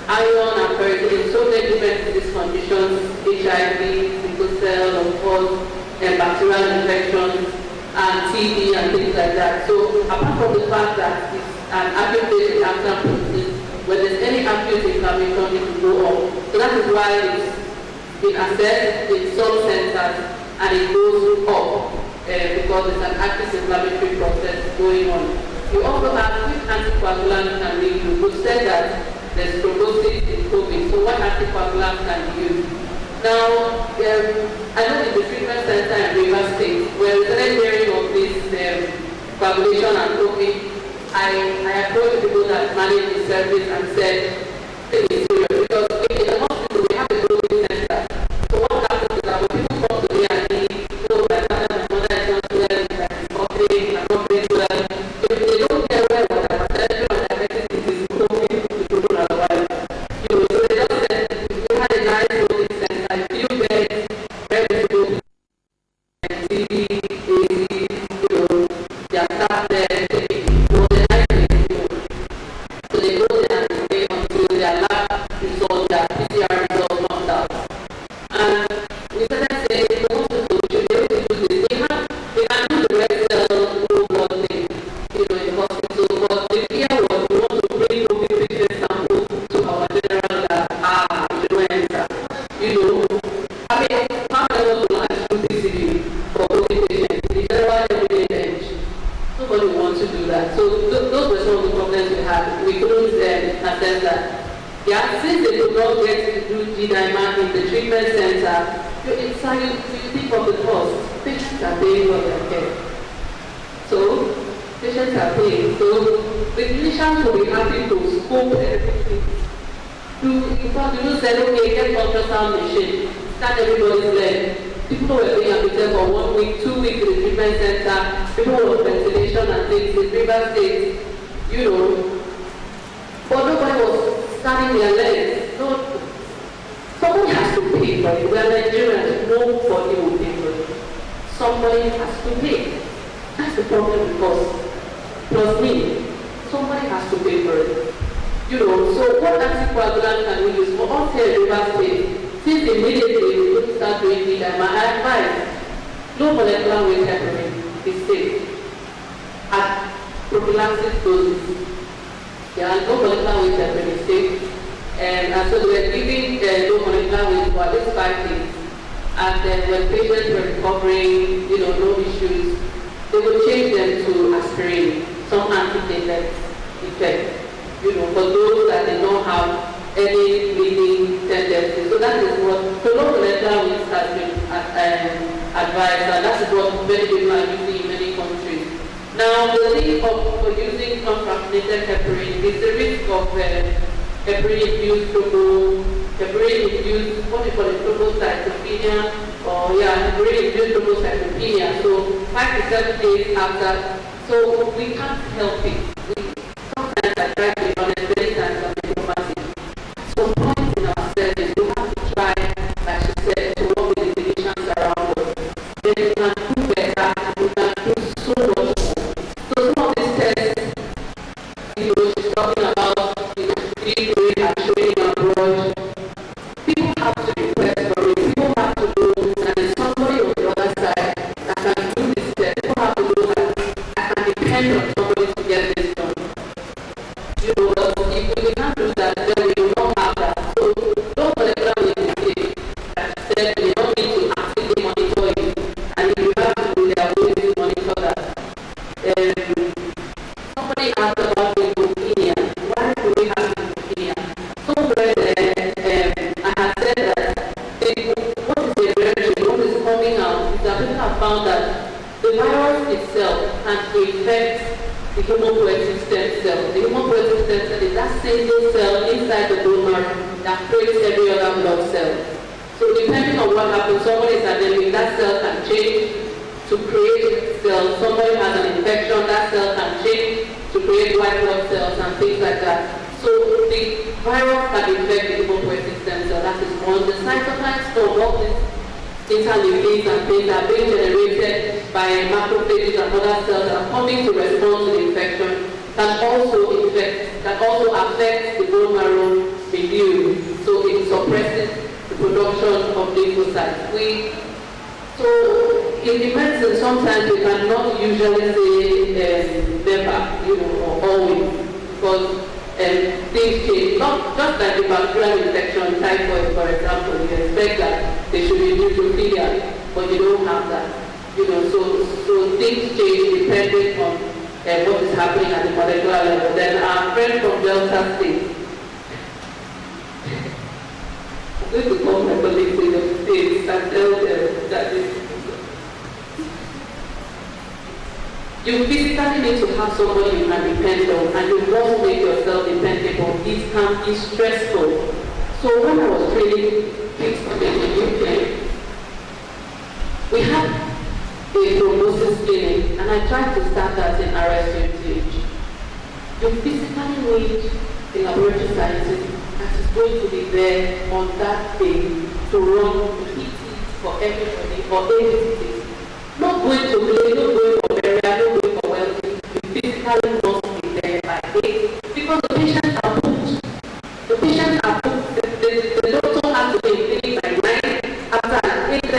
iron and ferritin in so many different disease conditions, HIV, sickle cell, of course, and bacterial infections, and TB and things like that. So apart from the fact that it's an acute reaction protein, when there's any acute inflammation, it will go up. So that is why it's been assessed in some centers and it goes up. Because it's an active inflammatory process going on. You also have which anticoagulant can be used. We've said that there's thrombosis in COVID, so what anticoagulant can you use? Now, I know in the treatment center in River State, where we started hearing of this coagulation and COVID, I approached people that manage the service and said, take it serious, because in the hospital we have a COVID center. So what happens is that when people come to me and need so they just said, we had a nice building center, we started saying, they want to do this. They can do the red cell global thing, in hospital, but the fear was we want to bring COVID patient samples to our general lab, influenza. I mean, how can I want to launch through TCD for COVID patients? The general everyday bench. Nobody wants to do that. So those were some of the problems we had. We couldn't assess that. Yeah, since they could not get to do D-dimer in the treatment center, you think of the cost. Patients are paying for their care. So, patients are paying. So, the clinicians will be happy to scope everything. You said, okay, get ultrasound machine, scan everybody's leg. People were being admitted for 1 week, 2 weeks in the treatment center. People were on ventilation and things in River State, But nobody was scanning their legs. No, somebody has to pay for it. We are Nigerians, nobody will pay for it. Somebody has to pay. That's the problem because, plus me, somebody has to pay for it. So what anticoagulant can we use? For us here in River State, since immediately we couldn't start doing D-dimer, I advise low molecular weight heparin is safe at prophylaxis doses. Yeah, low molecular weight heparin is safe. And so they were giving low molecular weight for at least 5 days. And then when patients were recovering, no issues, they would change them to aspirin, some antiplatelet effect, for those that did not have any bleeding tendency. So that is what, so low molecular weight has been advised, and that is what many people are using in many countries. Now, the thing for using unfractionated heparin is the risk of heparin-induced heparin-induced, thrombocytopenia, heparin-induced thrombocytopenia. So 5 to 7 days after, so we can't help it. Sometimes I try to be honest, many times I'm diplomatic. Some points in our service, we have to try, like she said, to work with the clinicians around us. Then we can do better, we can do so much more. So some of these tests, she's talking about, people abroad. People have to request for it. People have to do, and there's somebody on the other side that can do this test. People have to do that. I can depend on somebody to get this done. But if we can't do that, then we will not have that. So don't molecular weight is safe. As I said, we don't need to actively monitor you. And if you have to do, there are ways to monitor that. Somebody asked about leukopenia. Why do we have leukopenia? I had said that what is the reaction, what is coming out, is that people have found that the virus itself can infect the hematopoietic stem cell. The hematopoietic stem cell is that single cell inside the bone marrow that creates every other blood cell. So depending on what happens, somebody is anemic, that cell can change to create cells. Somebody has an infection, that cell can change to create white blood cells and things like that. So the virus can infect the hematopoietic stem cell. That is one. The cytokines from all these interleukins and things are being generated by macrophages and other cells that are coming to respond to the infection can also affect the bone marrow milieu. So it suppresses the production of lymphocytes. So in the medicine, sometimes we cannot usually say never, or always, because things change. Not just like the bacterial infection, typhoid, for example, you expect that they should be neutrophilia, but you don't have that. So things change depending on what is happening at the molecular level. Then our friend from Delta State, I'm going to call my colleagues in the States and tell them that you physically need to have somebody you can depend on, and you must make yourself dependable. It can be stressful. So when I was training kids in the UK, we had a Thrombosis clinic, and I tried to start that in RSUTH. You physically need a laboratory scientist that is going to be there on that day to run PT for everybody, for everything. Not going to play, not going for burial, not going for welding. You physically must be there by 8 because the patients are booked. The patients are booked. The doctor has to be in clinic by 9 after an 8:30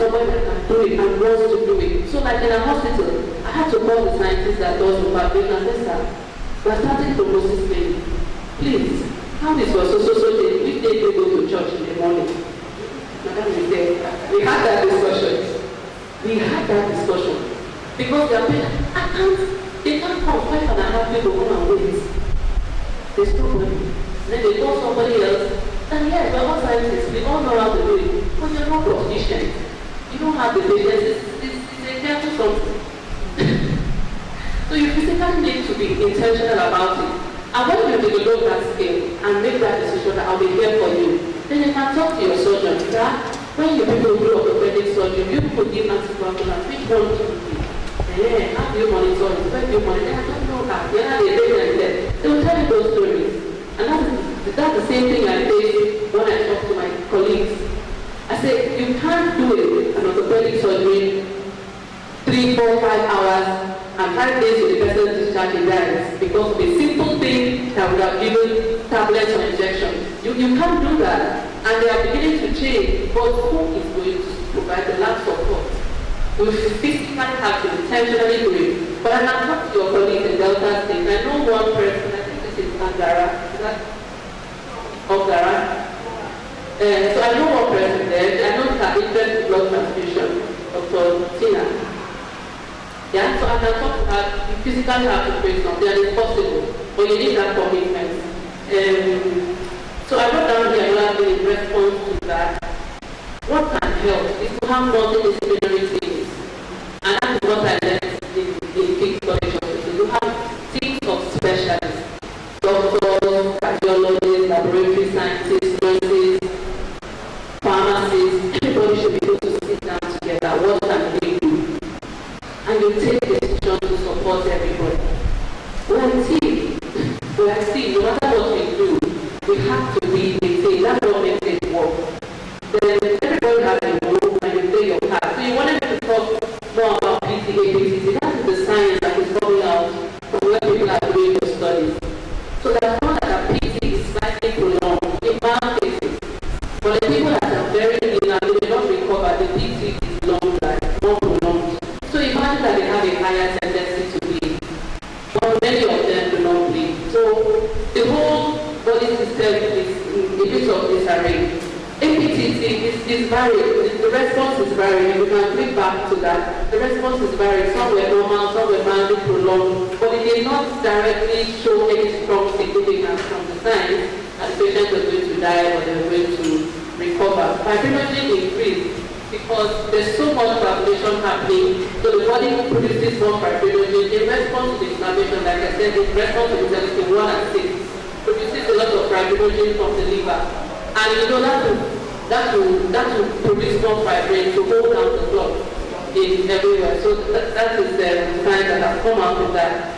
someone that can do it and wants to do it. So like in a hospital, I had to call the scientist that does supervision and say, sir, we're starting thrombosis clinic. Please, how is your so day? Which day do you go to church in the morning? Madam is there. We had that discussion. Because they are paying, they can't come 5.5 people come and wait. There's nobody. Then they call somebody else. And yes, we're all scientists, we all know how to do it. But you're not proficient. You don't have the patience. It's a careful something. So you physically need to be intentional about it. And when you develop that skill and make that decision that I'll be here for you, then you can talk to your surgeon. That when you people do orthopedic surgery, you people give anticoagulants, which one do you give? How do you monitor it? Where do you monitor it? I don't know how. They will tell you those stories. And that's the same thing I face when I talk to my colleagues. I say, you can't do an orthopedic surgery 3, 4, 5 hours and 5 days with the person discharged in dialysis because of a simple thing that would have given tablets or injections. You can't do that. And they are beginning to change. But who is going to provide the lab support? You physically have to intentionally do it. But I can talk to your colleagues in Delta State. I know one person, I think this is Angara. Is that Angara? So I know one person there. I know her interest in blood transfusion, Dr. Tina. Yeah, so I can talk to her. You physically have to create something, and it's possible. But you need that commitment. So I wrote down here another thing in response to that. What can help is to have multidisciplinary teams. And that is what I learned in King's College Hospital. You have teams of specialists, doctors, cardiologists, laboratory scientists, nurses, pharmacists. Everybody should be able to sit down together. What can we do? And you take decisions to support everybody. We're a team. No matter what we do, we have to be a team. That's what makes it work. Then everybody has a role and you play your part. So you wanted to talk more about PTA. That is the science that is coming out from where people are doing the studies. So that's not that a PT is slightly prolonged in bad cases. But the people that are very ill and they may not recover, the PT is long life, more prolonged. So imagine that they have a higher tendency to bleed. But many of them do not bleed. So the whole body system is in a bit of disarray. APTC is varied. The response is varied. You can click back to that. The response is varied. Some were normal, some were mildly prolonged, but it did not directly show any strong significance from the signs that the patient was going to die or they were going to recover. Fibrinogen increased because there's so much coagulation happening, so the body produces more fibrinogen in response to the inflammation. Like I said, in response to the 1 and 6, produces a lot of fibrinogen from the liver. And you know that will produce more fibrin to hold down the clot in everywhere. So that is the sign that have come out of that.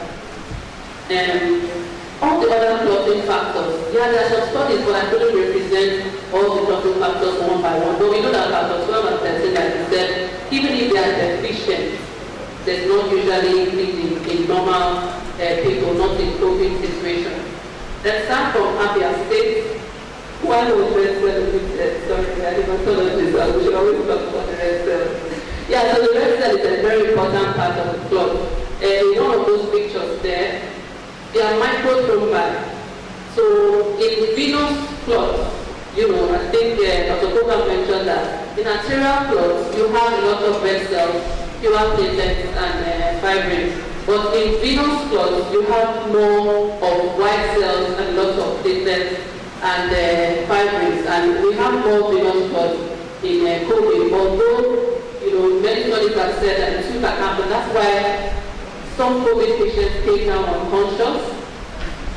All the other clotting factors, yeah, there are some studies, but I couldn't represent all the clotting factors one by one. But we know that factors 12 and 13, like I said, even if they are deficient, there's not usually in normal people, not in COVID situation. Let's start from Abia State. One was red cell, sorry, HAEMATOLOGY, so we should always talk about the red cell. Yeah, so the red cell is a very important part of the clot. In one of those pictures there, they are microthrombi. So in venous clots, I think Dr. Koga mentioned that in arterial clots, you have a lot of red cells, you have platelets and fibrin. But in venous clots, you have more of white cells and lots of platelets and fibrins, and we have more venous clots in COVID. Although, many studies have said that the two can happen. That's why some COVID patients came down unconscious,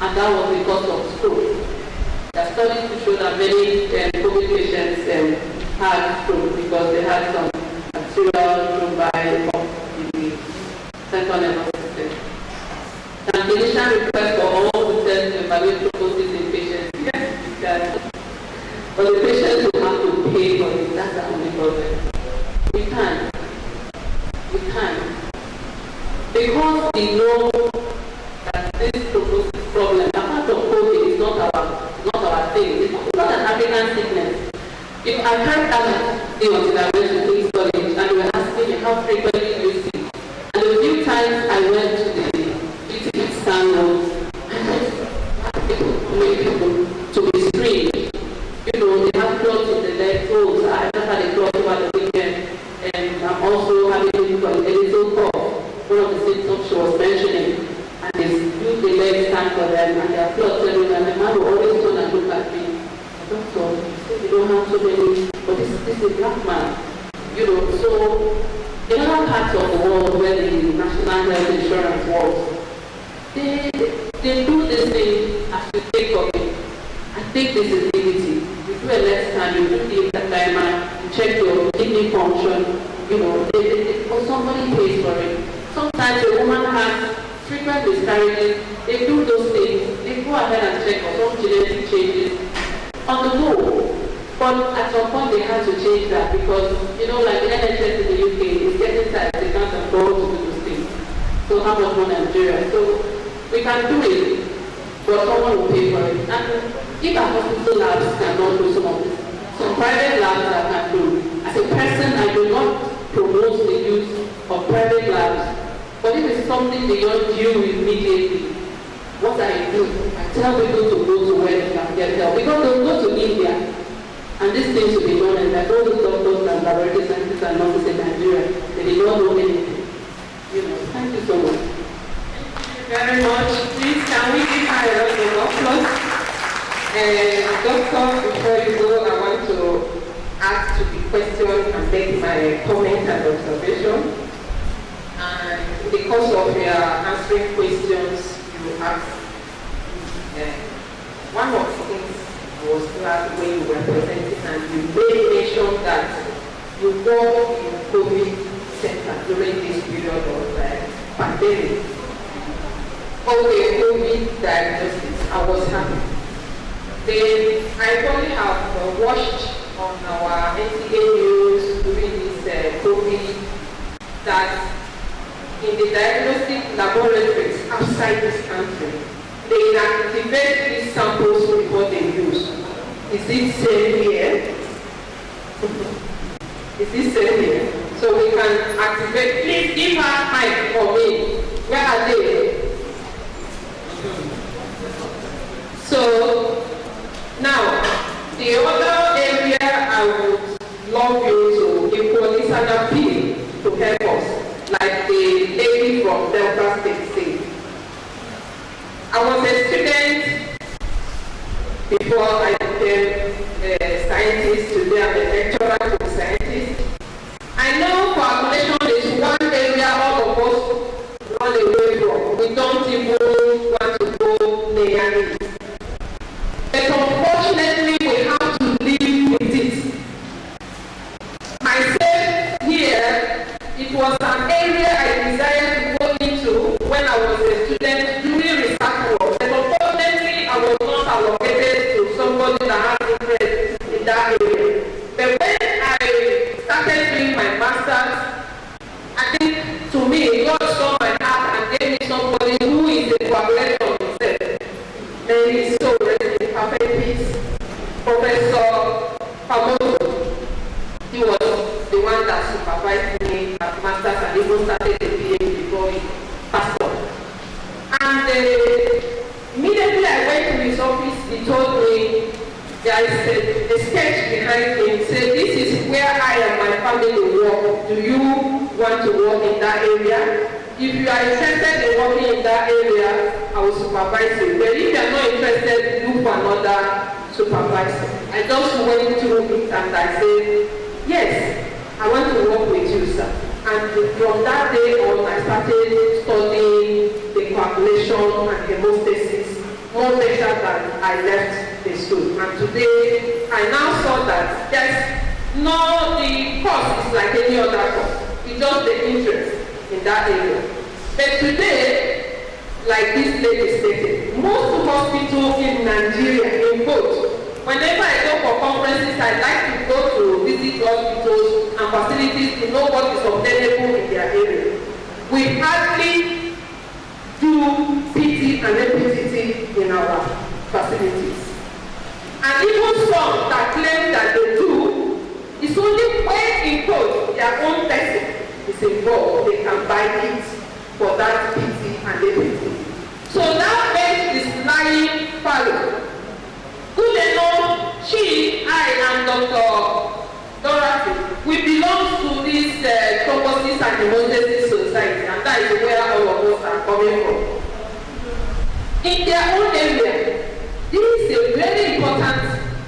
and that was because of stroke. There are studies to show that many COVID patients had stroke because they had some arterial thrombi of the central nervous system. And the initial request for all the tests to evaluate thrombosis in patients, yes, you can. But the patients will have to pay for it. That's the only problem. We can. Because we know that this thrombosis problem, apart from COVID, is not our thing. It's not an African sickness. If I heard that until I went to King's College, black man. So in other parts of the world where the national health insurance works, they do this thing as you take of it. I take disability. You do a left scan, you do the timer, you check your kidney function, or somebody pays for it. Sometimes a woman has frequent miscarriages, they do those things, they go ahead and check for some genetic changes on the go. But at some point they had to change that because, like the NHS in the UK is getting tired, they can't afford to do those things. So how much more Nigeria? So we can do it, but someone will pay for it. And if our hospital labs cannot do some of this, some private labs that can do. As a person, I do not promote the use of private labs, but if it's something beyond you immediately, what I do, I tell people to go to where they can get help. Because they'll go to India, and these things will be done, and like all the doctors and laboratory scientists and nurses in Nigeria, they did not know anything. Thank you so much. Thank you very much. Please, can we give her a round of applause? Doctor, before you go, I want to ask to the question and make my comment and observation. And in the course of your answering questions, you asked, one of the things I was glad when you were presenting, and you made mention that you work in COVID center during this period of pandemic. Okay, COVID diagnosis, I was happy. Then I only have watched on our NTA news during this COVID that in the diagnostic laboratories outside this country, they activate these samples before they use. Is it same here? Is it same here? So we can activate. Please give her mic for me. Where are they? So now the other area I would love you to equal is an appeal to help us, like the lady from Delta State. I was a student before I became a scientist. Today I'm a lecturer to scientist. I know coagulation is one area all of us run away from. We don't even want to go near it. But unfortunately, we have to live with it. Myself here, it was an area I desired to go into when I was a student doing research work. But unfortunately, I was not allocated to somebody that has interest in that area. But when I started doing my master's, I think to me, God saw my heart and gave me somebody who is a collaborator himself. And he's so ready in perfect peace. Professor Famoso, he was the one that supervised me at master's and even started the PhD before he passed on. And immediately I went to his office, he told me there is a sketch behind him. He said, this is where I and my family work. Do you want to work in that area? If you are interested in working in that area, I will supervise you. But if you are not interested, look for another supervisor. I just went through it and I said, yes, I want to work with you, sir. And from that day on, I started studying the coagulation and hemostasis more better than I left the school. And today, I now saw that the course is like any other course. It's just the interest in that area. But today, like this lady stated, most hospitals in Nigeria, in both, whenever I go for conferences, I like to go to visit hospitals and facilities to know what is available in their area. We hardly do PT and MPT in our facilities. And even some that claim that they do, it's only when in quote their own person is involved, they can buy it for that PT and MPT. So that makes this lying fallow. Good enough, I and Dr. Dorothy, we belong to this Thrombosis and Hemostasis Society, and that is where all of us are coming from. In their own area, this is a very important,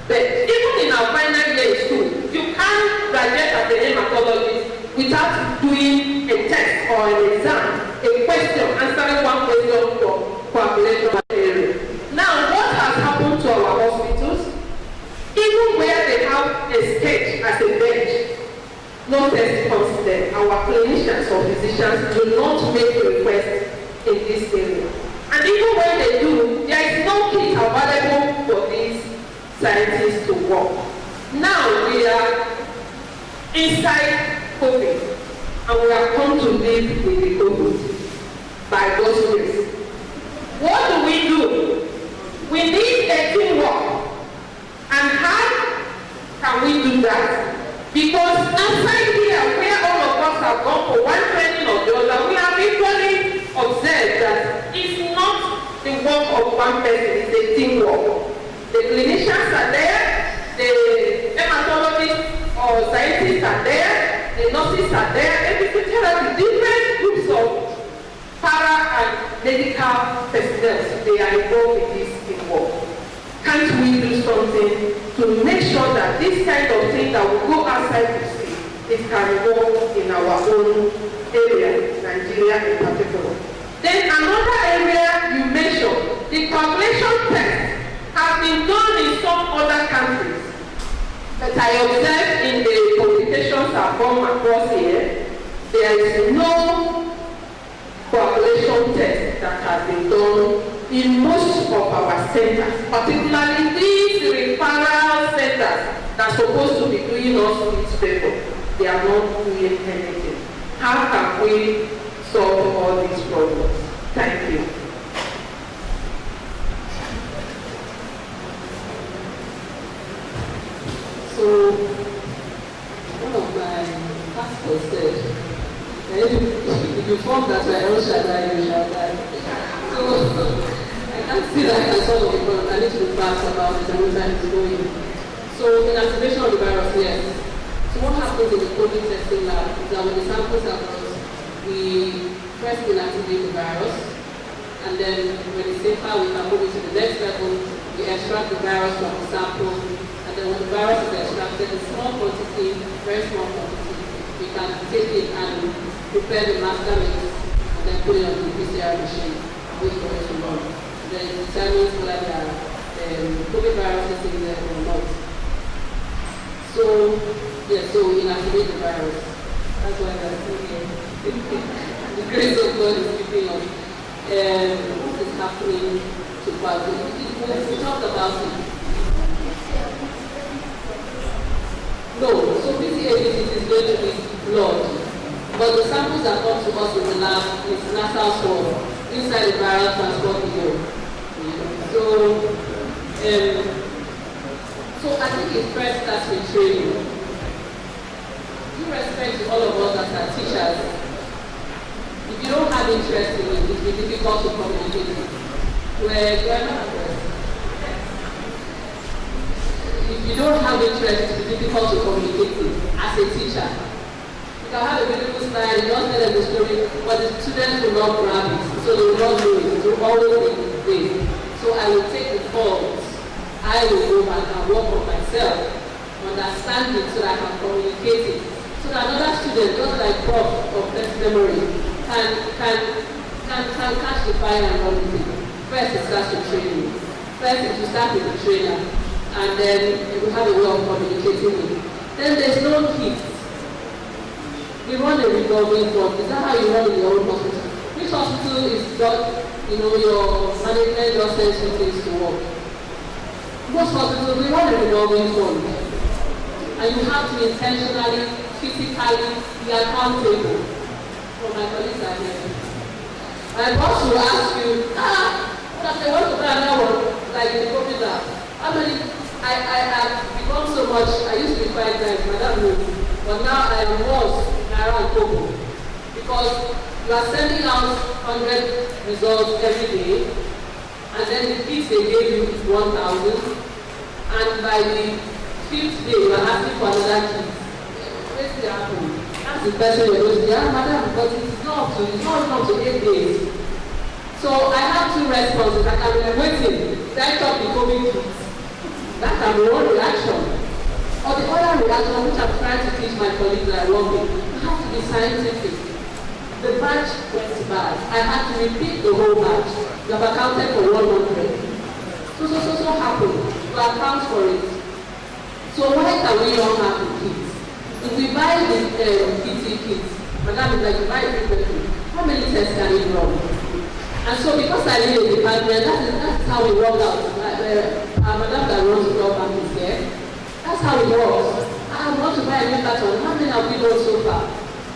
but even in our final year in school, you can't graduate graduate as a hematologist without doing a test or an exam, a question, answering one question for coagulation area. Now, what has happened to our hospitals? Even where they have a sketch as a bench, no test comes there. Our clinicians or physicians do not make requests in this area. And even when they do, there is no kit available for these scientists to work. Now we are inside COVID, and we have come to live with the COVID by God's grace. What do? We need a teamwork. And how can we do that? Because outside here, where all of us have gone for one training or the other, we have equally observed that it's not the work of one person, it's a teamwork. The clinicians are there, the hematologists or scientists are there, the nurses are there, and the therapy, different groups of para and medical personnel, they are involved in this teamwork. Can't we do something to make sure that this kind of thing that we go outside to see, it can work in our own area, Nigeria in particular? Then another area you mentioned, the coagulation test has been done in some other countries. But I observed in the publications I've come across here, there is no coagulation test that has been done in most of our centers, particularly these referral centers that are supposed to be doing us these people. They are not doing anything. How can we solve all these problems? Thank you. So, one of my pastors said, if you form that way, El Shaddai, you shall die. So, I can't see that as solve the problem. I need to be fast about it and where time is going. So, inactivation of the virus, yes. So, what happens in the COVID testing lab is that when the samples are brought, we first inactivate the virus, and then when it's safer, we can move it to the next level. We extract the virus from the sample, and then when the virus is extracted in small quantity, very small quantity, we can take it and prepare the master mix, and then put it on the PCR machine and wait for it to run. Then it determines whether there are COVID viruses in there or not. So, yeah, so we inactivate the virus. That's why we're still here. The grace of God is keeping us. What is happening to coagulation? We talked about it. No, so PCABs is going to be blood. But the samples that come to us in the lab is nasal swab inside the viral transport video. So I think it first starts with training. Due respect to all of us as our teachers, if you don't have interest in it, it will be difficult to communicate it. If you don't have interest, it will be difficult to communicate it as a teacher. You can have a beautiful style, you don't tell them the story, but the students will not grab it, so they will not know it. It will always be the same. So I will take the fault. I will go back and work on myself, understand it so that I can communicate it. So that another student, just like Prof of best memory, can catch the fire and run with it. First it starts with training. First it will start with the trainer, and then you will have a way of communicating it. Then there's no kit. We run a revolving fund. Is that how you run in your own hospital? Which hospital is got, your management just sends you things to work? Most hospitals, we run a revolving fund. And you have to intentionally, physically be accountable. For my colleagues are here. My boss will ask you, what they want to buy another one, like in the COVID lab. How many? I have become so much, I used to be quite nice, Madam knows. But now I am worse around Kobo. Because you are sending out 100 results every day, and then the kits they gave you is 1,000, and by the 5th day you are asking for another kit. Where's the apple? That's the person you're going to say, madam, but it's not up to 8 days. So I have two responses. I can be waiting, set up the COVID kits. That can be one reaction. Or the other reaction, which I'm trying to teach my colleagues like Robbie, you have to be scientific. The batch went bad. I had to repeat the whole batch. You have accounted for 100. So happened. You account for it. So why can we not have the kits? If we buy the PT kits, Madam is like, you buy it differently. How many tests can it run? And so because I live in the department, that's how we work out. Madam that runs the job bank is there. That's how it works. I want to buy a new carton. How many have we done so far?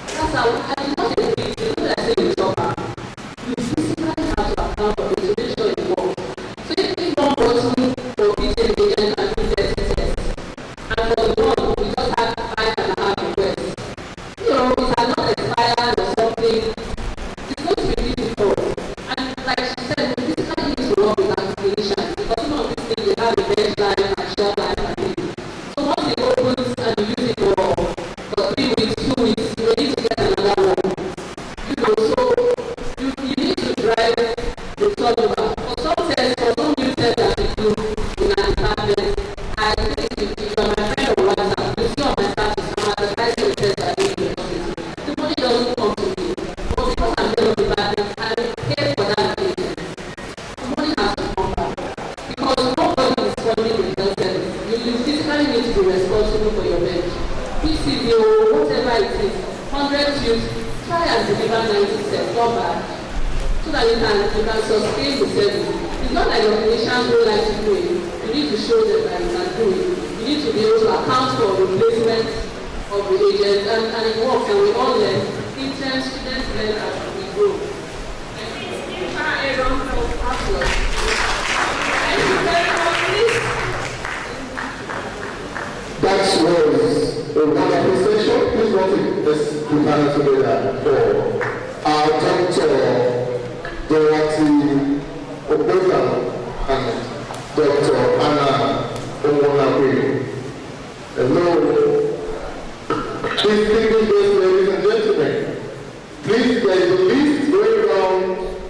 That's how it's not a big deal. When I say it's job bank, you physically have to account for it to make sure it works. So if one person for each agent and do 30 tests, and for the one we just have 5.5 requests, it has not expired or something, it's going to be difficult. And like she said, we physically need to work with our clinicians because some of these things they have a deadline and short life and things. So once it opens and you use it for 3 weeks, 2 weeks, you need to get another one. So you need to drive the turnover. For some tests, for some new tests that we do in our department, I think if you are my friend on WhatsApp, you see on my status, I'm advertising the tests I do in the hospital. The money doesn't come to me. But because I'm in the department, I pay for that agent. The money has to come back. Because nobody is funding the health service. You physically need to be responsible for your bench. PCBO, whatever it is, 100 tubes, try and deliver 90 cents, not bad. So that you can sustain the service. It's not like your clinicians don't like to do it. You need to show them that you can do it. You need to be able to account for replacement of the agent, and it works, and we all learn. Interns, students learn as we grow. Give her a round of applause. Thank you very much, please. That was a wonderful session. Please want to let's put hands together for our Dr. Dorothy Obola and Dr. Anna Omonagwe. Hello. Please distinguished ladies and gentlemen. Please, there is a list going around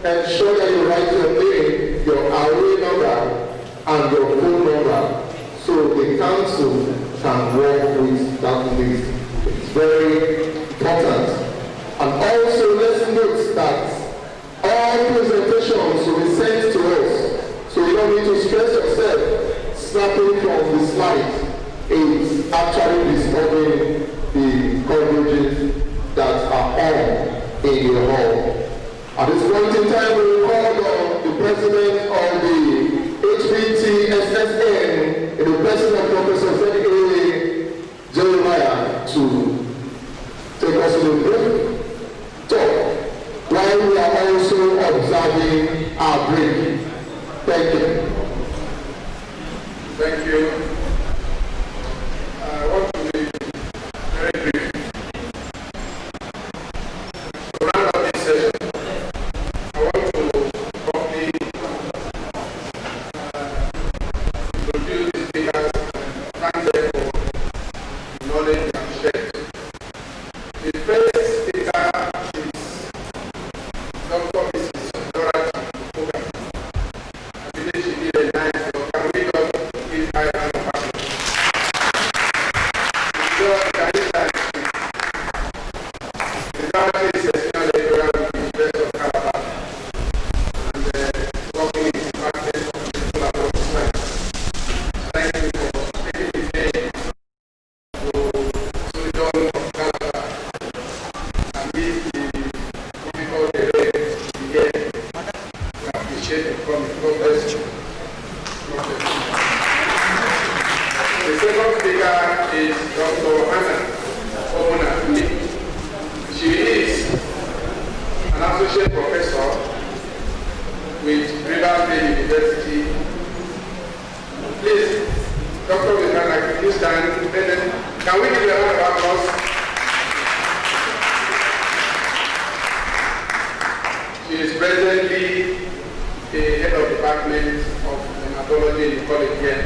and ensure that you write your name, your ROA number, and your phone number, so the council can work with that list. It's very important. And also, let's note that all presentations will be sent to us, so you don't need to stress yourself. Snapping from the slide is actually disturbing the coverages that are on in the hall. At this point in time, we will call on the president of the HBTSSN, in the person of Professor Z.A. Jeremiah, to take us to the brief talk, while we are also observing our break. Thank you. Thank you. I want to be very brief. To round up this session, I want to properly introduce the speakers and thank them for knowledge and shared. The first speaker is Dr. Mrs. Dorothy Obola. I believe she did a nice job. Can we just give her a round of applause? The Dorothy is a senior lecturer with the University of Calabar and working in the Department of Physical and Science. Thank you for taking the day to Sullivan of Calabar and meet the difficult terrain here. We appreciate it from the progress. The second speaker is Dr. Anna Omonagwe. She is an associate professor with Rivers State University. Please, Dr. Omonagwe, can you stand? Can we give a round of applause? She is presently the head of department of hematology in the college here.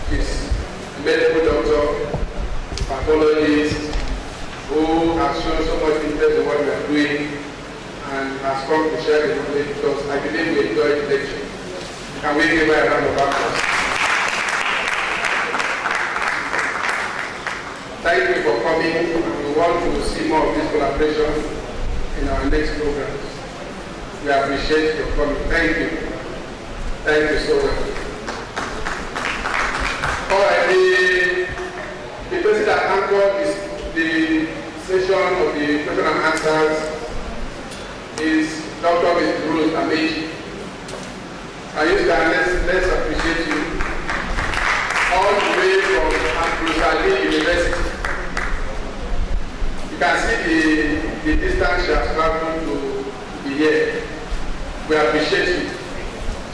She's a medical doctor, pathologist, who has shown so much interest in what we are doing and has come to share the knowledge because I believe we enjoy the lecture. Can we give her a round of applause? Thank you for coming. We want to see more of this collaboration in our next programs. We appreciate your coming. Thank you. Thank you so much. All right, the person that anchored is the session of the question and answers is Dr. Rose Amechi. Let's appreciate you. All the way from Ambrosali University. You can see the distance she has traveled to be here. We appreciate you.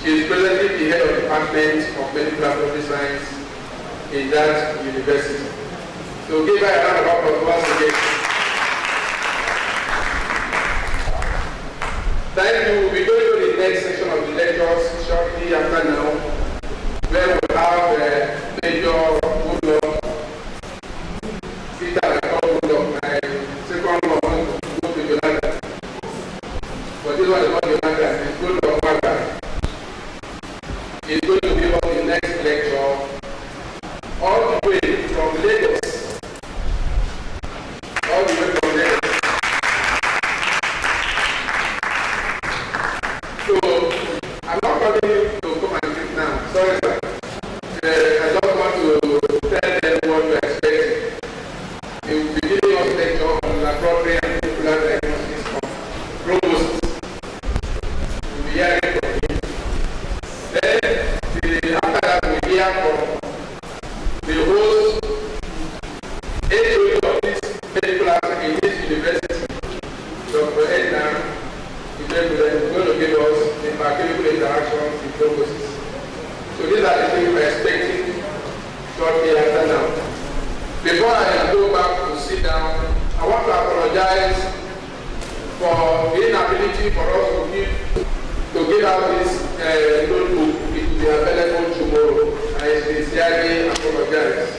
She is presently the head of the Department of Medical Laboratory Science in that university. So give her a round of applause once again. Thank you. We're going to the next section of the lectures shortly after now, where we have Major Woodlock, Peter Woodlock, my second one, go to Yolanda. But this one is not Yolanda, it's Woodlock Maga. He's going to give us the next lecture all the way from Lagos. All the way from Lagos. So, I'm not calling you to come and drink now. Sorry, sir. I just want to tell them what to expect. He will be giving us a lecture on laboratory and molecular diagnostics of thrombosis. We'll be hearing from him. Then, after that, we hear from the host HOD of this medical aspect in this university, Dr. Edna. Is going to give us the biochemical interactions in thrombosis. So these are the things we're expecting shortly after now. Before I go back to sit down, I want to apologize for the inability for us to give out this notebook. It will be available tomorrow. I sincerely apologize.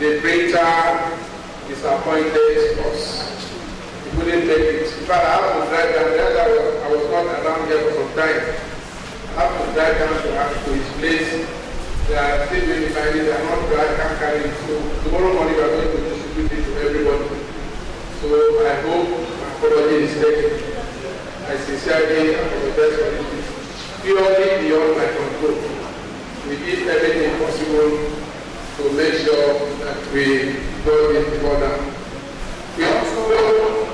The printer disappointed us. Couldn't take it. In fact, I have to drive down there. I was not around here for some time. I have to drive down to his place. They are still doing the findings. They are not can't carry it. So tomorrow morning we are going to distribute it to everybody. So I hope my apology is taken. I sincerely apologize for it. Purely beyond my control. We did everything possible to make sure that we got it before now. We also,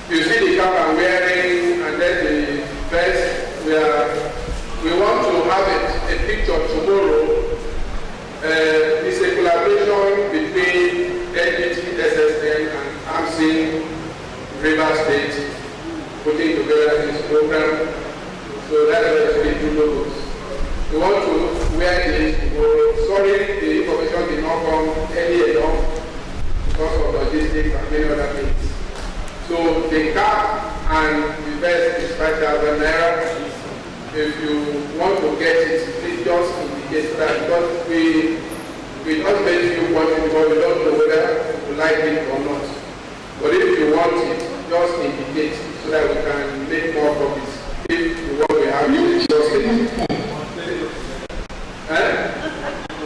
you see the cap I'm wearing and then the vest, we want to have a picture tomorrow. It's a collaboration between HBTSSN and AMSIN River State putting together this program. So that's why we do logos. We want to wear this tomorrow. Sorry, the information did not come early enough because of logistics and many other things. So the cap and the vest is 5,000 naira. If you want to get it, please just indicate that because we don't make you want it because we don't know whether you like it or not. But if you want it, just indicate so that we can make more copies. If you want to have it, just indicate.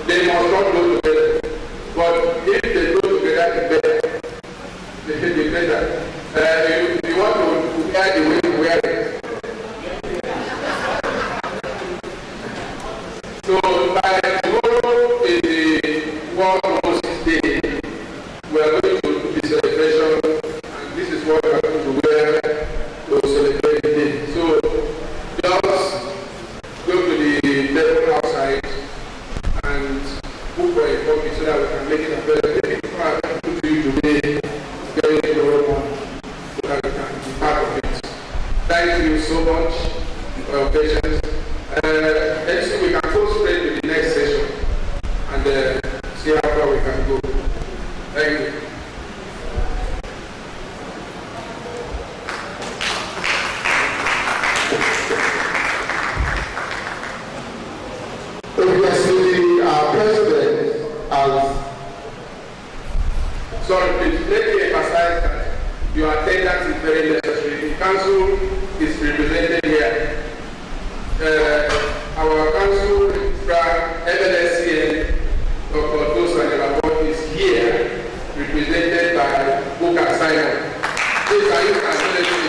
They must not go together. But if they go together, the better. If you want to wear the way to wear it. So by tomorrow is the World Thrombosis Day. We are going to do the celebration, and this is what we are going to wear to celebrate the day. So just go to the table outside and book for a copy so that we can make it available. To you today, getting to the so that we can be part of it. Thank you so much for your patience. Let's see, we can go straight to the next session and see how far we can go. Thank you. Obviously, our president has. Sorry, please, let me emphasize that your attendance is very necessary. The council is represented here. Our council, MLSCN, Dr. Dosa is here Simon. Please, can you acknowledge me?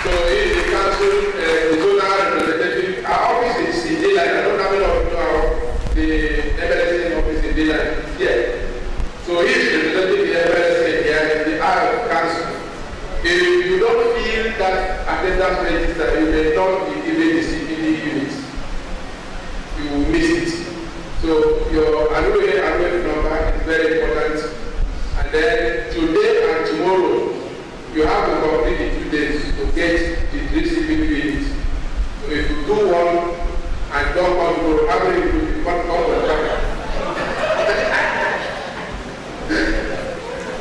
So he is the council, the zonal representative. Our office is in daylight. I don't have enough to know the MLSN office in daylight yet. So he is representing the MLSN here in the Arab Council. If you don't feel that attendance register, you may not be given the CPD unit. You will miss it. So your annual number is very important. And then today and tomorrow, you have to complete the 2 days to get the 3 CPD units. So if you do one and don't want to go, how many you want to come to the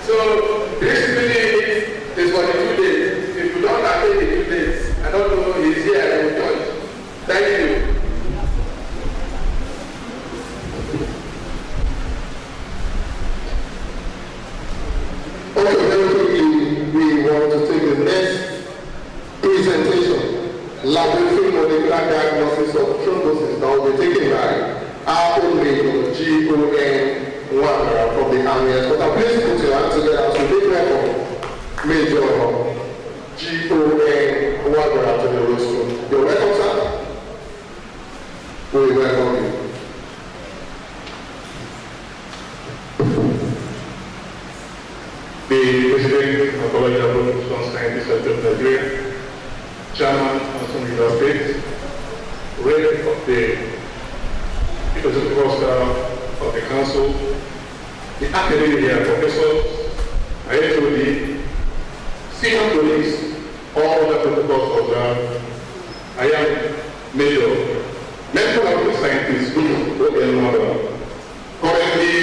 So this CPD is for the 2 days. If you don't attend the 2 days, I don't know, he's here, I will join. Thank you. Okay, very quickly, we want to take the next presentation. Laboratory molecular diagnosis of thrombosis that will be taken by our own major, G-O-N-1 from the Army. But please put your hands together as we welcome Major G-O-N-1 to the rostrum. You're welcome, sir. We welcome you. The President of the Hematology Scientist of Nigeria, Chairman of some State, Rep of the Executive Officer of the Council, the academia professors, HOD, senior police, all other protocols observed. I am Major, Medical Laboratory Scientist, O.N. currently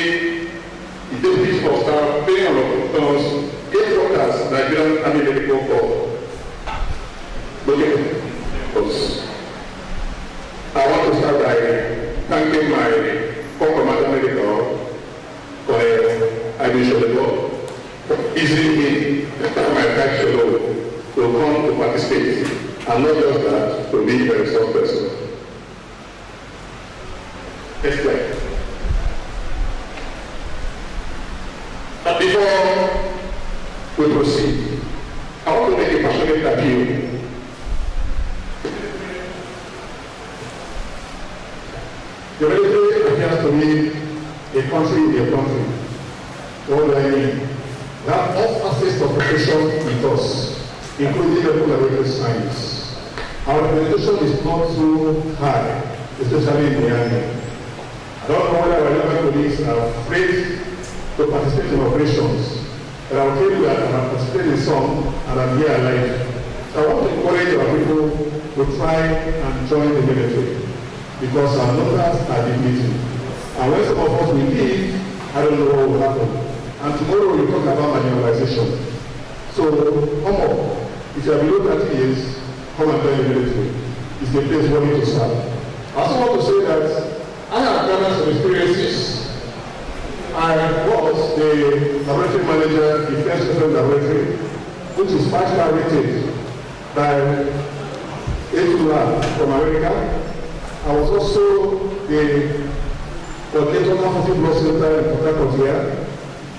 the Deputy Chief of Staff, paying on returns, 8 workers, Nigerian Army Medical Corps. I want to start by thanking my Commander Medical, Colonel Abisholebo, for easing me my tax fellow to come to participate, and not just that, to be a resource person. Next slide. But before we proceed, I want to make a passionate appeal. The military appears to be a country in a country. What do I mean? We have all aspects of profession with us, including medical laboratory science. Our representation is not so high, especially in the army. I don't know whether our local police are afraid to participate in operations, but I will tell you that I have participated in some and I'm here alive. So I want to encourage our people to try and join the military, because our numbers are depleting. And when some of us will leave, I don't know what will happen. And tomorrow we'll talk about marginalization. So come on, if you are below 30 years, come and join the military. It's the place for you to serve. I also want to say that I have gathered some experiences. I was the laboratory manager in Defense Research Laboratory, which is 5-star rated by A2 from America. I was also the coordinator of the Blood Center in Port Harcourt here,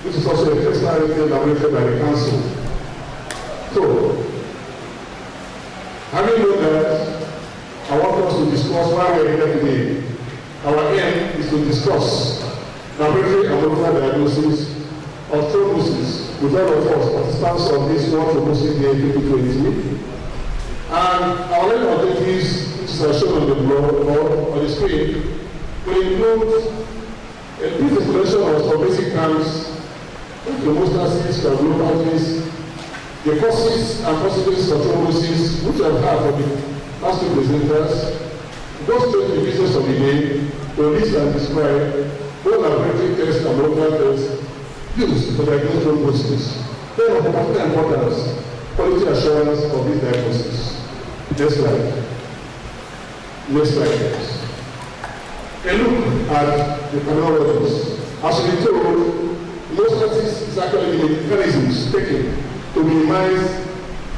which is also a 5-star rated laboratory by the council. So, having known that, I want us to discuss why we are here today. Our aim is to discuss laboratory and molecular diagnosis of thrombosis with all of us participants of this World Thrombosis Day 2020. And our learning objectives, which is shown on the blog or on the screen, will include a brief explanation of some basic terms, thrombosis, coagulopathies, the causes and consequences of thrombosis, which I have had for the last 2 presenters, go straight to the business of the day to list and describe both laboratory tests and molecular tests used to diagnose thrombosis. Then of particular importance, quality assurance of this diagnosis. Next slide. Next slide, please. A look at the terminologies. As we been told, hemostasis is actually the mechanisms taken to minimize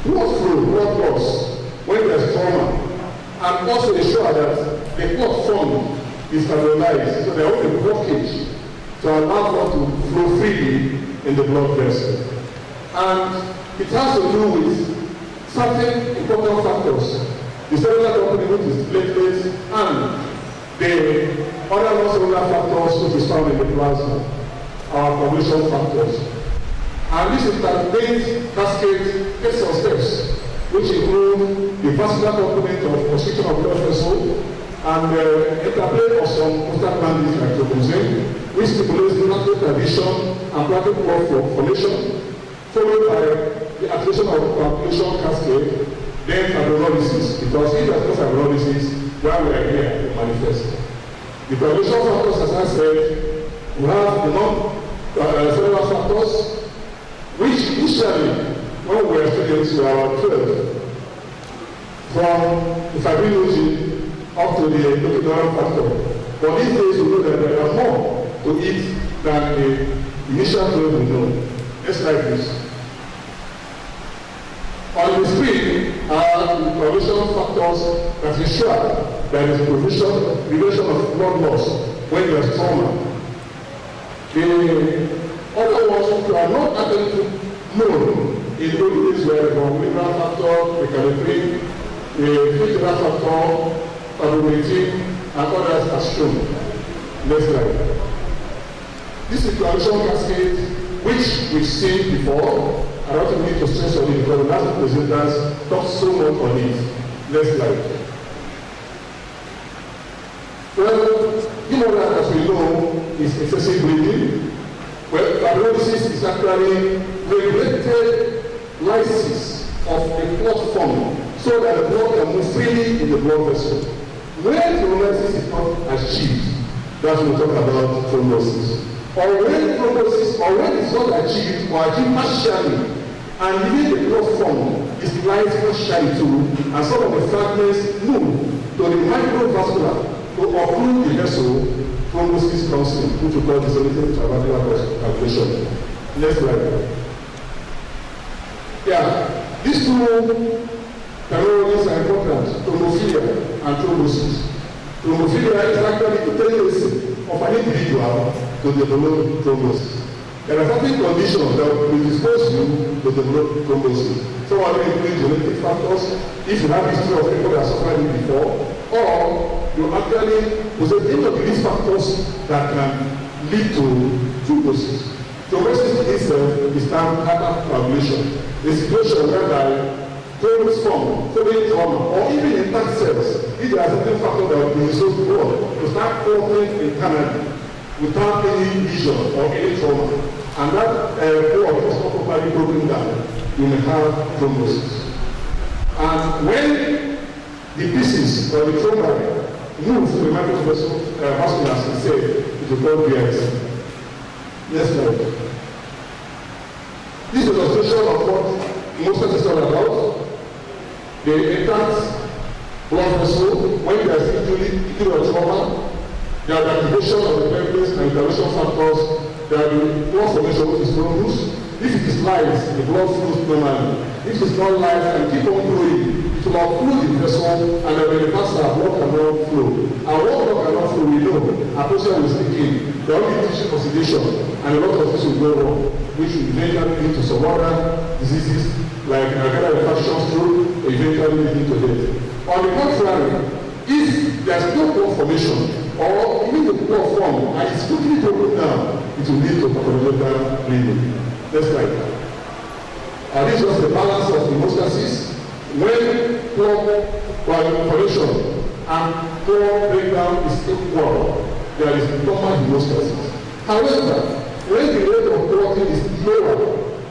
blood flow, blood loss, when there's trauma, and also ensure that the blood formed is stabilized, so there won't be blockage to allow blood to flow freely in the blood vessel. And it has to do with certain important factors. The cellular component, which is platelets, and the other non-cellular factors which is found in the plasma, our coagulation factors. And this interlinked cascade takes some steps, which include the vascular component of constriction of blood vessel and the interplay of some prostaglandins like thrombosis, which stimulates platelet addition and platelet blood formation, followed by the activation of the coagulation cascade, then fibrinolysis, because if there is no fibrinolysis, while we are here, it manifests. The coagulation factors, as I said, we have the non-cellular factors, which initially, when we were students, we were 12, from the fibrinogen up to the leucotriene factor. But these days, we know that there are more to it than the initial 12 we know. Let's like this. On the screen are the coagulation factors that ensure there is prevention of blood loss when there is trauma. The other ones which are not actually known in those days were the coagulation factor, the caliprin, the filtration factor, fibrinogen, and others as shown. Next slide. This is coagulation cascade which we've seen before. I don't need to stress on it because the last presenters talked so much on it. Next slide. Well, that as we know is excessive bleeding. Well, fibrinolysis is actually regulated lysis of the blood form so that the blood can move freely in the blood vessel. When fibrinolysis is not achieved, that's what we talk about thrombosis. Or when thrombosis, or when it's not achieved or achieved partially, and even the blood form is light partially too, and some of the fragments move to the microvascular to occlude the vessel, thrombosis comes in, which we call disseminated intravascular coagulation. Next slide. Yeah, these two terminologies are important, thrombophilia and thrombosis. Thrombophilia is actually the tendency of an individual to develop thrombosis. There are certain conditions that will dispose you to develop thrombosis. Some of them include genetic factors, if you have history of people that suffered it before, or you actually possess any of these factors that can lead to thrombosis. Thrombosis itself is termed hypercoagulation, a situation whereby thrombus form, following trauma, or even intact cells, if there are certain factors that will be exposed to blood, to start clotting internally without any lesion or any trauma. And that blood is not properly broken down, you may have thrombosis. And when the pieces or the thrombi move to the microvascular and say, it will call BIS. Next slide. This is an illustration of what most is all about. The intact blood vessel, when there is injury or trauma, there are activation of the membranes and coagulation factors. There will be blood formation which is thrombus. If it is light, the blood flows normally. If it is not light and keep on flowing, it will occlude the vessel and then when the vascular blood cannot flow. And what blood cannot flow, we know, a person will stick in. There will be tissue oxidation and a lot of things will go wrong, which will eventually lead to some other diseases like arterial infection, stroke, eventually leading to death. On the contrary, if there is no blood formation, or even the blood form and it's quickly broken down, it will lead to pathological bleeding. Next slide. This was the balance of hemostasis. When blood formation and blood breakdown is equal, there is normal hemostasis. However, when the rate of clotting is lower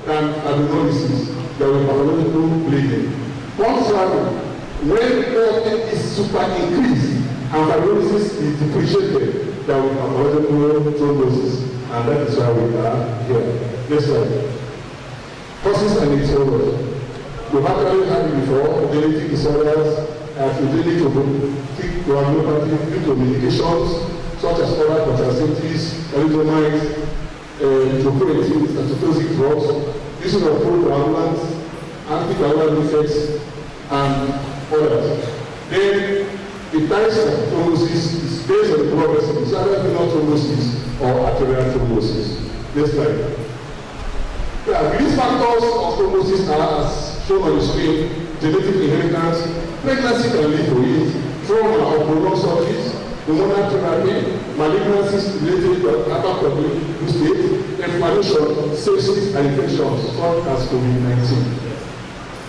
than fibrinolysis, there will be pathological bleeding. Contrary, when clotting is super increased and fibrosis is depreciated, there will be pathological thrombosis, and that is why we are here. Next slide. Causes and etiology. We've actually had it before, genetic disorders, physiologic coagulopathy due to medications such as oral contraceptives, erythromycin, troponin, cytotonic drugs, using of procoagulants, anticoagulant effects, and others. Then the types of thrombosis is based on the blood vessel. It's either venous thrombosis or arterial thrombosis. Next slide. Yeah, these factors of thrombosis are, as shown on the screen, genetic inheritance, pregnancy can lead to it, trauma or prolonged surgeries, hormonal therapy, malignancies related to hypertrophic state, inflammation, sepsis, and infections such as COVID-19.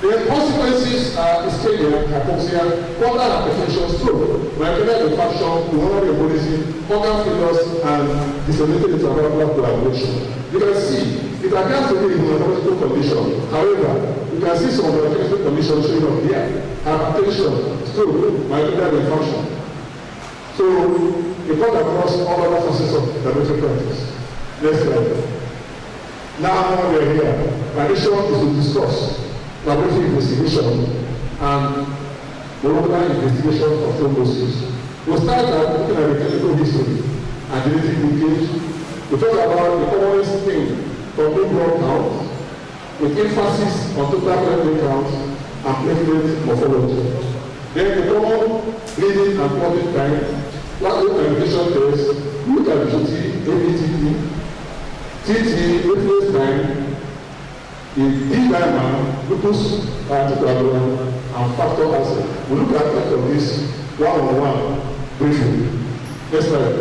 The consequences are ischemia, hypoxia, pulmonary hypertension, stroke, myocardial infarction, pulmonary embolism, organ failures, and disseminated intravalvular coagulation. You can see it appears to be a hematological condition. However, you can see some of the clinical conditions showing up here: hypertension, stroke, myocardial infarction. So, it cut across all other facets of diabetic practice. Next slide. Now we are here. My mission is to discuss laboratory investigation and molecular investigation of thrombosis. We'll start by looking at the clinical history and genetic linkage. We talk about the commonest thing from blood count, with emphasis on total platelet count and platelet morphology. Then the common bleeding and clotting time, plasma aggregation test, look at GT, ABTP, TT, reference time, in D-dimer, lupus anticoagulant, and factor acid. We look at each of these one-on-one briefly. Next slide.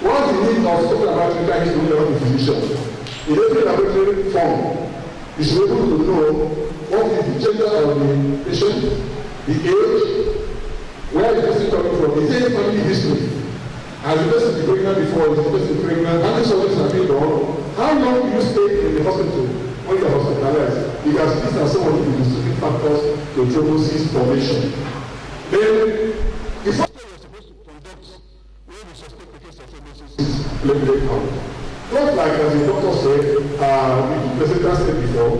What is the need of talking about clinical history of the physician? In every laboratory form, you should be able to know what is the gender of the patient, the age, where is the person coming from, is there any family history? Has the person been pregnant before? Is the person pregnant? How many surgeries have been done? How long do you stay in the hospital when you are hospitalized? Because these are some of the distinct factors to thrombosis formation. Then, the first thing you're supposed to conduct when you suspect the case of thrombosis is platelet count. Not like as the doctor said, the president said before,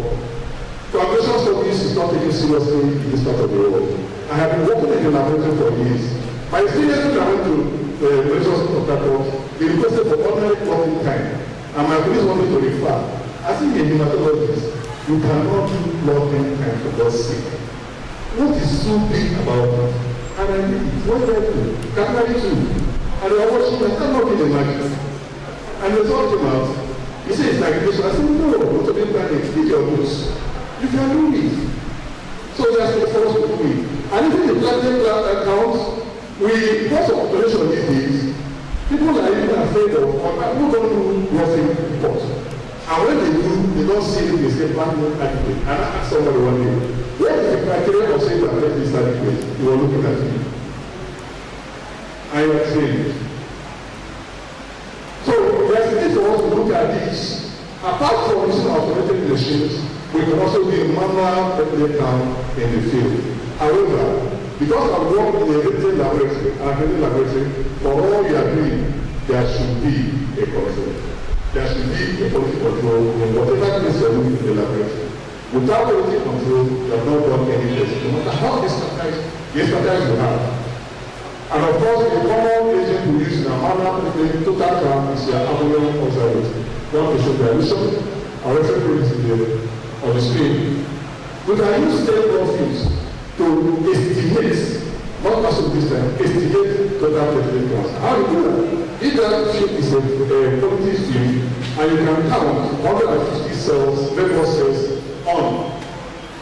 coagulation studies is not taken seriously in this part of the world. I have been working in the laboratory for years. My experience when I went to the measures of that course, they requested for ordinary clotting time. And my police wanted to refer. As a hematologist, you cannot do clotting time for God's sake. What is so big about it? And I did it. What did I do? Catholic too. And they were watching, I cannot be the magic. And they talked him out. He said, it's like this. I said, no, go to the internet, take your books. You can do it. So that's the first to do it. And even the platelet accounts, because of population these days, people are even afraid of, or people don't do roughing reports. And when they do, they don't see it, they say platinum adequate. And I asked somebody one day, what is the criteria of saying that platinum is adequate? You were looking at me. I am trained. So there's a need for us to look at this. Apart from using automated machines, we can also do manual platelet count in the field. However, because I work in a retail laboratory, for all you are doing, there should be a control. There should be a quality control in whatever case you are doing in the laboratory. Without quality control, you have not done any test, no matter how expertise you have. And of course, the common agent we use in our manual total count is your ammonium oxalate. One patient dilution, our reference is on the screen. We can use 10 graphics to estimate, not also this time, estimate total platelet counts. How do you do that? If that sheet is a quality sheet, and you can count 150 cells, red blood cells on,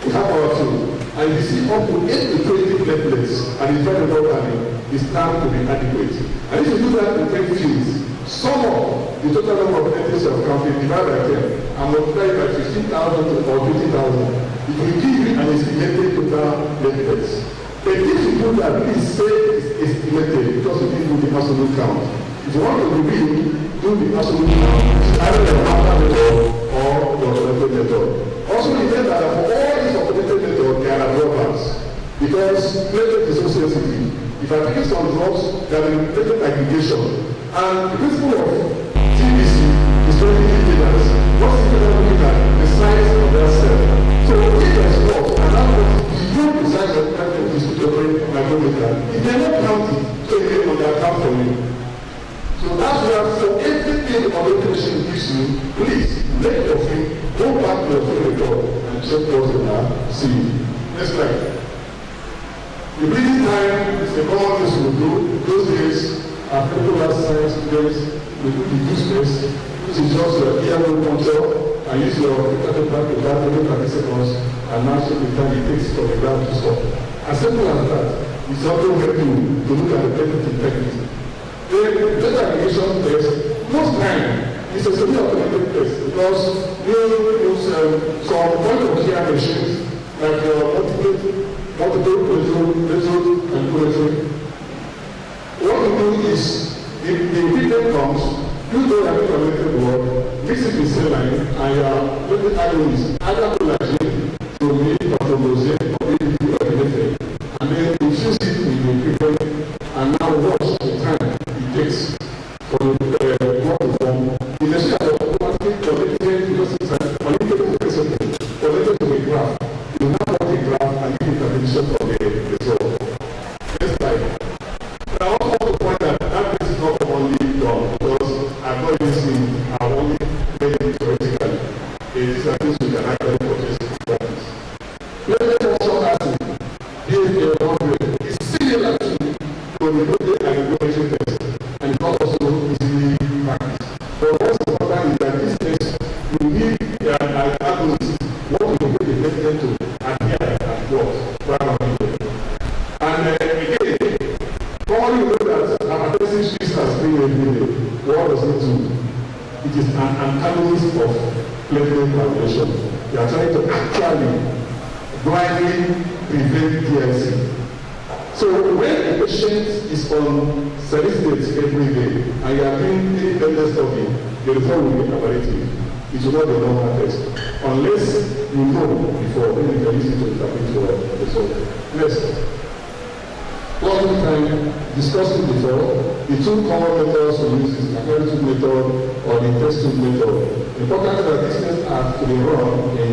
we have our tool, and you see up to 8 to 20 platelets, and it's very properly, it's time to be adequate. And if you do that in 10 fields, sum up the total number of platelets you have counted, divide by 10, and multiply by 15,000 or 20,000. It will give you an estimated total platelets. But if you do that, please say it's estimated because you didn't do the absolute count. If you want to be real, do the absolute count. Either the master method or the automated method. Also remember that for all these automated methods, there are drawbacks. Because platelet is so sensitive. If I take some drugs, there will be platelet aggregation. And the principle of TBC is very maintenance. What's the looking at? The size of their cell. So if there's not, and that was beyond the size of the respiratory micrometer, if they're not counting, so it may on their account for you. So that's where for everything the orientation gives you, please let your field go back to your field report and check what you are seeing. Next slide. The bleeding time is a common thing we do. Those days, our medical science students we could reduce this. This is just your ear control and use your catheter to about every 30 seconds and now check the time it takes for the ground to stop. As simple as that, it's also help you to look at the predictive technique. The data aggregation test, most time, it's a semi-automated test because you use some point-of-care machines like multiple electrode and collector. What you do is, if the equipment comes, you go and make a word, mix it with saline, and you are making agonists, either collagen, thrombosis, or maybe activated, and then infuse it with the equipment, and now watch the time it takes for the blood to form. In the state of automatic connected, because it's a connected to the graph, you now want the graph and give it a prediction for the result. Next slide. I also want to point out that this is not commonly done because I'm not using our only made theoretically. It is a thing we can actually purchase in practice. Platelet function acid, DHA100, is similar to the protein aggregation test and it's not also easily practiced. But what's important is that this test you need an agonist, what you put the platelet to adhere and what rather than and again, commonly you know that hypertensive trees are spraying every day. What does it do? It is an antagonist of platelet coagulation. You are trying to actually blindly prevent TLC. So when a patient is on salicylate every day and you are doing independent study, the result will be aberrative. It will not be a normal test unless you know before when you can use it to interpret your result. Next. Closing time, discussing before, the two common methods we use is the narrative method or the test tube method. Important that these tests are to be run in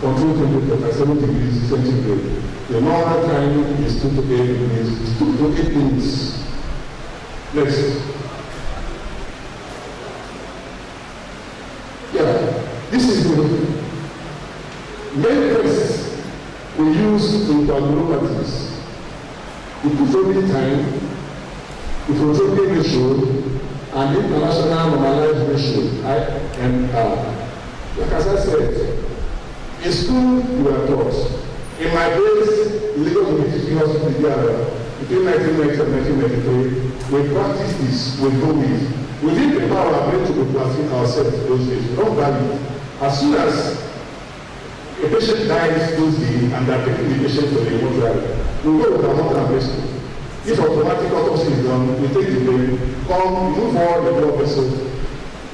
control temperature at 7 degrees centigrade. The normal time is 2 to 8 minutes. Next. Yeah, this is the main tests we use in coagulopathies. The performing time, the performing ratio, and the international normalized ratio, INR. Like as I said, in school you were taught. In my days, in Lagos University Hospital, between 1990 and 1993, we practiced this, we go with. We didn't prepare our brain to be plastic ourselves those days. We don't value it. As soon as a patient dies those days and they are taking the patient to the mortuary, we go with our mother and rescue. If automatic autopsy is done, we take the brain, remove all the blood vessels,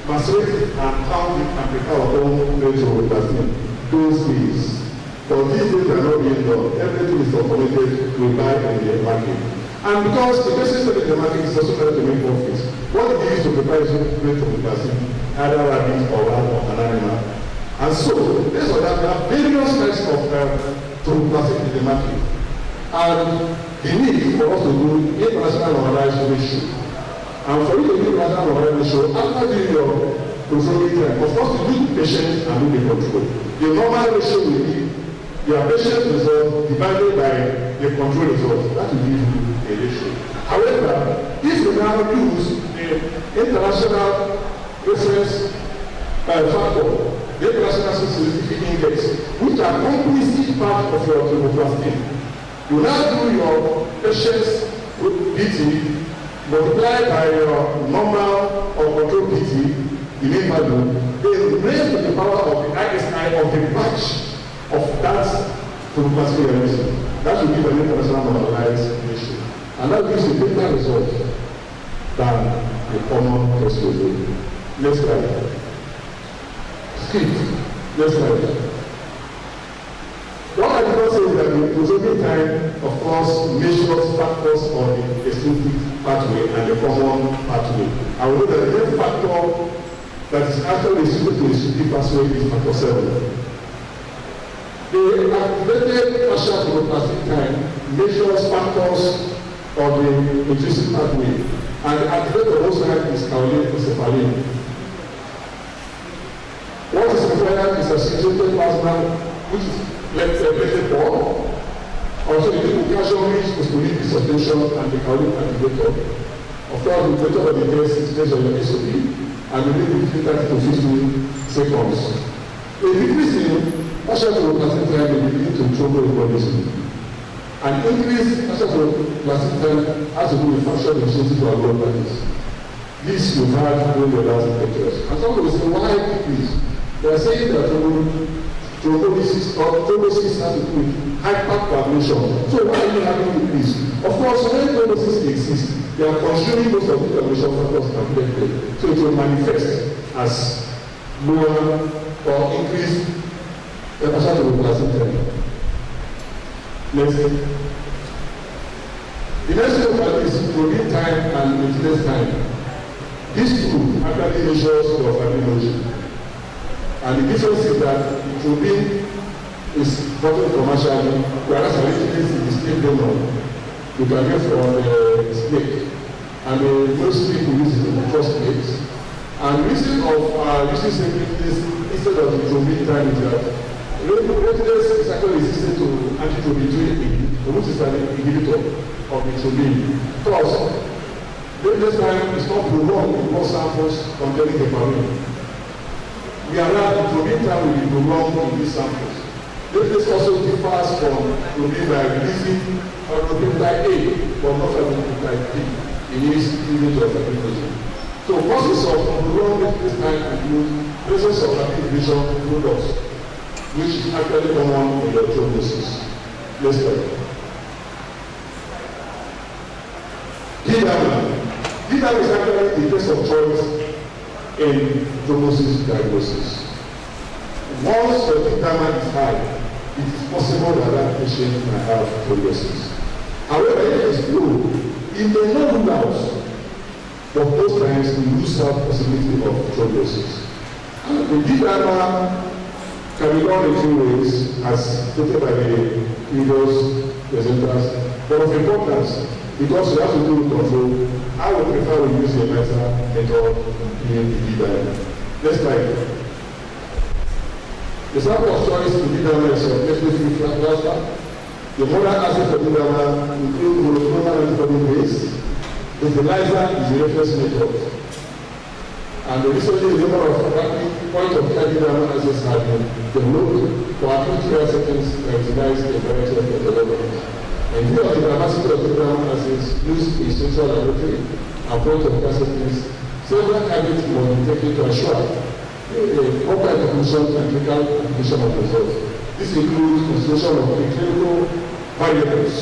macerate and pound it and prepare our own brain to plastic. Those days. But these days are not being done. Everything is automated, we buy in the market. And because the person selling the market is also trying to make profits, what they use to prepare is brain to the plastic, either rabbit or rat or an animal. And so, based on that, we have various types of plastic in the market. And the need for us to do international normalized ratio. And for you to do international normalized ratio, after doing your controlling time, of course, you do the patient and do the control. The normal ratio will be your patient result divided by the control result. That will give you a ratio. However, if you now use the international reference factor, the international sensitivity index, which accompanies each part of your thrombosis. You now do your patient's PT multiplied by your normal or control PT, the main value, then raise to the power of the ISI of the batch of that thrombosis reaction. That will give an international normalized ratio. And that gives a better result than the common test result. Next slide. Skip. Next slide. What I did not say is that the preserving time, of course, measures factors on the extrinsic pathway and the common pathway. I will know that the main factor that is actually restricted to the extrinsic pathway is factor 7. The activated partial thrombosis time measures factors of the intrinsic pathway, and the activated most time is kaolin encephalin. What is required is a saturated plasma, which is platelet form. Also, the calcium rich is to lead the suspension and the kaolin activator. Of course, the better of the test is based on your SOP, and we need between 30 to 50 seconds. A decrease in partial thromboplastic time may lead to thromboembolism. An increase in partial thromboplastic time has to do with functional efficiency to our blood bodies. This you've had during the last lectures. And some will say, why decrease? They are saying that thrombosis has to do with hypercoagulation. So why are you having decrease? Of course, when thrombosis exists, they are consuming most of the coagulation factors completely. So it will manifest as lower or increased partial thromboplastic time. Next. The next thing is protein time and maintenance time. These two actually measures your fibrinogen. And the difference is that the protein is bottled commercially, whereas originally is the snake donor. You can get from the snake. And most people use it in the first place. And the reason of using snake instead of the protein time is that retinase is actually resistant to anti-thrombotic, which is an inhibitor of the protein. Thus, retinase time is not prolonged in most samples containing heparin. We are now the protein time will be prolonged in these samples. This also differs from protein by releasing fibrinogen A, but not fibrinogen B in its unit of fibrinogen. So, causes of prolonged retinase time include presence of fibrinogen products, which is actually common in your thrombosis. Next slide. D-dimer. D-dimer is actually the test of choice in thrombosis diagnosis. Once your D-dimer is high, it is possible that that patient might have thrombosis. However, if it is low, it may not rule out, but most times we lose out possibility of thrombosis. And the D-dimer can be done in two ways, as stated by the previous presenters, but of importance, because we have to do with control, I would prefer we use a method in the D-dimer. Next slide. The sample of choice in D-dimer is of SD3 plasma. The modern assay for D-dimer includes monoclonal antibody base. The ELISA is the reference method. And recently, the number of point of care D-dimer assays have been developed for acute care settings that utilize a variety of methodologies. In view of the diversity of D-dimer assays used in central laboratory and point of care settings, several habits must be taken to assure proper interpretation and clinical application of results. This includes consideration of clinical variables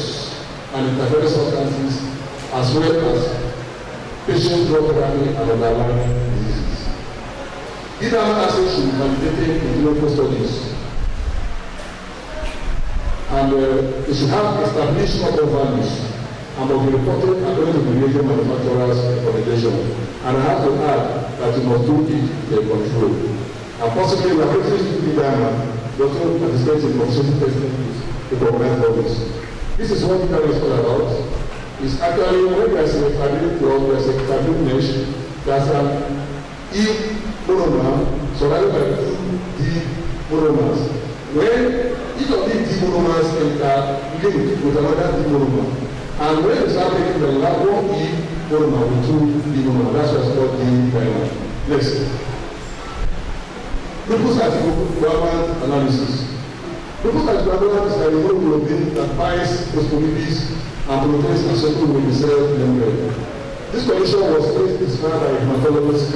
and interference substances, as well as patient drug therapy and underlying diseases. D-dimer assays should be validated in clinical studies, and they should have established cutoff values and must be reported according to the reagent manufacturer's recommendation. And I have to add that you must do it in control. And possibly laboratories to D-dimer also participate in consultation testing with recognized bodies. This is what D-dimer is all about. It's actually when there's a fabric drug, there's a fabric mesh, there's an E monomer surrounded by two D monomers. When each of these D monomers enter linked with another D monomer, and when you start taking the lab one E monomer with two D monomers, that's what's called D-dimer. Next. Glucose anticoagulant analysis. Glucose anticoagulant is a hemoglobin that binds phospholipids and proteins associated with the cell membrane. This condition was first described by hematologist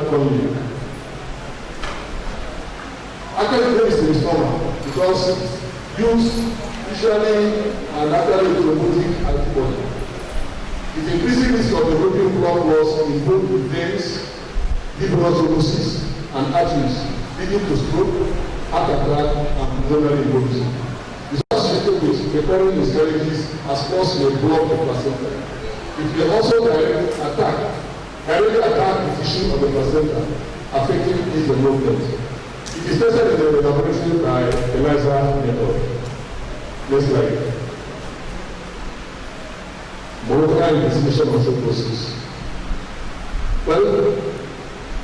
Conley. Actually, there is a misnomer because it's used usually and actually thrombotic antibody. It increases risk of developing blood loss in both the veins, deep vein thrombosis, and arteries, leading to stroke, heart attack, and pulmonary embolism. It's associated with recurring miscarriages as cause may block the placenta. It may also directly attack the tissue of the placenta, affecting its development. It is tested in the laboratory by ELISA method. Next slide. Molecular investigation of thrombosis. Well,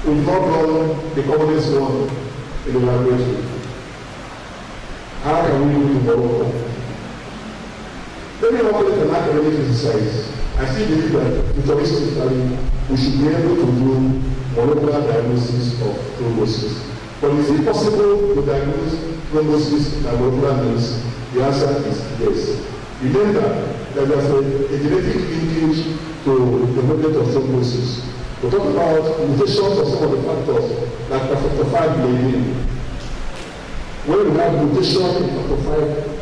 we've not done the commonest one in the laboratory. How can we do it in Morocco? Let me offer it an academic exercise. I still believe that futuristically we should be able to do molecular diagnosis of thrombosis. But is it possible to diagnose thrombosis by molecular means? The answer is yes. Remember that there's a genetic linkage to the development of thrombosis. We talk about mutations of some of the factors like factor 5 bleeding. When we have mutation in factor 5,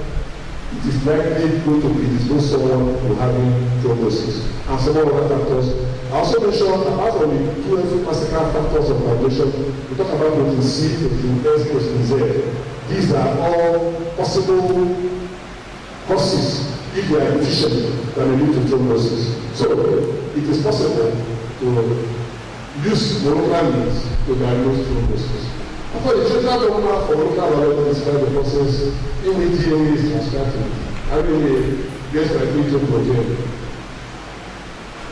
it is likely going to predispose someone to having thrombosis and some other factors. I also mentioned apart from the two classical factors of coagulation, we talk about protein C, protein S, protein Z. These are all possible causes if they are deficient that may lead to thrombosis. So it is possible to use molecular means to diagnose thrombosis. After the general dogma for molecular biology describe the process in which DNA is transcribed, having a glycoprotein protein.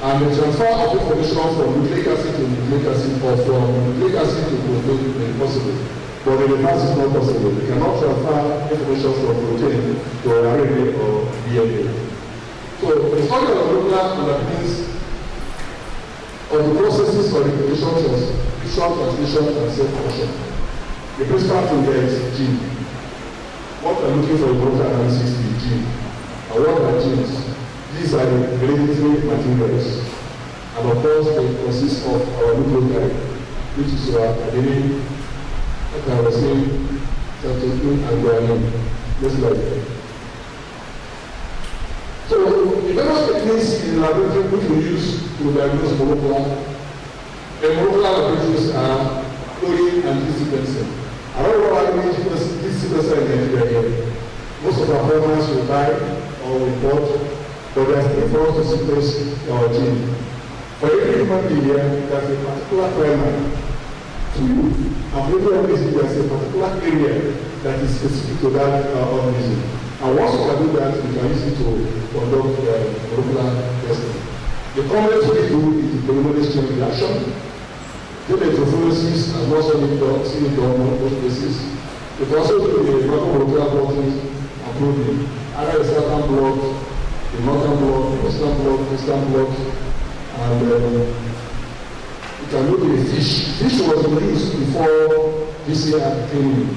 And the transfer of information from nucleic acid to nucleic acid or from nucleic acid to protein may be possible. But in the past it's not possible. You cannot transfer information from protein to RNA or DNA. So the study of molecular underpins of the processes of replication, transcription, translation, and cell function. The principal thing there is gene. What we're looking for in molecular analysis is gene. And what are genes? These are the hereditary materials. And of course, they consist of our nucleotide, which is our adenine, tyrosine, cytosine, and guanine. Just like that. So, the various techniques in laboratory which we use to diagnose molecular laboratories are chlorine and sequencing. I don't know how many this sequencer in Nigeria here. Most of our farmers will buy or import, but they are still for us to sequence our gene. For every human being here, there's a particular primer to you. And for every organism, there's a particular area that is specific to that organism. And once we can do that, we can use it to conduct molecular testing. The commonest we do is the polymerase chain reaction. Thrombosis and also seen it done on most places. We can also do the macromolecular proteins and protein. Either the certain blood, the northern blood, the western blood, and we can look at the fish. Fish was used before PCR came.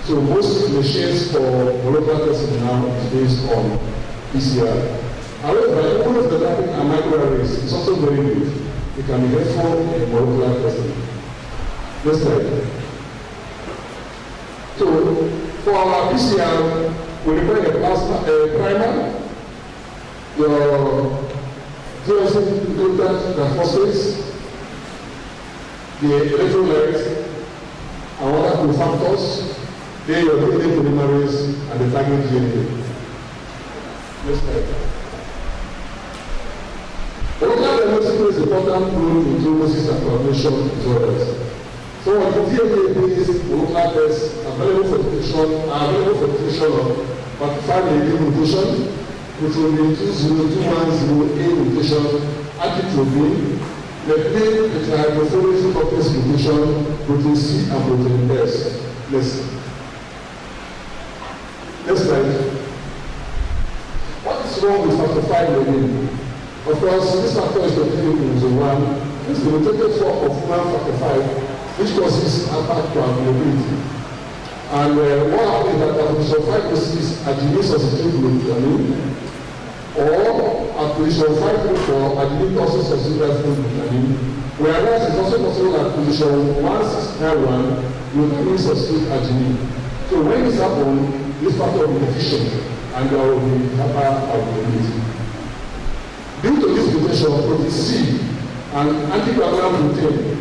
So most machines for molecular testing now is based on PCR. However, even if the rapid and microarrays is also very good. It can be helpful in molecular testing. Next slide. So, for our PCR, we require a plasma primer, your tyrosine glutamate and phosphates, the electrolytes, and other cofactors, then your DNA polymerase and the target DNA. Next slide. Molecular diagnosis is important role in thrombosis and coagulation disorders. So the DNA-based molecular tests available for detection of particular mutation, which will be 20210A mutation, antitropin, leptin, tetrahydrofolate complex mutation, protein C and protein S. Next slide. What is wrong with factor 5 learning? Of course, this factor is located in zone 1. It's the mutated form of human factor 5, which causes hypercoagulability. And what happens is that acquisition 5 causes adenine substitute glutamine, or acquisition 5 adenine causes substitute glutamine, whereas it's also possible that acquisition 1691 glutamine substitute adenine. So when this happens, this factor will be deficient and there will be hypercoagulability. Due to this mutation, protein C and anticoagulant protein,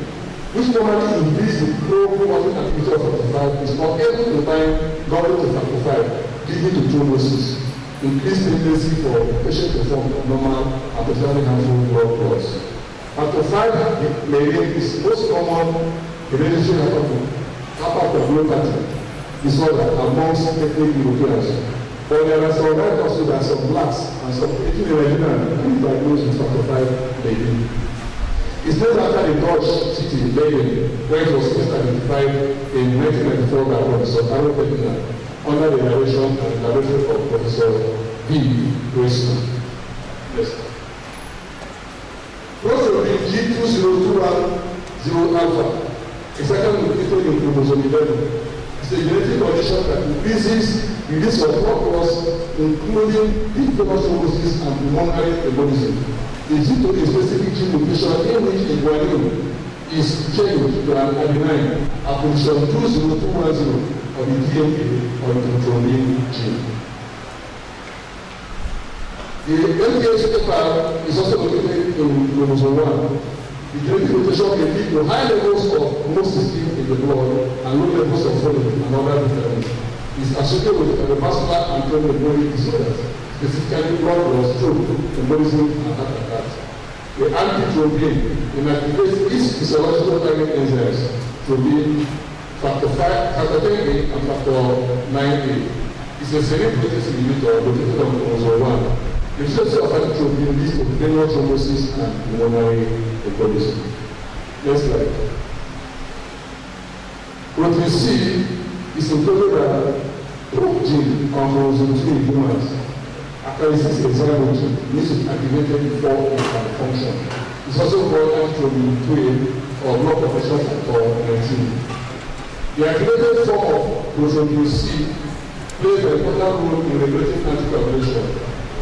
which normally increase the pro-promoting activity of factor 5, is not able to bind double to factor 5, leading to thrombosis, increased tendency for patient to form abnormal and potentially harmful blood clots. Factor 5 is most common hereditary hypercoagulopathy disorder amongst ethnic Europeans. But there are some white also, there are some blacks and some Asian Nigerians who are diagnosed with factor 5 bleeding. It's named after the Dutch city, Leiden, where it was first identified in 1994 by Professor Karel Peppiner under the direction and laboratory of Professor B. Grayson. Yes. G2021 alpha, a second mutated in chromosome 11. It's a genetic condition that increases the risk of blood loss, including deep venous thrombosis and pulmonary embolism. Is due to a specific gene mutation in which a guanine is changed to an adenine at position 20210 of the DNA or the thrombin gene. The MTHFR is also located in chromosome 1. The genetic mutation may lead to high levels of homocysteine in the blood and low levels of folate and other vitamins. It is associated with cardiovascular and metabolic disorders, specifically blood loss, stroke, embolism, and heart attack. The anti-thrombin inactivates these physiological target enzymes, thrombin, factor 10A and factor 9A. It's a serine protease inhibitor located on chromosome 1. The presence of anti-thrombin leads to venous thrombosis and pulmonary embolism. Next slide. Protein C is included as hook gene on chromosome 2 in humans. After this enzyme gene needs to be activated before it can function. It's also called anti-thrombin 2A or blood professional factor 19. The activated form of protein C plays an important role in regulating anticoagulation,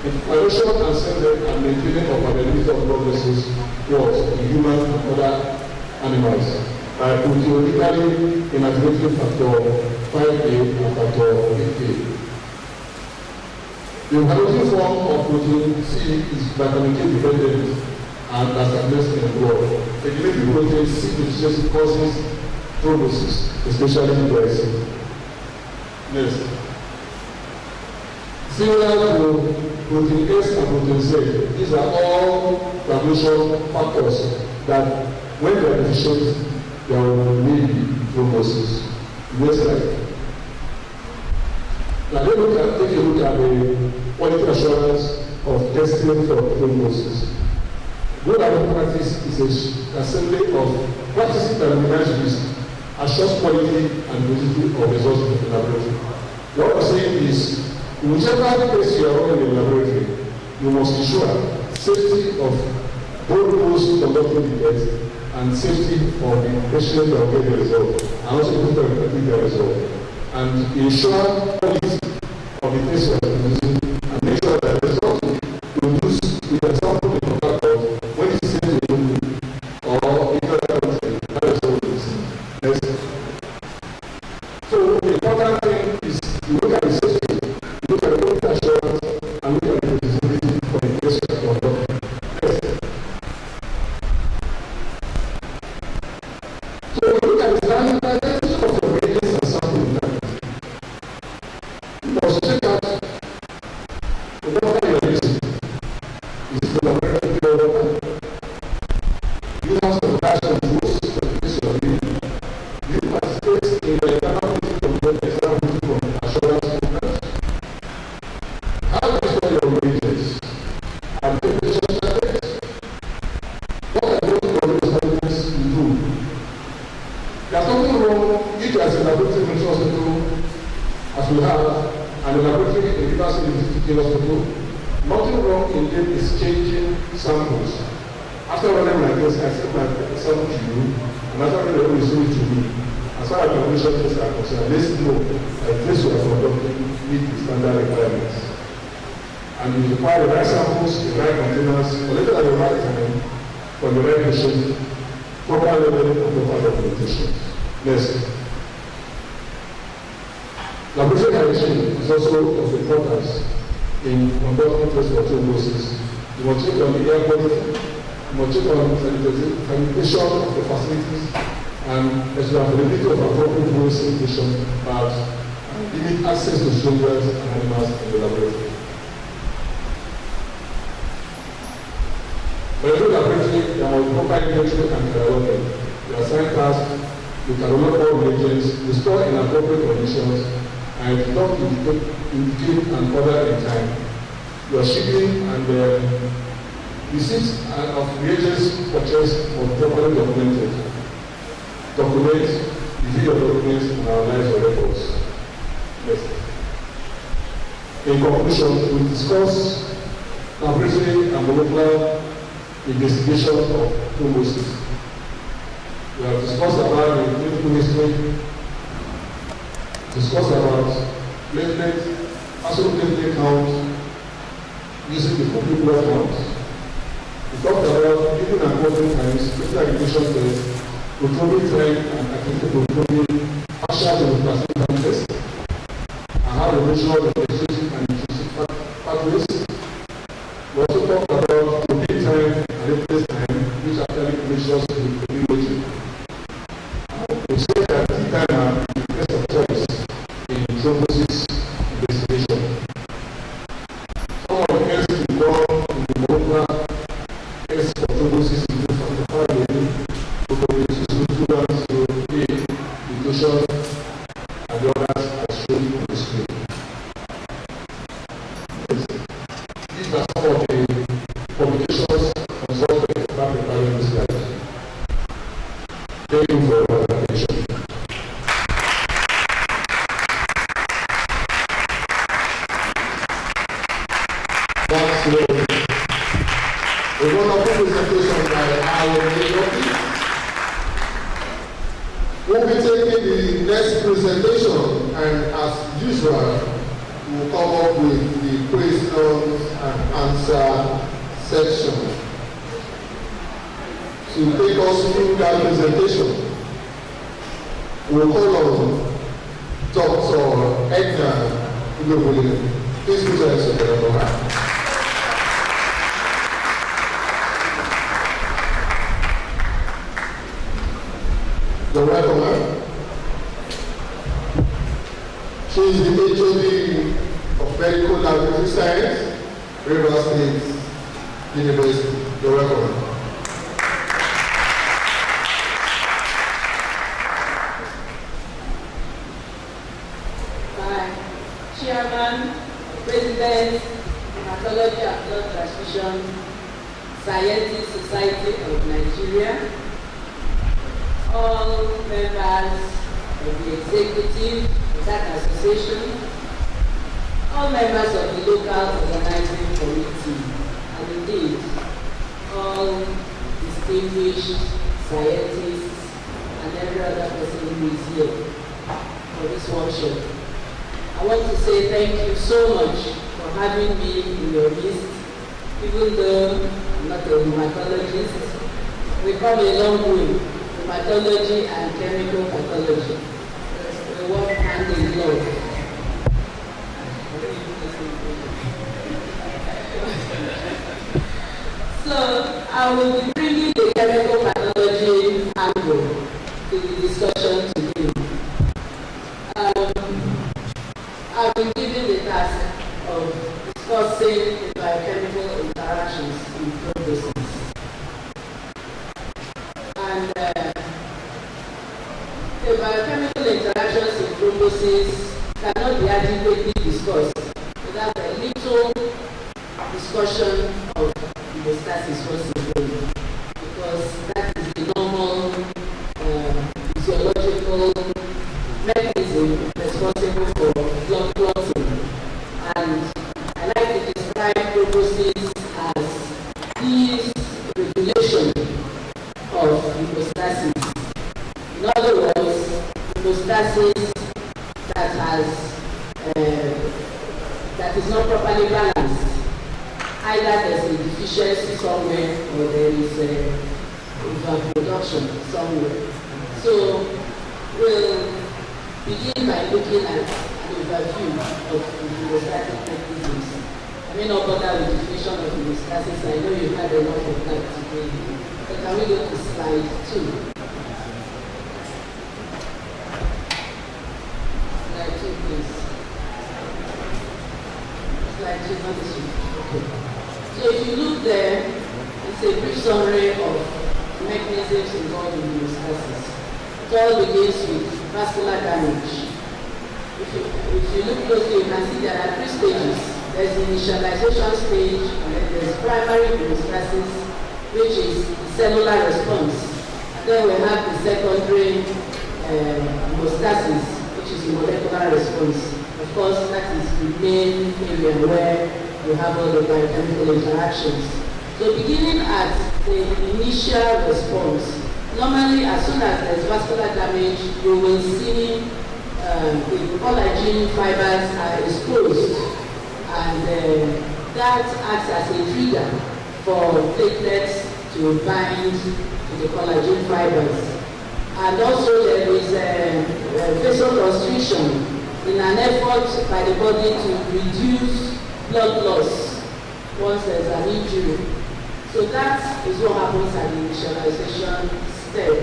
inflammation and cell death, and maintaining of availability of blood vessels walls in humans and other animals by proteologically inactivating factor 5A and factor 8A. The biological form of protein C is vitamin K dependent and as addressed in the blood. The genetic protein C deficiency causes thrombosis, especially in the IC. Next. Similar to protein S and protein Z, these are all coagulation factors that when they are deficient, there will be thrombosis. Next slide. Now take a look at the quality assurance of testing for thrombosis. Good practice is an assembly of practices that minimize risk, assures quality and validity of results in the laboratory. What I'm saying is, in whichever place you are running in the laboratory, you must ensure safety of both those conducting the test and safety of the patient that will get the result, and also people that will get the result. And ensure quality of the test you are using, and make sure that the result you produce with the sample in contact of when it's sent to you or in other country, that result is next. So the important thing is you look at the safety, you look at the quality assurance, and look at the feasibility for the test you are conducting. Next. So we look at the standardization of the reagents and sample design. You must check out whatever you are using. Is it the laboratory development? You have some passion and rules for the case you are doing. You participate in the external meeting from the external meeting from assurance programs. How do you store your reagents? And preparation strategies? What are those strategies you do? There's nothing wrong if you as a laboratory in the hospital, as we have, and a laboratory in the University Hospital. Nothing wrong in them exchanging samples. After running like this, I send my sample to you, and after running the result to me. As far as calculation tests are concerned, let's know that this we are conducting meet the standard requirements. And you require the right samples, the right containers, collected at the right time, for the right patient, proper level and proper documentation. Next. Laboratory hygiene is also of importance in conducting tests for thrombosis. You must check on the air quality, you must check on sanitation of the facilities, and there's the availability of appropriate fluid sanitation baths, and limit access to strangers and animals in the laboratory. For every laboratory, there must be proper inventory and cataloging. There are sign tasks, you can look all reagents, you store in appropriate conditions, and not indicate and order in time. Your shipping and receipts of reagents purchased must properly documented. Document, review your documents, and analyze your records. Yes. In conclusion, we discuss laboratory and molecular investigation of thrombosis. We have discussed about the clinical history, discussed about platelet, absolute platelet count, using the complete blood count. We talked about even at modern times, platelet aggregation test, prothrombin time and activated prothrombin, partial neuroplastic time test, and how to measure the extrinsic and intrinsic pathways. We also talked about protein time and replace time, which actually measures the imaging. We say that T-timer is the test of choice in thrombosis investigation. Some of the tests involved in the molecular test for thrombosis include factor V, inclusion, and the others are shown on the screen. These are some of the publications consulted about preparing this slide. Thank you for your attention. That's great. A wonderful presentation by our Nairobi. We'll be taking the next presentation, and as usual, we'll come up with the questions and answer section. To take us through that presentation, we'll call on Dr. Edgar Ulobole. Please put your hands together. You're welcome, ma'am. She is the HOD of Medical Laboratory Science, Rivers State University. You're welcome, ma'am. By Chairman, President, Hematology and Blood Transfusion Scientists Society of Nigeria, all members of the executive of that association, all members of the local organizing committee, and indeed all distinguished scientists and every other person who is here for this workshop. I want to say thank you so much for having me in your midst, even though I'm not a hematologist. We come a long way. Pathology and chemical pathology. We work hand in glove. So I will be bringing the chemical pathology angle to the discussion today. I've been given the task of discussing the biochemical interactions in thrombosis. And the biochemical interactions in thrombosis cannot be adequately discussed without a little discussion of hemostasis versus volume, because that is the normal physiological mechanism responsible for blood clotting. And I like to describe thrombosis as this regulation of hemostasis. In other words, hemostasis that is not properly balanced. Either there's a deficiency somewhere or there is overproduction somewhere. So we'll begin by looking at an overview of the hemostatic mechanisms. I may not bother with the definition of hemostasis. I know you had enough of that today. But can we go to slide 2? Slide 2, please. Slide 2, not this one. Okay. So if you look there, it's a brief summary of mechanisms involved in hemostasis. It all begins with vascular damage. If you look closely, you can see there are 3 stages. There's the initialization stage, and then there's primary hemostasis, which is the cellular response. And then we have the secondary hemostasis, which is the molecular response. Of course, that is the main area where you have all the biochemical interactions. So beginning at the initial response, normally as soon as there's vascular damage, you will see the collagen fibers are exposed, and that acts as a trigger for platelets to bind to the collagen fibers. And also there is vasoconstriction in an effort by the body to reduce blood loss once there's an injury. So that is what happens at the initialization step.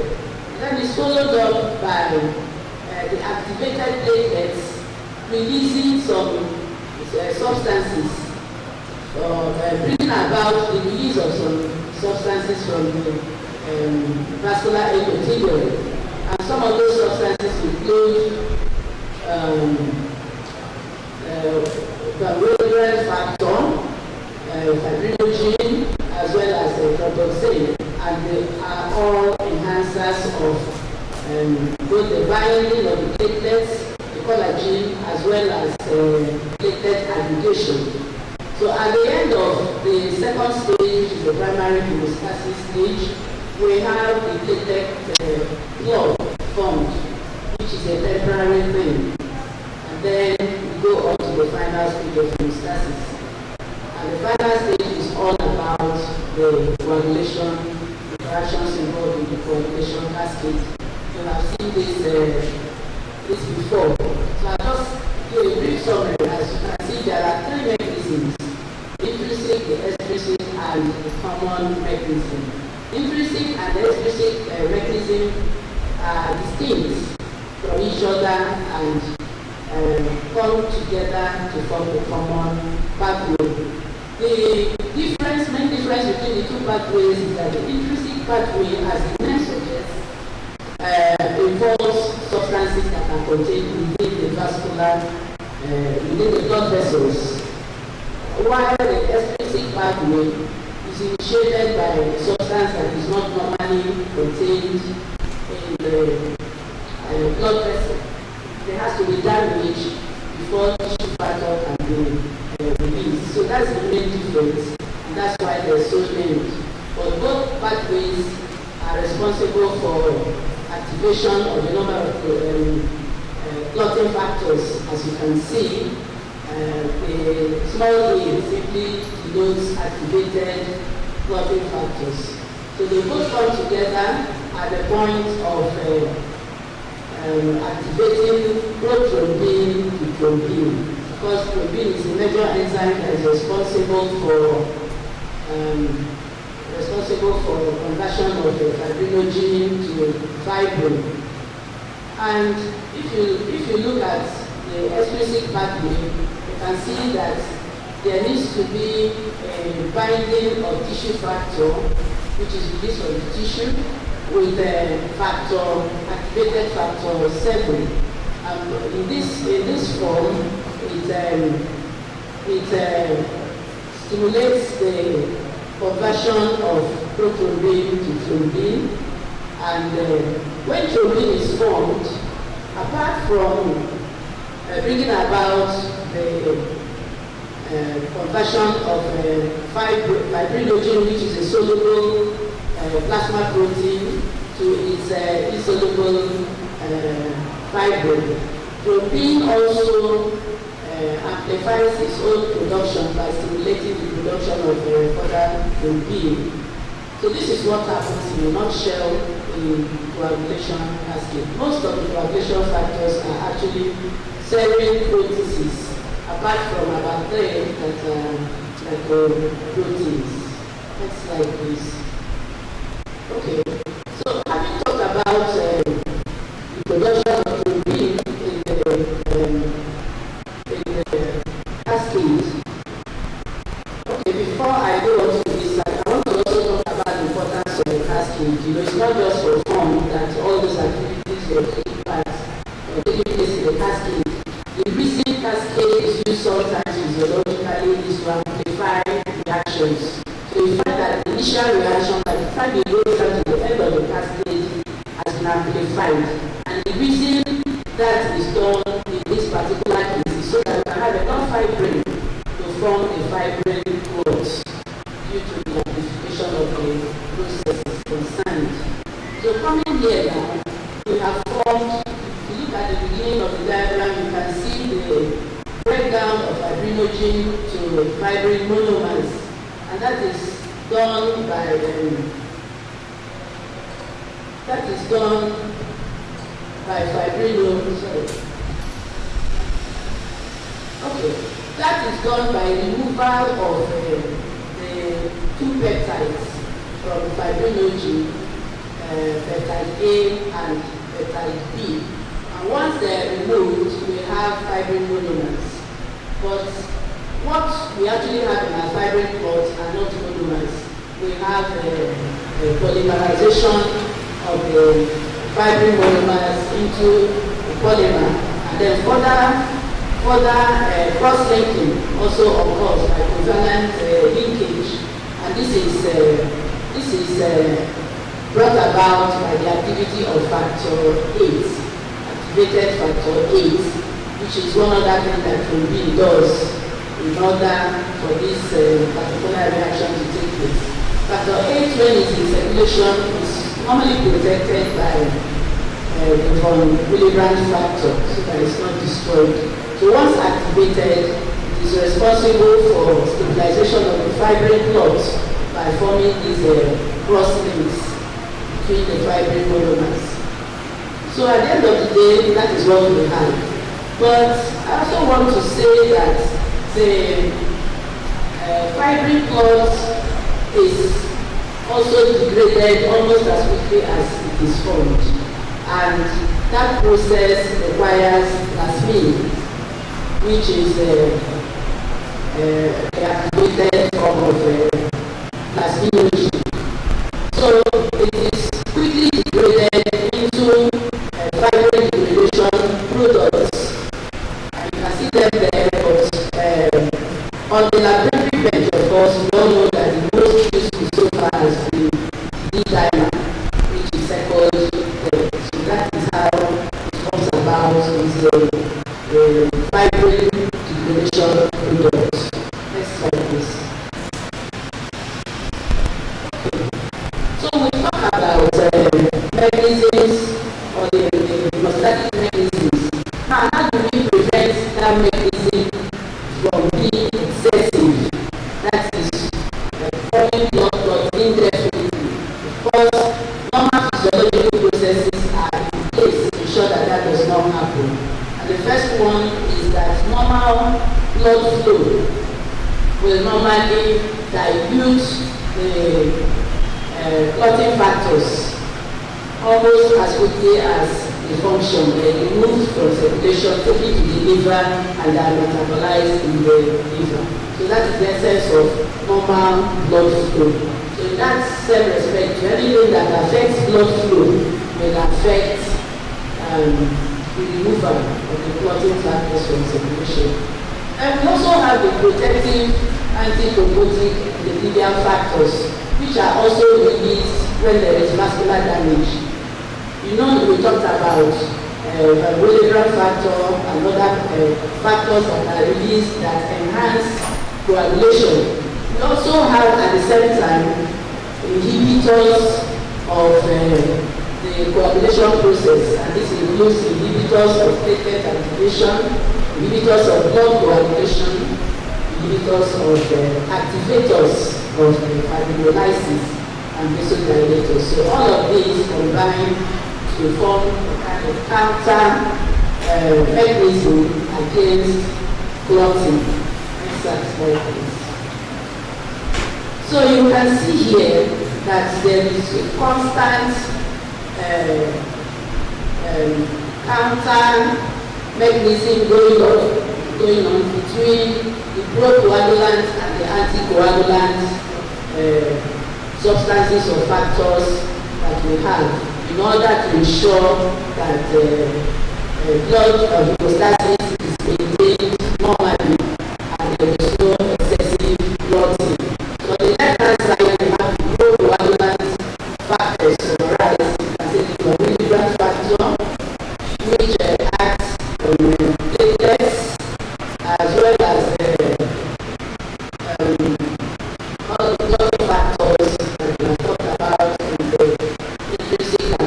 Then it's followed up by the activated platelets releasing some substances, bringing about the release of some substances from the vascular endothelium. And some of those substances include the factor, fibrinogen, as well as thrombosis, and they are all enhancers of both the binding of the platelets, the collagen, as well as platelet aggregation. So at the end of the second stage, which is the primary hemostasis stage, we have the platelet clot formed, which is a temporary thing. And then we go on to the final stage of hemostasis. And the final stage is all about the coagulation, the reactions involved in the coagulation cascade. You have seen this before. So I'll just give a brief summary. As you can see, there are three mechanisms: intrinsic, the extrinsic, and the common mechanism. Intrinsic and extrinsic mechanism are distinct from each other and come together to form a common pathway. The main difference between the two pathways is that the intrinsic pathway, as the name suggests, involves substances that are contained within the within the blood vessels, while the extrinsic pathway is initiated by a substance that is not normally contained in the blood vessel. There has to be damage before tissue factor can be released. So that's the main difference, and that's why they're so named. But both pathways are responsible for activation of the number of clotting factors. As you can see, the small e simply denotes activated clotting factors. So they both come together at the point of activating prothrombin to thrombin, because thrombin is a major enzyme that is responsible for the conversion of the fibrinogen to fibrin. And if you look at the extrinsic pathway, you can see that there needs to be a binding of tissue factor, which is released from the tissue, with activated factor 7. In this form, it stimulates the conversion of prothrombin to thrombin. And when thrombin is formed, apart from bringing about the conversion of fibrinogen, which is a soluble plasma protein, to its insoluble fibrin, thrombin also amplifies its own production by stimulating the production of further thrombin. So this is what happens in a nutshell in coagulation cascade. Most of the coagulation factors are actually serine proteases, apart from about 3 that are proteins. Next slide, please. Okay, so having talked about the production of thrombin in the cascade, okay, before I go on to this slide, I want to also talk about the importance of the cascade. You know, it's not just for fun that all those activities were taking place in the cascade. The reason cascade is used sometimes physiologically is to amplify reactions. So you find that the initial reaction, by the time you go to the end of the cascade, has been amplified. And the reason that is done in this particular case is so that you can have enough fibrin to form a fibrin clot due to the amplification. So coming here now, we have formed, if you look at the beginning of the diagram, you can see the breakdown of fibrinogen to fibrin monomers, and that is done by that is done by removal of the two peptides from fibrinogen, peptide A and peptide B. And once they are removed, we have fibrin monomers. But what we actually have in our fibrin plots are not monomers. We have a polymerization of the fibrin monomers into a polymer, and then further cross-linking also occurs by covalent linkage, and this is brought about by the activity of factor 8, activated factor 8, which is one other thing that Thrombosis does in order for this particular reaction to take place. Factor 8, when it's in circulation, is normally protected by the von Willebrand factor so that it's not destroyed. So once activated, it is responsible for stabilization of the fibrin plots by forming these cross-links between the fibrin monomers. So at the end of the day, that is what we have. But I also want to say that the fibrin plot is also degraded almost as quickly as it is formed, and that process requires plasmid, which is the activated form of plasminogen. So it is quickly degraded into fibrin degradation products. And you can see them there, but on the laboratory bench, of course, we all know that the most useful so far has been D-dimer, which is second. So that is how it comes about, is a fibrin degradation product. Next slide, please. So we talk about mechanisms or the hemostatic mechanisms. Now, how do we prevent that mechanism from being excessive? That is forming blood clots indefinitely. Of course, normal physiological processes are in place to ensure that that does not happen. And the first one is that normal blood flow will normally dilute the clotting factors almost as quickly as the function. They move from circulation quickly to the liver and are metabolized in the liver. So that is the essence of normal blood flow. So in that same respect, anything that affects blood flow will affect the removal of the clotting factors from circulation. And we also have the protective anti-thrombotic epithelial factors, which are also released when there is vascular damage. You know, we talked about von Willebrand factor and other factors that are released that enhance coagulation. We also have at the same time inhibitors of the coagulation process, and this includes inhibitors of platelet activation, inhibitors of blood coagulation, inhibitors of activators of fibrinolysis and vasodilators. So all of these combine to form a kind of counter mechanism against clotting. Next slide, please. So you can see here that there is a constant counter mechanism going on between the procoagulant and the anticoagulant substances or factors that we have in order to ensure that blood hemostasis is maintained normally and there is no excessive clotting. So on the left-hand side, we have the procoagulant factors summarized. You can see the von Willebrand factor, which acts on platelets as well as all the clotting factors that we have talked about in the intrinsic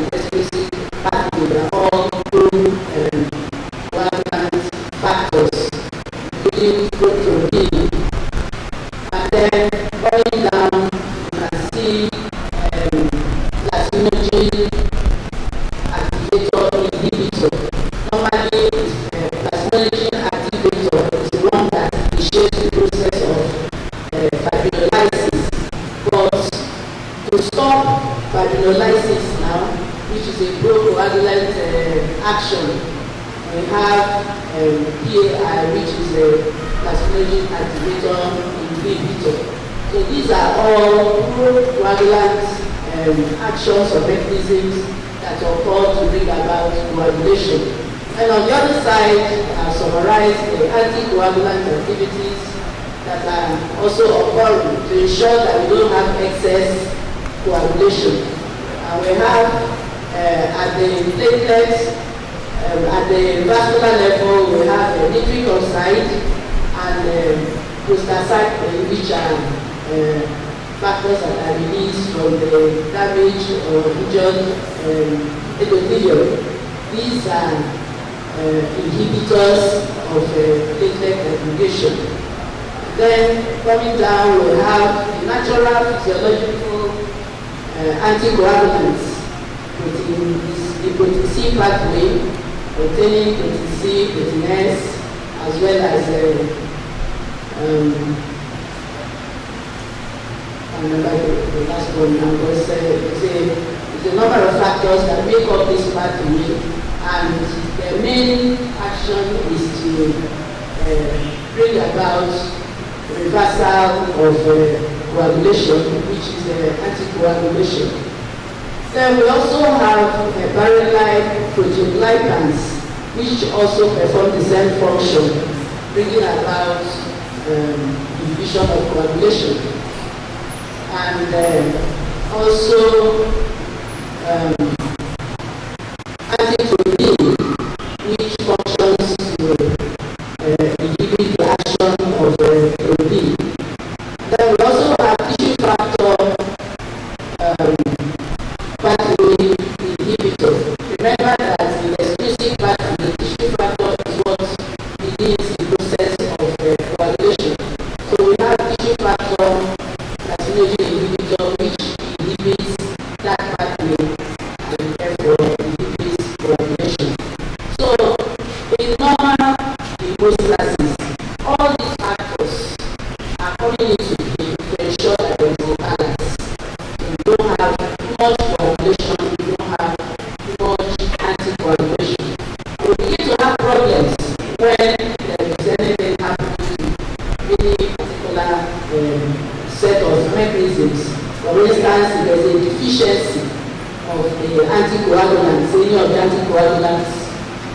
action, we have PAI, which is a plasminogen activator inhibitor. So these are all coagulant actions or mechanisms that occur to bring about coagulation. And on the other side, I've summarized the anticoagulant activities that are also occurring to ensure that we don't have excess coagulation. And we have at the platelets, at the vascular level, we have nitric oxide and prostacyclin, which are factors that are released from the damage or injured endothelium. These are inhibitors of platelet aggregation. Then coming down, we have the natural physiological anticoagulants, the protein C pathway, containing protein C, protein S, as well as I remember the last one now, but it's a number of factors that make up this pathway, and the main action is to bring about reversal of coagulation, which is anticoagulation. Then we also have barrel-like proteoglycans, which also perform the same function, bringing about inhibition of coagulation. And also antiprotein, which functions to inhibit the action of protein. Then we also have tissue factor pathway inhibitor. Remember that in the exclusive pathway, tissue factor is what begins the process of coagulation. So we have tissue factor plasminogen inhibitor, which inhibits that pathway and therefore inhibits coagulation. So in normal hemostasis, all these factors are coming into play to ensure that there is a balance. So we don't have too much coagulation, we don't have too much anticoagulation. We begin to have problems when there is anything happening to any particular set of mechanisms. For instance, if there is a deficiency of the anticoagulants, any of the anticoagulants,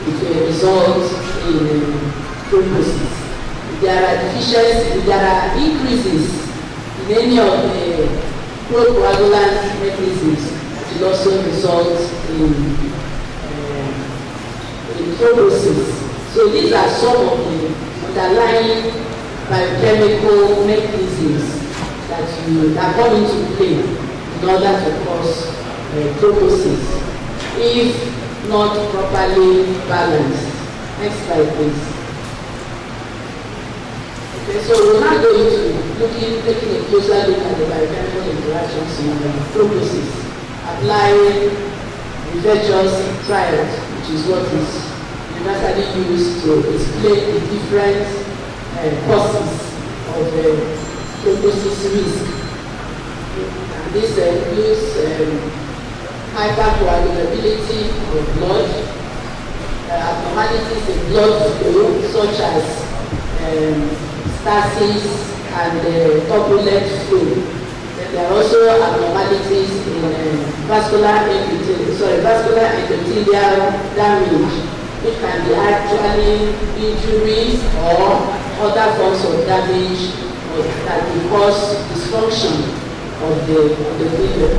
it will result in thrombosis. If there are deficiencies, if there are increases in any of the procoagulant mechanisms, it will also result in thrombosis. So these are some of the underlying biochemical mechanisms that come into play in order to cause thrombosis if not properly balanced. Next slide, please. Okay, so we're now going to taking a closer look at the biochemical interactions in thrombosis, applying reverse trials, which is what is universally used to explain the different causes of thrombosis risk. And this includes hypercoagulability of blood, abnormalities in blood flow, such as stasis and turbulent flow. Then there are also abnormalities in vascular endothelial damage, which can be actually injuries or other forms of damage that will cause dysfunction of the endothelium.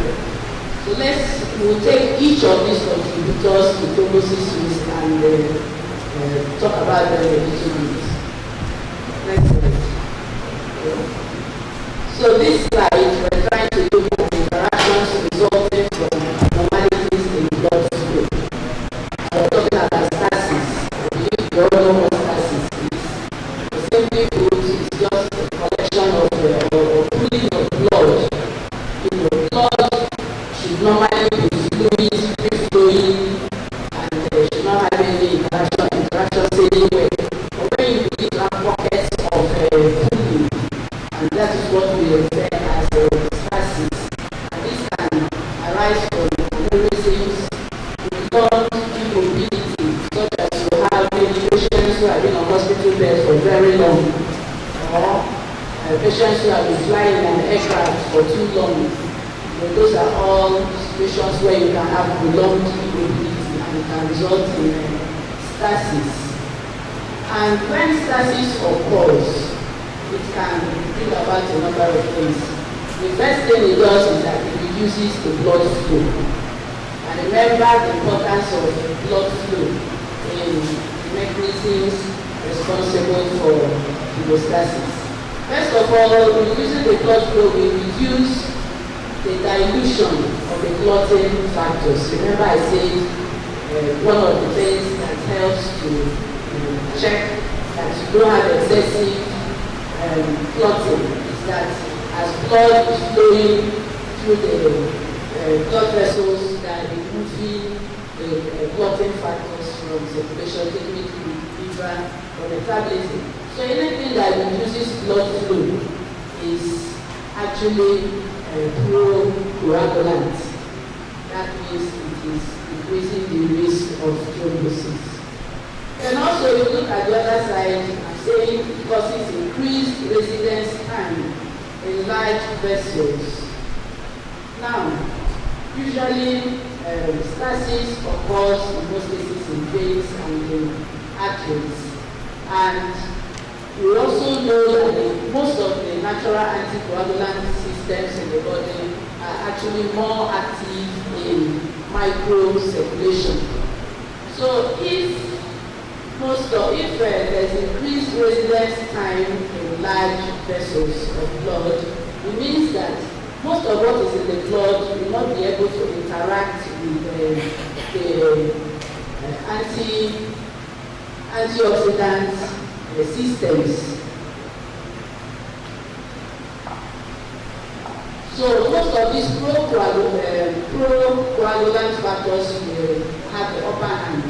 So we'll take each of these contributors to thrombosis risk and talk about them a little bit. Next slide. So this slide, we're trying to look at the interactions resulting from abnormalities in blood flow. We're talking about stasis. We all know what stasis is. Simply put, it's just a collection of pooling of blood. Blood should normally be fluid, free flowing, and should not have any interactions anywhere. But when you begin to have pockets of pooling, and that is what we refer as stasis. patients who have been flying on the aircraft for too long. Those are all situations where you can have prolonged immobility and it can result in stasis. And when stasis occurs, it can bring about a number of things. The first thing it does is that it reduces the blood flow. And remember the importance of blood flow in mechanisms responsible for hemostasis. First of all, reducing the blood flow will reduce the dilution of the clotting factors. Remember I said one of the things that helps to check that you don't have excessive clotting is that as blood is flowing through the blood vessels, that removing the clotting factors from circulation, taking it to the liver or metabolism. So anything that reduces blood flow is actually pro-coagulant. That means it is increasing the risk of thrombosis. And also, if you look at the other side, I'm saying it causes increased residence time in large vessels. Now, usually stasis occurs in most cases in veins and in arteries. And we also know that most of the natural anticoagulant systems in the body are actually more active in microcirculation. So if there's increased residence time in large vessels of blood, it means that most of what is in the blood will not be able to interact with the antioxidant systems. So most of these pro-coagulant factors will have the upper hand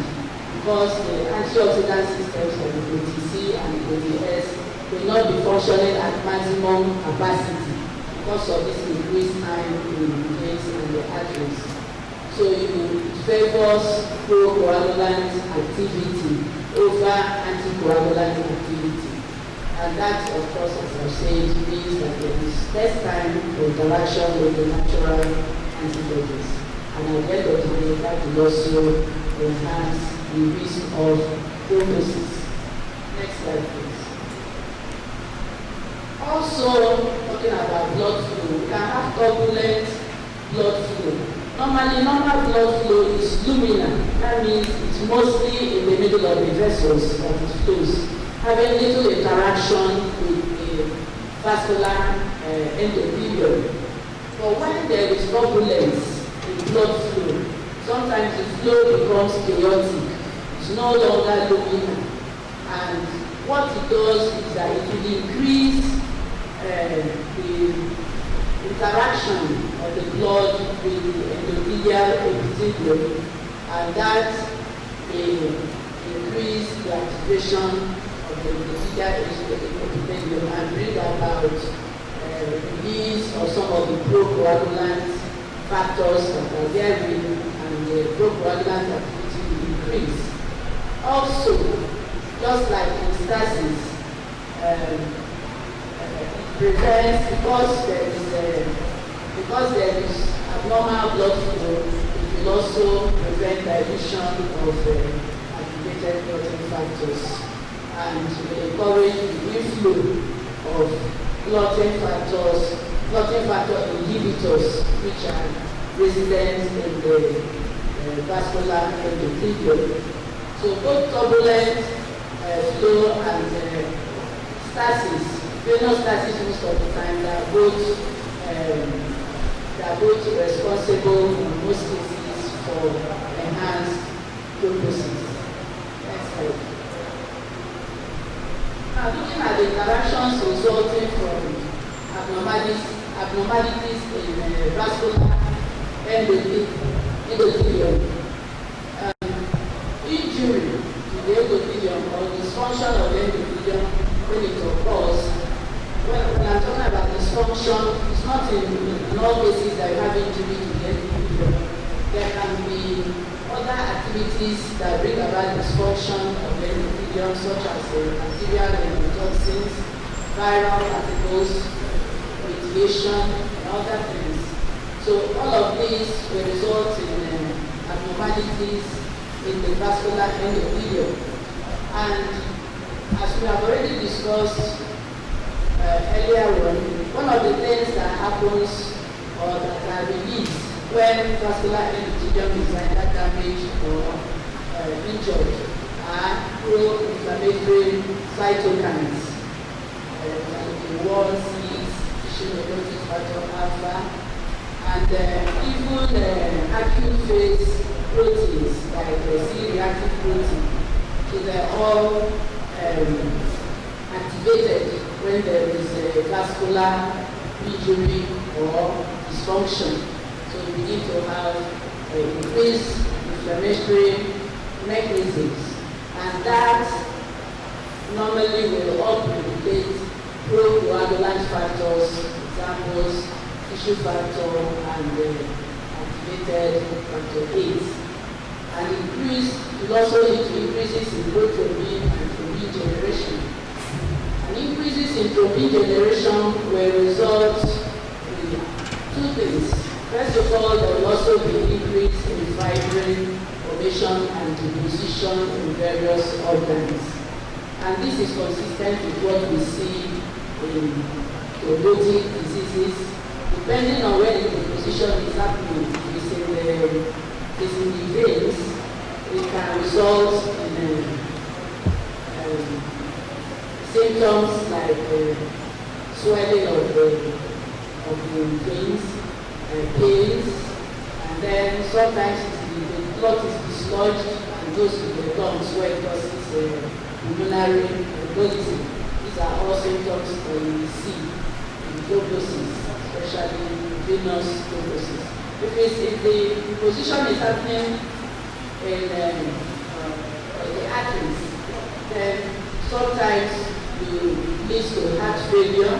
because the antioxidant systems of the ATC and the ATS will not be functioning at maximum capacity because of this increased time in the veins and the arteries. So it favors pro-coagulant activity over anticoagulant activity. And that, of course, as I've said, means that there is less time for interaction with the natural antibodies. And at the end of the day, that will also enhance the risk of thrombosis. Next slide, please. Also, talking about blood flow, we can have turbulent blood flow. Normally, normal blood flow is luminal. That means it's mostly in the middle of the vessels that it flows, having little interaction with the vascular endothelium. But when there is turbulence in blood flow, sometimes the flow becomes chaotic. It's no longer luminal. And what it does is that it will increase the interaction of the blood with the endothelial epithelium, and that will increase the activation of the endothelial epithelium and bring about release of some of the pro-coagulant factors that are there, and the pro-coagulant activity will increase. Also, just like in stasis, prevents because there is abnormal blood flow, it will also prevent dilution of activated clotting factors and encourage the inflow of clotting factor inhibitors which are resident in the vascular endothelium. So both turbulent flow and stasis, venous stasis most of the time, they are both responsible in most cases for enhanced thrombosis. Next slide. Now looking at the interactions resulting from abnormalities in vascular endothelium, injury to the endothelium or dysfunction of the endothelium when it occurs. When I'm talking about dysfunction, it's not in all cases that you have injury to the endothelium. There can be other activities that bring about dysfunction of the endothelium, such as bacterial endotoxins, viral particles, radiation, and other things. So all of these will result in abnormalities in the vascular endothelium. And as we have already discussed earlier on, one of the things that happens or that are released when vascular endothelium is either damaged or injured are pro-inflammatory cytokines, like the 1, 6, tissue necrotic factor alpha, and even acute phase proteins like C-reactive protein. So they're all activated when there is a vascular injury or dysfunction. So we begin to have increased inflammatory mechanisms, and that normally will upregulate pro-coagulant factors, examples, tissue factor and activated factor 8. And it will also lead to increases in prothrombin and thrombin generation. And increases in thrombin generation will result in two things. First of all, there will also be increase in fibrin formation and deposition in various organs. And this is consistent with what we see in thrombotic diseases. Depending on where the deposition is happening, if it's in the veins, it can result in symptoms like swelling of the veins, pains, and then sometimes the clot is dislodged and goes to the lungs where it causes pulmonary embolism. These are all symptoms that we see in thrombosis, especially venous thrombosis. If the position is happening in the arteries, then sometimes it leads to heart failure,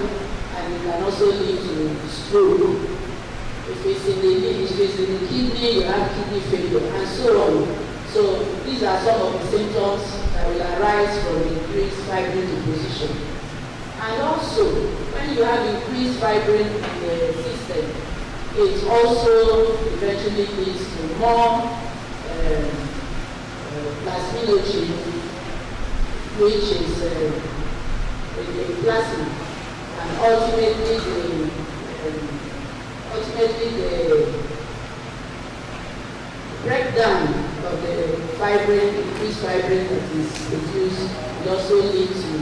and it can also lead to stroke. If it's in the kidney, you have kidney failure, and so on. So these are some of the symptoms that will arise from increased fibrin deposition. And also, when you have increased fibrin in the system, it also eventually leads to more plasminogen, which is a plasma, and ultimately the breakdown of the fibrin, increased fibrin that is produced, will also lead to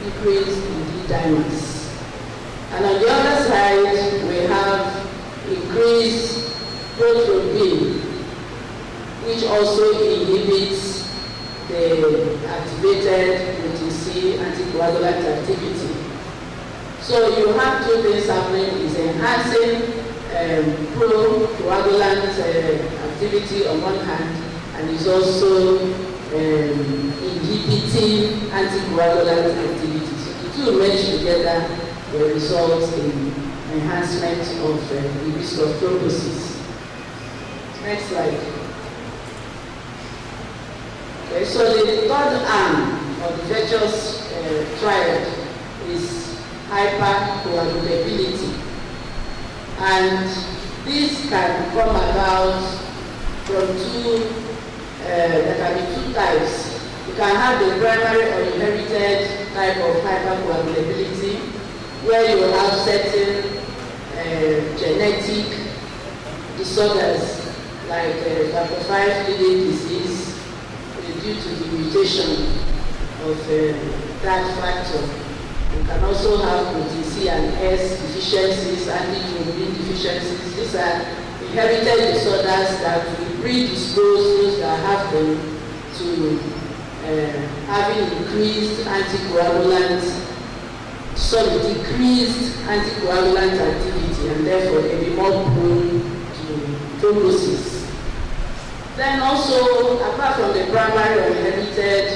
increase in D-dimers. And on the other side, we have increased prothrombin, which also inhibits the activated protein C anticoagulant activity. So you have two things happening: is enhancing pro-coagulant activity on one hand, and is also inhibiting anticoagulant activity. So the two merged together will result in enhancement of the risk of thrombosis. Next slide. Okay, so the third arm of the virtuous triad is hypercoagulability, and this can come about from there can be two types. You can have the primary or inherited type of hypercoagulability, where you have certain genetic disorders like type 5 kidney disease due to the mutation of that factor. You can also have protein C and S deficiencies, antithrombin deficiencies. These are inherited disorders that will predispose those that have them to having increased decreased anticoagulant activity, and therefore they be more prone to thrombosis. Then also, apart from the primary or inherited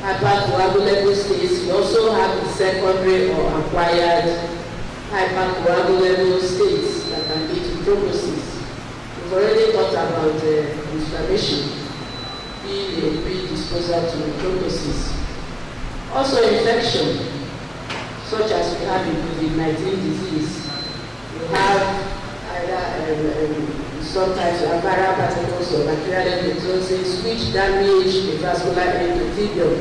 hypercoagulable states, we also have the secondary or acquired hypercoagulable states that can lead to thrombosis. We've already talked about inflammation being a predisposer to thrombosis. Also infection such as we have in COVID-19 disease. We have either sometimes viral particles or bacterial endotoxins which damage the vascular endothelium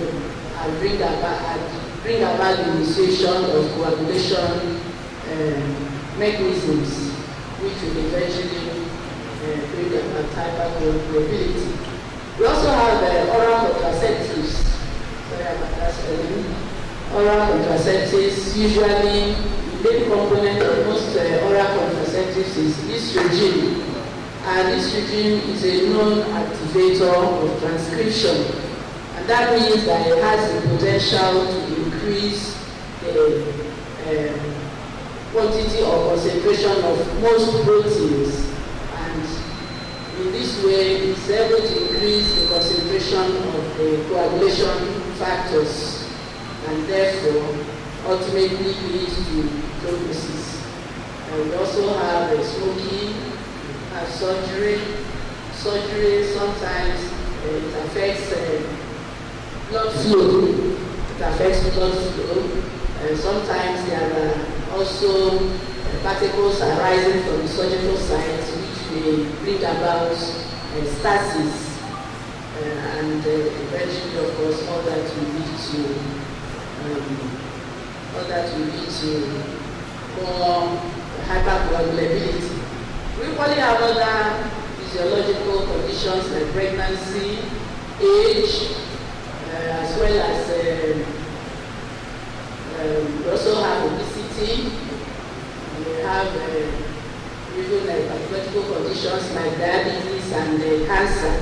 and bring about the initiation of coagulation mechanisms, which will eventually bring about hypercoagulability. We also have oral contraceptives. Sorry about that spelling. Oral contraceptives, usually the main component of most oral contraceptives is estrogen. And estrogen is a known activator of transcription. And that means that it has the potential to increase the quantity or concentration of most proteins. And in this way, it's able to increase the concentration of the coagulation factors and therefore ultimately leads to thrombosis. And we also have smoking, have surgery. Surgery sometimes it affects blood flow. It affects blood flow. Sometimes there are also particles arising from the surgical site which may bring about stasis. And eventually, of course, all that will lead to more hypercoagulability. We probably have other physiological conditions like pregnancy, age, as well as we also have obesity. We have even pathological conditions like diabetes and cancer.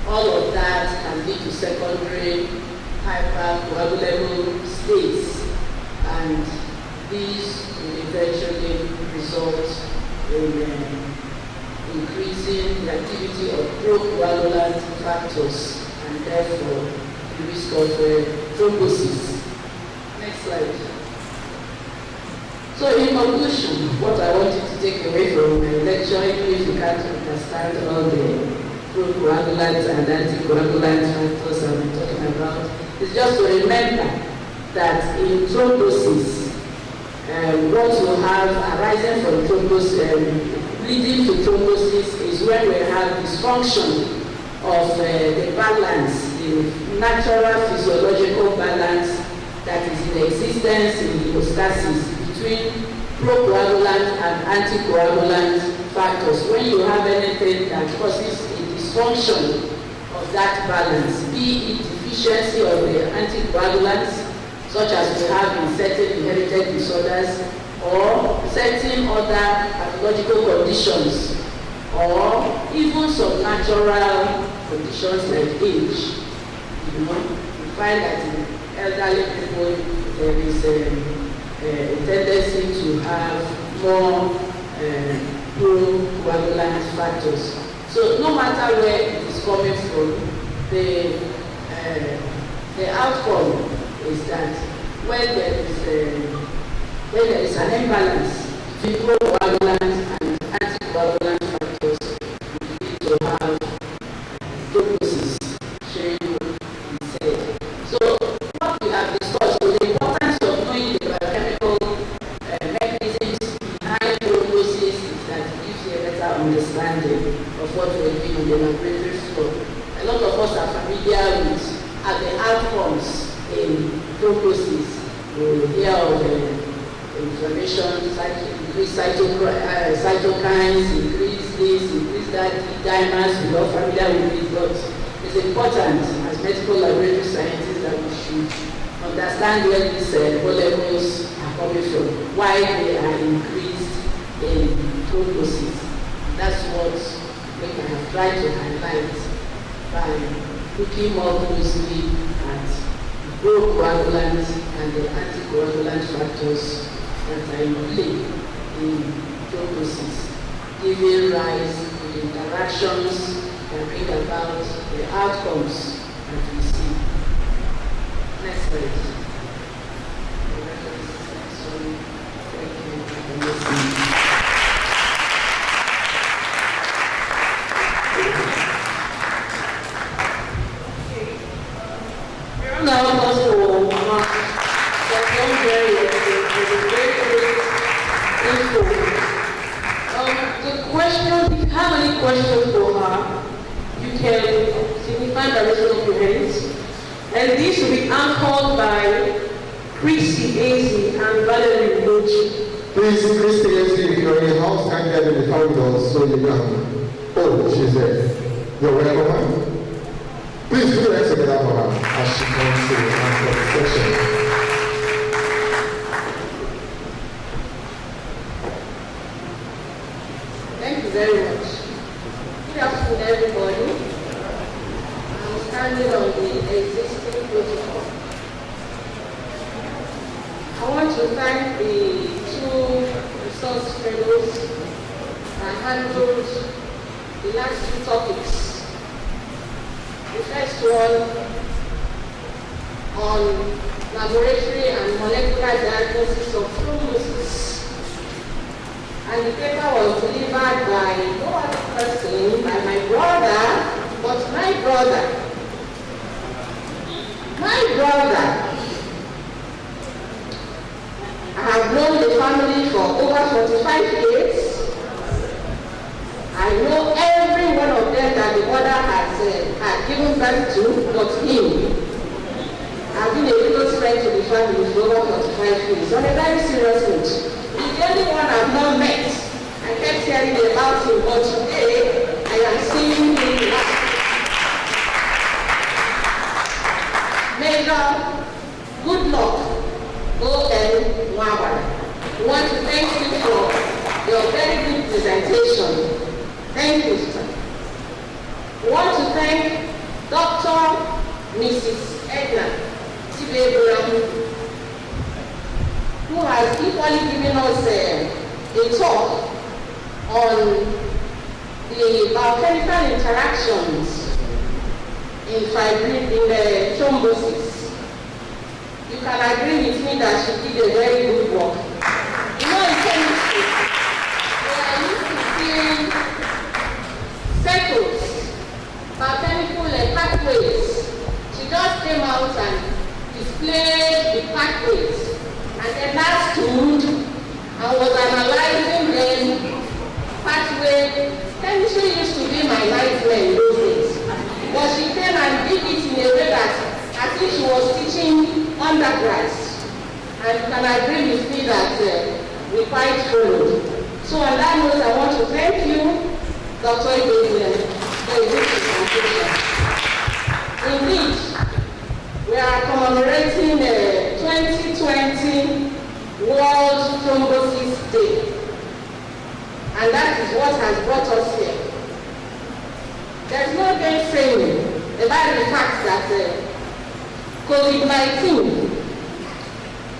All of that can lead to secondary hypercoagulable states, and these will eventually result in increasing the activity of procoagulant factors and therefore the risk of thrombosis. Next slide. So in conclusion, what I want you to take away from my lecture, even if you can't understand all the procoagulant and anticoagulant factors I've been talking about, is just to remember that in thrombosis, what you have arising from thrombosis, leading to thrombosis is when we have dysfunction of the balance, the natural physiological balance that is in existence in hemostasis between procoagulant and anticoagulant factors. When you have anything that causes a dysfunction of that balance, be it deficiency of the anticoagulants, such as we have in certain inherited disorders, or certain other pathological conditions, or even some natural conditions like age. You find that in elderly people there is a tendency to have more procoagulant factors. So no matter where it is coming from, the outcome is that when there is an imbalance between procoagulant and anticoagulant factors, we need to have thrombosis showing instead. So what we have discussed was the importance of knowing the biochemical mechanisms behind thrombosis is that it gives you a better understanding of what we're doing on the laboratory floor. A lot of us are familiar with the outcomes in thrombosis. We hear of inflammation, increase cytokines, increase this, increase that, dimers. We're not familiar with it, but it's important as medical laboratory scientists that we should understand where these molecules are coming from, why they are increased in thrombosis. That's what we have tried to highlight by looking more closely at procoagulant and the anticoagulant factors that are in play in thrombosis, giving rise to the interactions that bring about the outcomes that we see. Next slide. Now, also, don't very questions, if you have any questions for her, you can signify by raising up your hands. And this will be anchored by Chrissy Ezi and Valerie Mochi. Please, Chrissy Ezi, if you're in the house, can get in the corridors so you can. Oh, she's there. You're welcome, ma'am. Please do the together for her as she comes to answer the question. Thank you very much. Good afternoon, everybody. I'm standing on the existing protocol. I want to thank the two resource fellows that handled the last two topics. The first one on laboratory and molecular diagnosis of thrombosis. And the paper was delivered by no other person, by my brother, but my brother. My brother. I have known the family for over 45 years. I know every one of them that the mother had given birth to, but him. I've been a close friend to the family for over 45 years. On a very serious note. He's the only one I've not met. I kept hearing about him, but today I am seeing him. Major, good luck. O.N. Wabara. We want to thank you for your very good presentation. Thank you, sir. We want to thank Dr. Mrs. Edna Tibebram, who has equally given us a talk on the biochemical interactions in thrombosis. You can agree with me that she did a very good work. You know, in chemistry, we are used to seeing circles, biochemical pathways. She just came out and displayed the pathways. And then that stood and was analyzing them pathway. Chemistry used to be my nightmare in those days. But she came and did it in a way that as if she was teaching undergrads. And you can agree with me that we quite followed. So on that note, I want to thank you, Dr. Ibezile, for a good presentation. Indeed, we are commemorating 2020 World Thrombosis Day. And that is what has brought us here. There's no gainsaying about the fact that COVID-19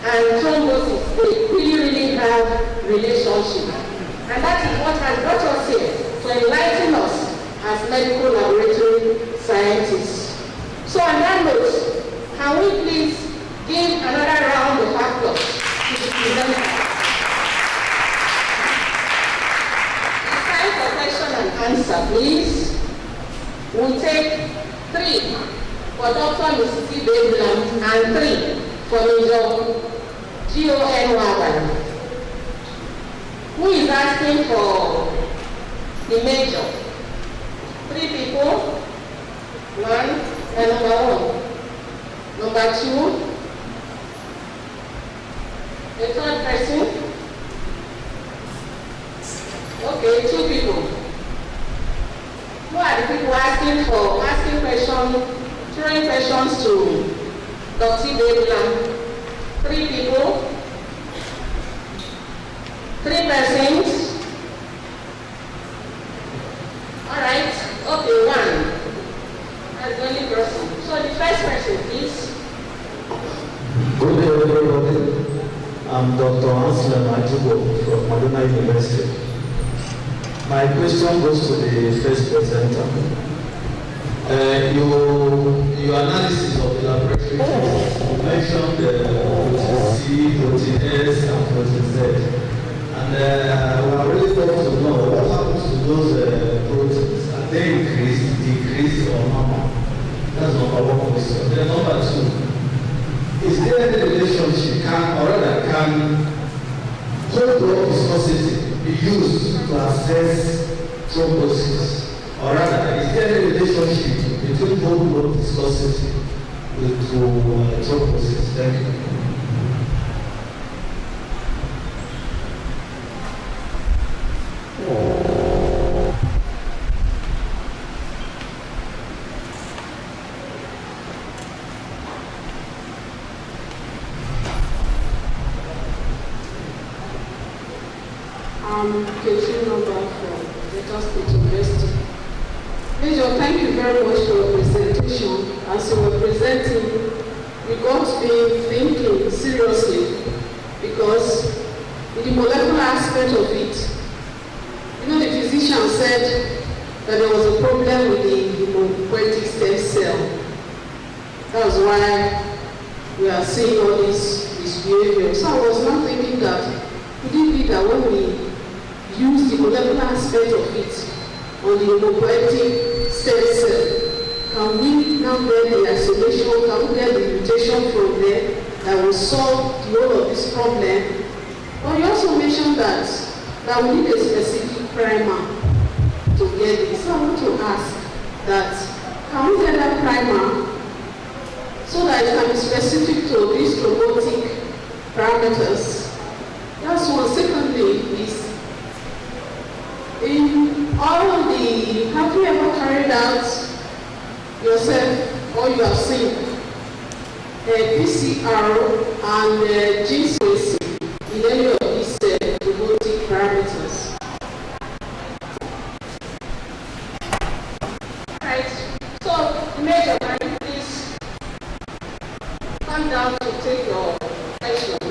and thrombosis, they really have relationship. And that is what has brought us here, to enlighten us as medical laboratory scientists. So on that note, can we please give another round of applause to the presenter? It's time for question and answer, please. We'll take 3 for Dr. Mrs. Ibezile and 3 for Major G.O.N. Wabara. Who is asking for the major? 3 people. 1 and number 1. Number 2. The 3rd person. Okay, 2 people. Who are the people asking questions, throwing questions to Dr. Ibezile? 3 people. 3 persons. All right. Okay, 1. That's the only person. So the first person, please. Good day, everybody. I'm Dr. Ansel Majubo from Madonna University. My question goes to the first presenter. Your analysis of the laboratory tests, you mentioned protein C, protein S, and protein Z. And we are really thought to know what happens to those proteins. Are they increased, decreased, or normal? That's number 1 question. Then number 2, is there any relationship can whole blood viscosity be used to assess will discuss it with Thrombosis. Thank you. Major, thank you very much for your presentation. As you were presenting, we got me thinking seriously because in the molecular aspect of it, you know, the physician said that there was a problem with the hematopoietic stem cell. That's why we are seeing all this misbehavior. So I was not thinking that could it be that when we use the molecular aspect of it on the hematopoietic stem cell, can we now get the isolation, can we get the mutation from there that will solve the whole of this problem? But you also mentioned that we need a specific primer to get it. So I want to ask that, can we get that primer so that it can be specific to these thrombotic parameters? That's one. Secondly, is in all the, have you ever carried out yourself or you have seen PCR and gene sequencing in any of these thrombotic parameters? Right. So, Major, can you please come down to take your questions?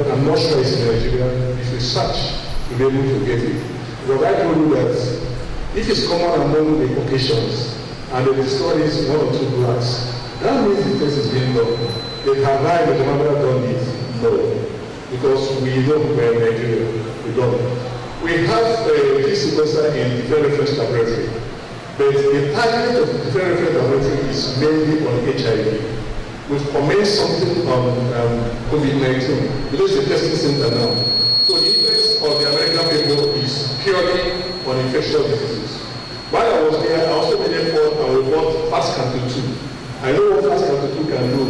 I'm not sure it's in Nigeria. If you search, you'll be able to get it. But I told you that if it's common among the Caucasians and they discover this 1 or 2 blacks, that means the test is being done. They have lied, but they have never done it. No. Because we don't we're in Nigeria. We don't. We have a sequencer in the reference laboratory. But the target of the reference laboratory is mainly on HIV. We've commenced something on COVID-19. It is a testing center now. So the interest of the American people is purely on infectious diseases. While I was there, I also made an effort and we bought FastCanto 2. I know what FastCanto 2 can do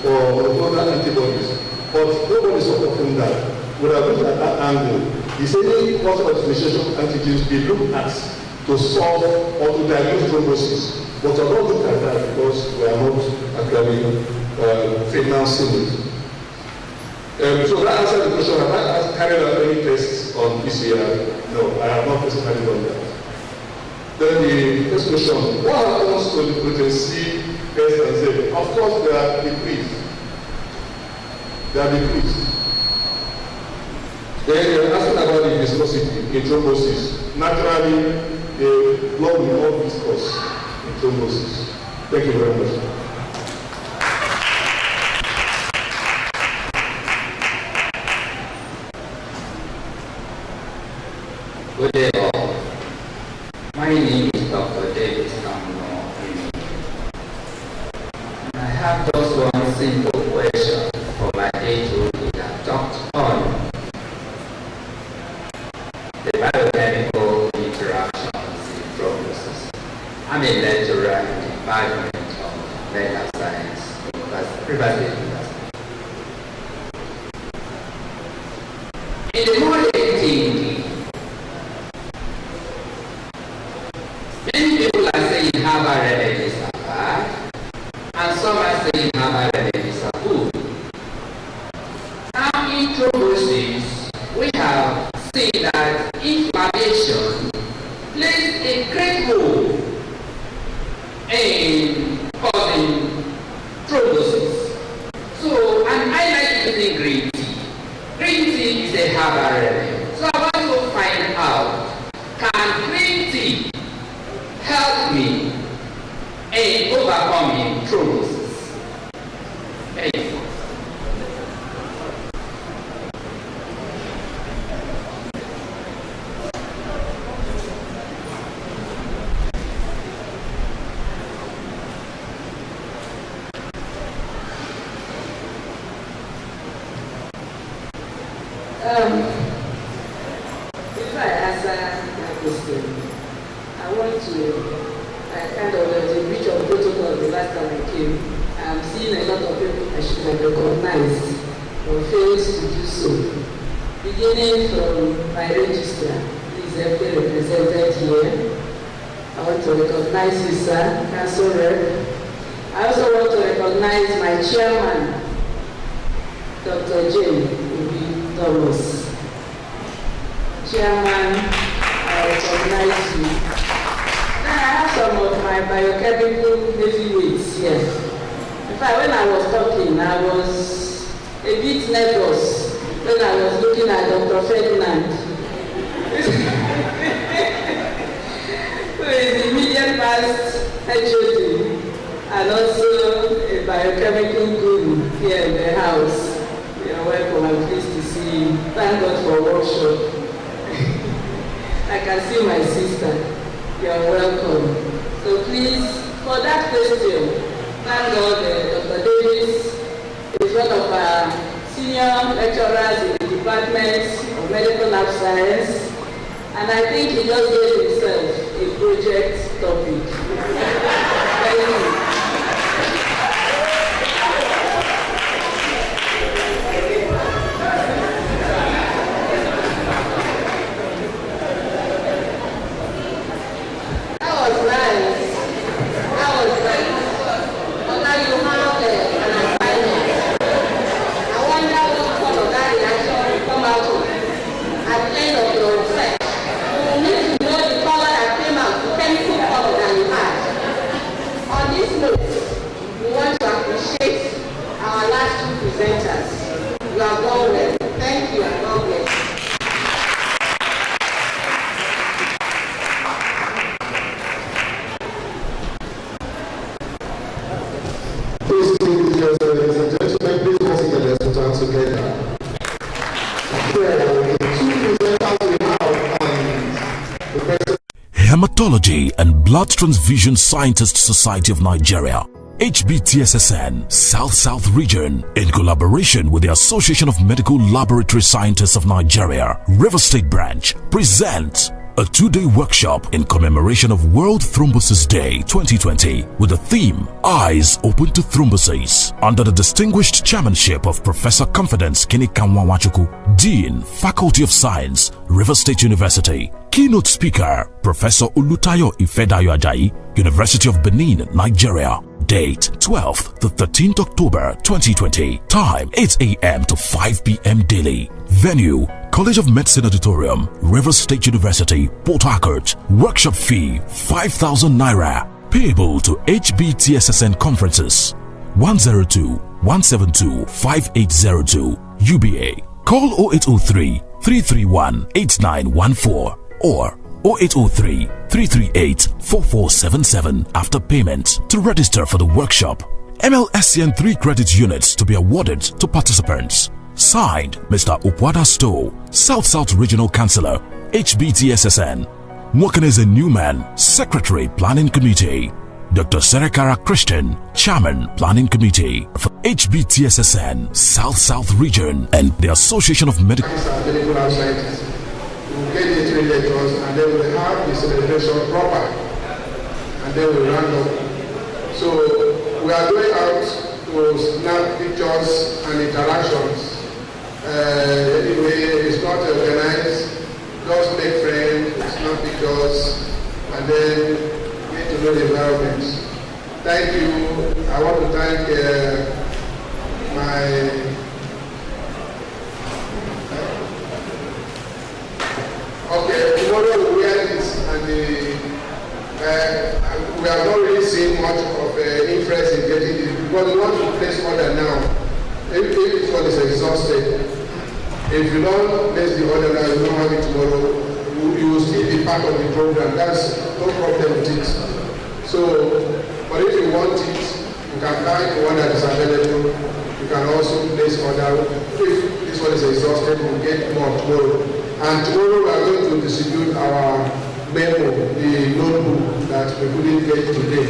for other antibodies, but nobody sort of from that. Would have looked at that angle. The same cross-fertilization antigens be looked at to solve or to diagnose thrombosis. But I don't look at that because we are not actually financing it. So that answers the question. Have I carried out any tests on PCR? No, I have not personally done that. Then the next question, what happens to the protein C, S, and Z? Of course, they are decreased. They are decreased. Then you're asking about the viscosity in thrombosis. Naturally, the blood will not viscous in thrombosis. Thank you very much. Good day all. My name is Dr. David I have just one simple question for my day-to leader, Dr. On the biochemical interactions in thrombosis. I'm a lecturer in the environmental Before I answer that question, I want to kind of the breach of protocol the last time I came. I'm seeing a lot of people I should have recognized but fails to do so. Beginning from my register, is every represented here. I want to recognize you, sir, Council Rep. I also want to recognize my chairman, Dr. J. Thomas. Chairman, I recognize you. Then I have some of my biochemical heavyweights here. In fact, when I was talking, I was a bit nervous when I was looking at Dr. Ferdinand, who is the immediate past HOD and also a biochemical guru here in the house. You are welcome. I'm pleased to see you. Thank God for workshop. I can see my sister. You are welcome. So please, for that question, thank God Dr. Davis is one of our senior lecturers in the Department of Medical Lab Science, and I think he just gave himself a project topic. Thank you. Hematology and Blood Transfusion Scientists Society of Nigeria, HBTSSN, South Region, in collaboration with the Association of Medical Laboratory Scientists of Nigeria, River State Branch, presents a 2-day workshop in commemoration of World Thrombosis Day 2020 with the theme Eyes Open to Thrombosis, under the distinguished chairmanship of Professor Confidence Kinikanwawachuku, Dean, Faculty of Science, River State University. Keynote speaker, Professor Olutayo Ifedayo Ajayi, University of Benin, Nigeria. Date 12th to 13th October 2020. Time 8 a.m. to 5 p.m. daily. Venue College of Medicine Auditorium, River State University, Port Harcourt. Workshop fee 5,000 Naira. Payable to HBTSSN Conferences 102-172-5802 UBA. Call 0803 331 8914 or 0803 338 4477 after payment to register for the workshop. MLSCN 3 credit units to be awarded to participants. Signed, Mr. Upwada Stowe, South Regional Councillor, HBTSSN. Working as a Newman, Secretary, Planning Committee. Dr. Serekara Christian, Chairman, Planning Committee for HBTSSN, South Region, and the Association of Medical Scientists. We'll get the 3 lectures and then we'll have the celebration proper and then we'll round up. So we are going out to snap pictures and interactions. Anyway, it's not organized, just make friends, snap pictures, and then get to know the environment. Thank you. I want to thank tomorrow we wear this and we have not really seen much of interest in getting it because we want to place order now. If this one is exhausted, if you don't place the order now, you don't have it tomorrow, you will still be part of the program. That's no problem with it. So, but if you want it, you can buy the one that is available. You can also place order. If this one is exhausted, we'll get more tomorrow. And tomorrow we are going to distribute our memo, the notebook that we couldn't get today.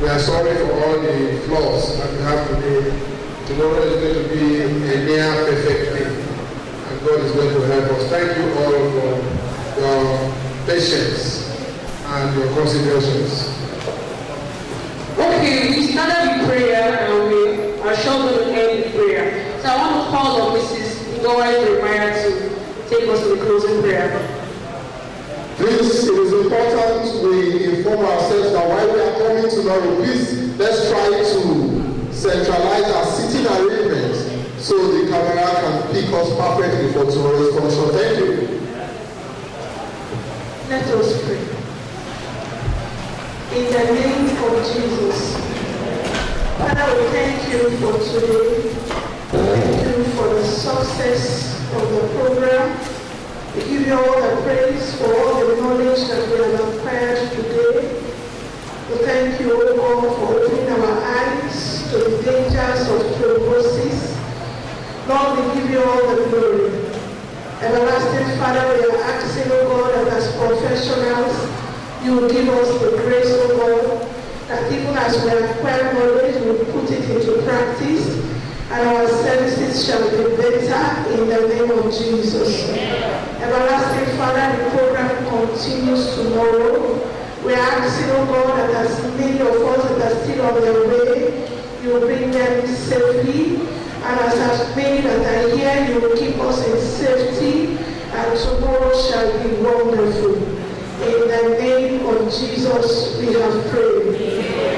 We are sorry for all the flaws that we have today. Tomorrow is going to be a near perfect day. And God is going to help us. Thank you all for your patience and your considerations. Okay, we started with prayer and we are sure going to end with prayer. So I want to call on Mrs. Ngowa Jeremiah to take us to the closing prayer. Please, it is important we inform ourselves that while we are coming tomorrow, please let's try to centralize our sitting arrangements so the camera can pick us perfectly for tomorrow's function. Thank you. Let us pray. In the name of Jesus, Father, we thank you for today. Thank you for the success of the program. We give you all the praise for all the knowledge that we have acquired today. We thank you, O God, for opening our eyes to the dangers of thrombosis. Lord, we give you all the glory. Everlasting Father, we are asking, O God, that as professionals, you will give us the grace, O God, that even as we acquire knowledge, we will put it into practice, and our services shall be better in the name of Jesus. Everlasting Father, the program continues tomorrow. We are asking, O God, that as many of us that are still on their way, you will bring them safely, and as many that are here, you will keep us in safety, and tomorrow shall be wonderful. In the name of Jesus, we have prayed.